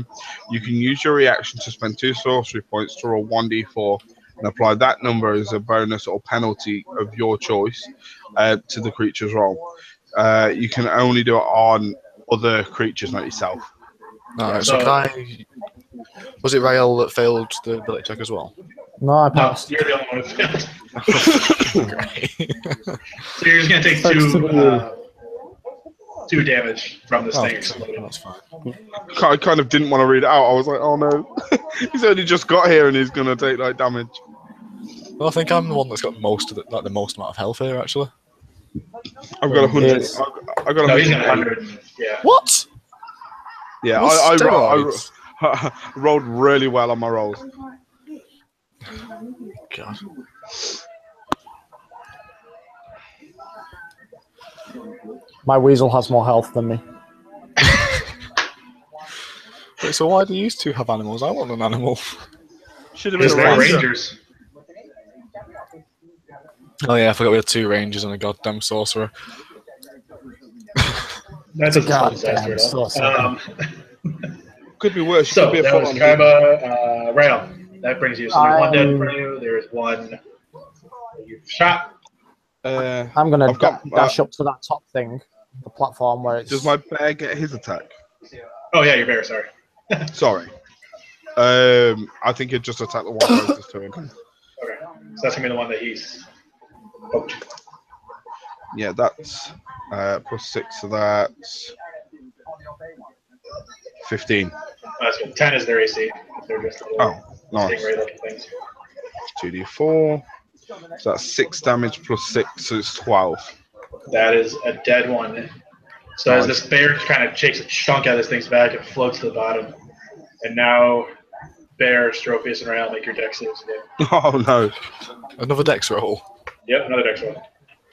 you can use your reaction to spend 2 sorcery points to roll 1d4 and apply that number as a bonus or penalty of your choice to the creature's roll. You can only do it on other creatures, not yourself. No, so can I? Was it Rael that failed the ability check as well? No, I No, passed. you're the only one who failed. Great. So you're just gonna take Thanks to you. 2 damage from this thing Okay, exploding. that's fine. I kind of didn't want to read it out. I was like, oh no. He's only just got here and he's going to take like damage. Well, I think I'm the one that's got most of the most amount of health here, actually. I've got 100. Yes. I've got No, he's got 100. 100. Yeah. What? Yeah, What's I steroids? rolled really well on my rolls. God. My weasel has more health than me. Wait, so why do you two have animals? I want an animal. Should have Because been a they're ranger. rangers. Oh yeah, I forgot we had 2 rangers and a goddamn sorcerer. That doesn't sound Goddamn disaster at sorcerer. all. Could be worse. You So could be a that was full-on Kaiba, Rael. That brings you. So there's 1 dead in front of you. There's 1 you've shot. I'm going I've got, to dash up to that top thing, the platform where it's... Does my bear get his attack? Oh yeah, your bear. Sorry. Sorry. I think it just attacked the one closest to him. Okay. So that's gonna be the one that he's. Poked. Yeah, that's +6, so that's 15. That's good. 10 is their AC. They're just little nice. stingray-looking things. 2d4. So that's 6 damage +6, so it's 12. That is a dead one. So as this bear kind of shakes a chunk out of this thing's back, it floats to the bottom. And now, bear, Strophius, and Rael make your dex saves again. Oh no. Another dex roll. Yep, another dex roll.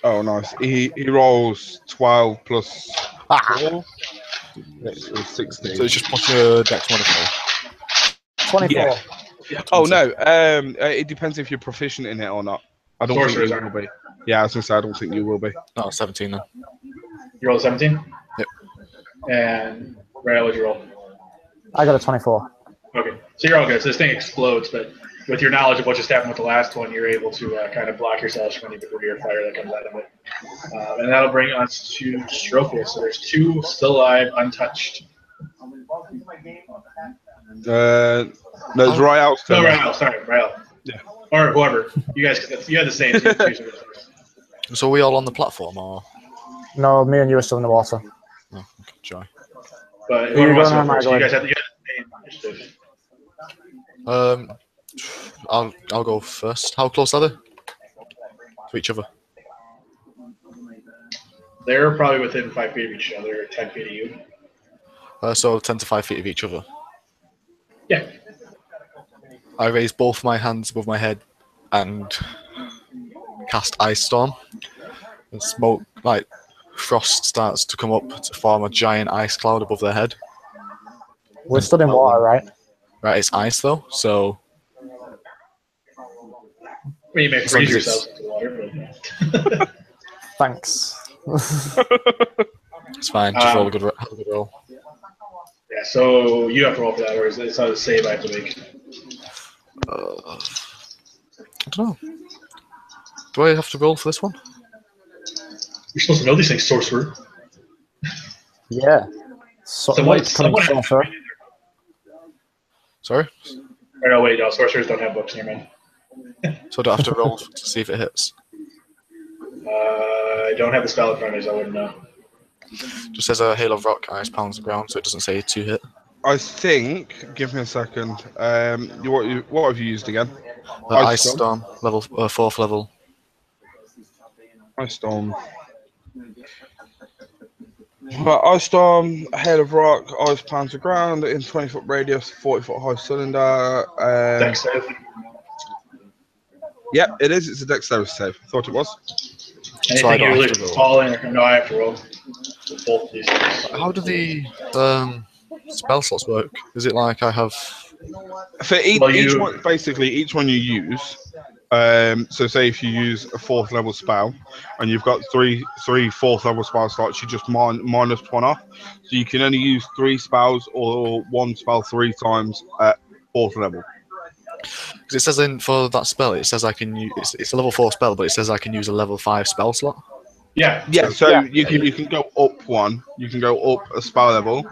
Oh, nice. He rolls 12 plus 4. So 16. So it's just plus your dex modifier. 24. Yeah. Oh no. It depends if you're proficient in it or not. I don't think you will be. Yeah, I was gonna say I don't think you will be. Oh, 17 then. You roll a 17? Yep. And Rael, what'd you roll? I got a 24. Okay, so you're all good. So this thing explodes, but with your knowledge of what just happened with the last one, you're able to kind of block yourselves from any debris or fire that comes out of it. And that'll bring us to Strophius. So there's 2 still alive, untouched. No, it's Rael. No, Rael. Sorry, Rael. Yeah. Or whoever. You guys, you had the same. So are we all on the platform, or? No, me and you are still in the water. Oh, okay, joy. But whoever wants to go first, you guys have the initiative. I'll go first. How close are they to each other? They're probably within 5 feet of each other, 10 feet of you. So 10 to 5 feet of each other. Yeah. I raise both my hands above my head and cast Ice Storm. And smoke, like frost, starts to come up to form a giant ice cloud above their head. We're stood in water, right? Right, it's ice though, so. Well, you may freeze yourself into water. But... Thanks. It's fine, just roll a good roll. Yeah, so you have to roll for that, or is it not a save I have to make? I don't know. Do I have to roll for this one? You're supposed to know these things, sorcerer. Yeah. Someone sorcerer. Sorry? Or no, wait, no, sorcerers don't have books, never mind. So I don't have to roll to see if it hits? I don't have the spell in front of me, so I wouldn't know. Just says a hail of rock, ice pounds the ground, so it doesn't say 2 hit. I think. Give me a second. What have you used again? Ice Storm, level 4th level. Ice Storm. Ice Storm, Hail of Rock, Ice Pounds the ground in 20-foot radius, 40-foot high cylinder. Dex save. Yep, it is. It's a dexterity save. I thought it was. Anything you're literally falling, or no, I have to roll. Both these things. How do the spell slots work? Is it like I have... For each one, basically, each one you use. So say if you use a 4th level spell, and you've got three 4th level spell slots, you just minus 1 off. So you can only use 3 spells or 1 spell 3 times at 4th level. Because it says for that spell, it says I can use... It's a level 4 spell, but it says I can use a level 5 spell slot. Yeah. Yeah, so you can go up 1, you can go up a spell level,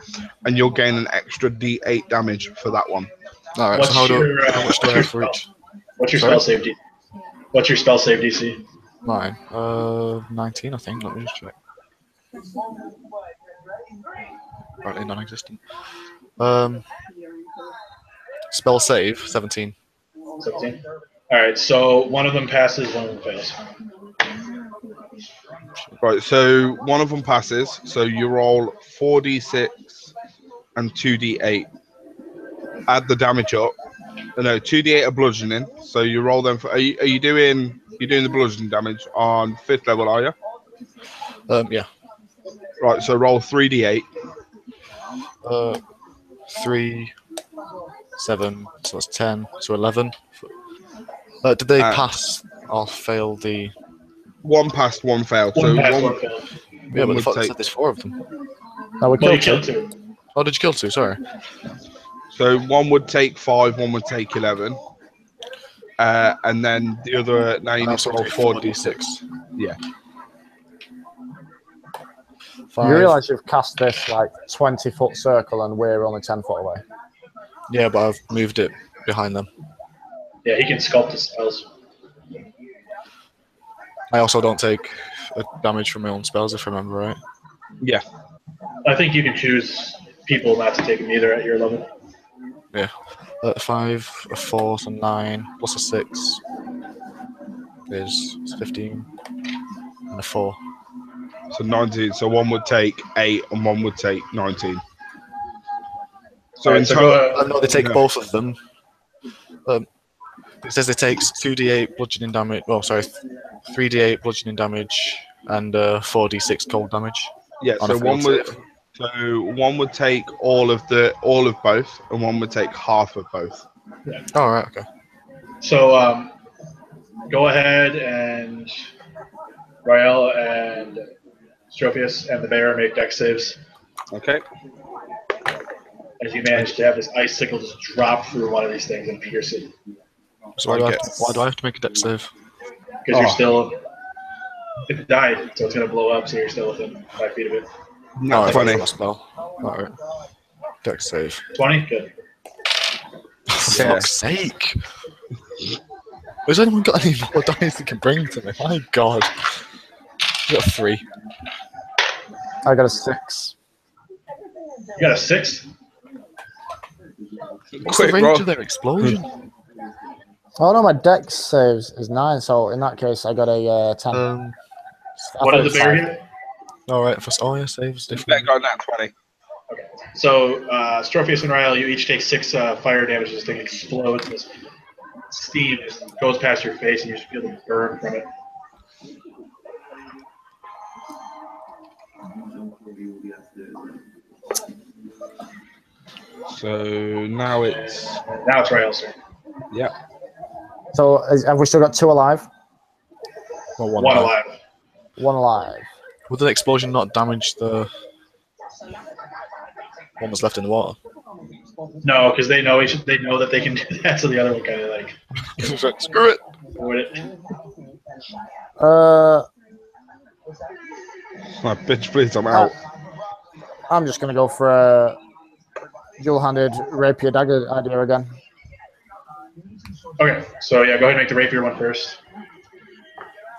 and you'll gain an extra D8 damage for that one. Alright, so how much do I have for each? What's your spell save DC? What's your spell save DC? Mine? 19, I think. Let me just check. Apparently non-existent. Spell save, 17. 17? Alright, so one of them passes, one of them fails. Right, so one of them passes, so you roll 4d6 and 2d8. Add the damage up. No, 2d8 are bludgeoning, so you roll them for... Are you doing the bludgeoning damage on 5th level, are you? Yeah. Right, so roll 3d8. 3, 7, so that's 10, so 11. Did they pass or fail the... One passed, one failed. One so passed, one one failed. Yeah, but I thought said there's 4 of them. No, we Well, you killed killed 2. Oh, did you kill 2? Sorry. So one would take 5, one would take 11. and then the other. Now you need to roll 4d6. Yeah. You 5. realise you've cast this like 20-foot circle and we're only 10 foot away. Yeah, but I've moved it behind them. Yeah, he can sculpt his spells. I also don't take damage from my own spells, if I remember right. Yeah. I think you can choose people not to take them either at your level. Yeah. 5, a 4, so 9, plus a 6 is 15, and a 4. So 19. So one would take 8 and one would take 19. So Alright, in so total, I know they take yeah. both of them. It says it takes 2d8 bludgeoning damage. Oh, sorry, 3d8 bludgeoning damage and 4d6 cold damage. Yeah. on So a failed save. one would take all of both, and one would take half of both. Oh, right, okay. So go ahead and Rael and Strophius and the bear make dex saves Okay. as you manage to have this icicle just drop through one of these things and pierce it. So why do I have to make a dex save? Because you're still. It died, so it's going to blow up, so you're still within 5 feet of it. Not Oh, funny. I spell. Alright. Dex save. 20? Good. For fuck's sake! Has anyone got any more dice they can bring to me? My god. I got a 3. I got a 6. You got a 6? What's Quick the range roll. of their explosion? Oh no, my dex saves is 9, so in that case I got a 10. I What thought did it the was bear 5. get? Alright, first. Oh, yeah, saves That different. got that 20. Okay. So, Strophius and Rael, you each take 6 fire damage. This thing explodes. This steam just goes past your face, and you just feel the burn from it. So now it's Now it's Rael's turn. yeah. So have we still got 2 alive? Well, One alive. 1 alive. Would the explosion not damage the one that's left in the water? No, because they know they know that they can do that, so the other one kind of like Screw it! avoid it. My bitch, please, I'm out. I'm just gonna go for a dual-handed rapier dagger idea again. Okay, so yeah, go ahead and make the rapier one first.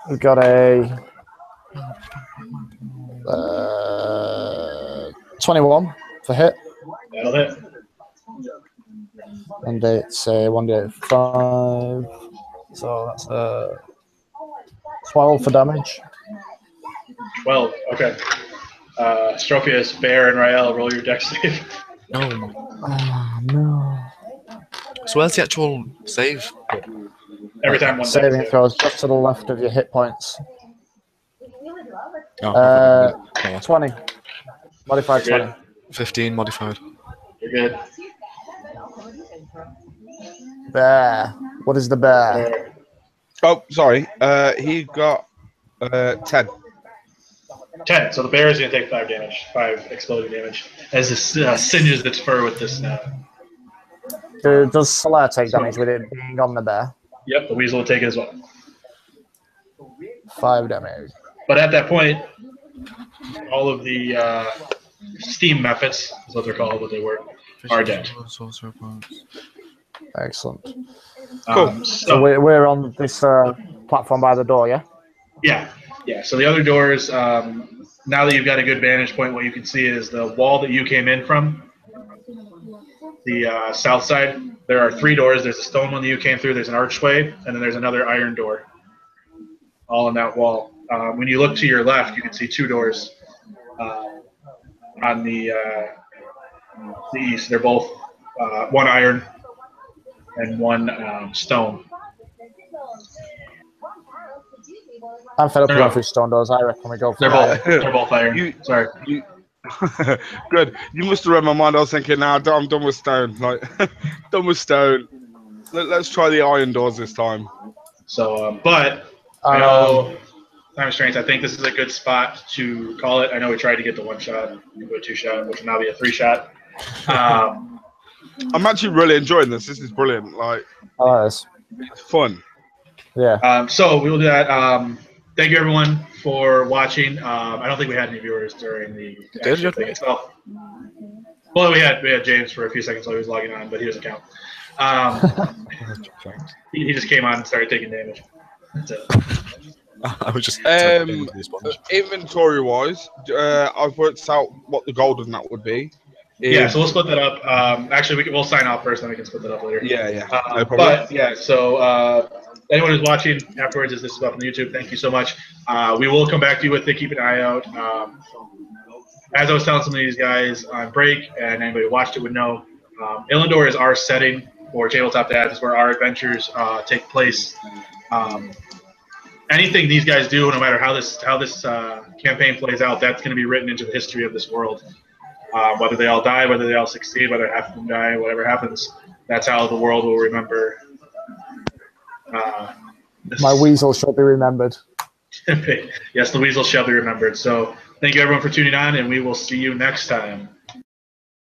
We've got a 21 for hit, That'll hit. and it's a 1d5, so that's a 12 for damage. 12. Okay. Strophius, Bear, and Rael, roll your dex save. No. Oh no. So where's the actual save? Every time one Saving dex throws just to the left of your hit points. Oh, okay. 20. Modified You're 20. good. 15 modified. You're good. Bear. What is the bear? Bear. Oh, sorry. He got 10. 10. So the bear is going to take 5 damage, 5 exploding damage, as this singes its fur with this snap. Does Solaire take damage with it being on the bear? Yep, the weasel will take it as well. 5 damage. But at that point, all of the steam methods, is what they're called, what they were, are dead. Excellent. Cool. So we're on this platform by the door, yeah? Yeah. So the other doors, now that you've got a good vantage point, what you can see is the wall that you came in from, the south side. There are 3 doors. There's a stone one that you came through. There's an archway, and then there's another iron door, all in that wall. When you look to your left, you can see 2 doors on the east. They're both one iron and one stone. I'm fed up No, going no. through stone doors. I reckon we go for They're both iron. Sorry. Good. You must have read my mind. I was thinking, now I'm done with stone. Like, done with stone. Let's try the iron doors this time. So, but I know time restraints. I think this is a good spot to call it. I know we tried to get the 1-shot into a 2-shot, which will now be a 3-shot. I'm actually really enjoying this. This is brilliant. Like, I like this. It's fun. Yeah. So we will do that. Thank you everyone for watching. I don't think we had any viewers during the actual thing itself. Well, we had James for a few seconds while he was logging on, but he doesn't count. He just came on and started taking damage. That's it. I was just Inventory wise, I've worked out what the golden that would be. Yeah, so we'll split that up. Actually, we'll sign off first, then we can split that up later. Yeah. No problem. But yeah, so anyone who's watching afterwards, as this is up on YouTube, thank you so much. We will come back to you with it. Keep an eye out. As I was telling some of these guys on break, and anybody who watched it would know, Illendor is our setting for Tabletop Dads. It's where our adventures take place. Anything these guys do, no matter how this campaign plays out, that's going to be written into the history of this world. Whether they all die, whether they all succeed, whether half of them die, whatever happens, that's how the world will remember. My weasel shall be remembered. Yes, the weasel shall be remembered. So thank you everyone for tuning on, and we will see you next time.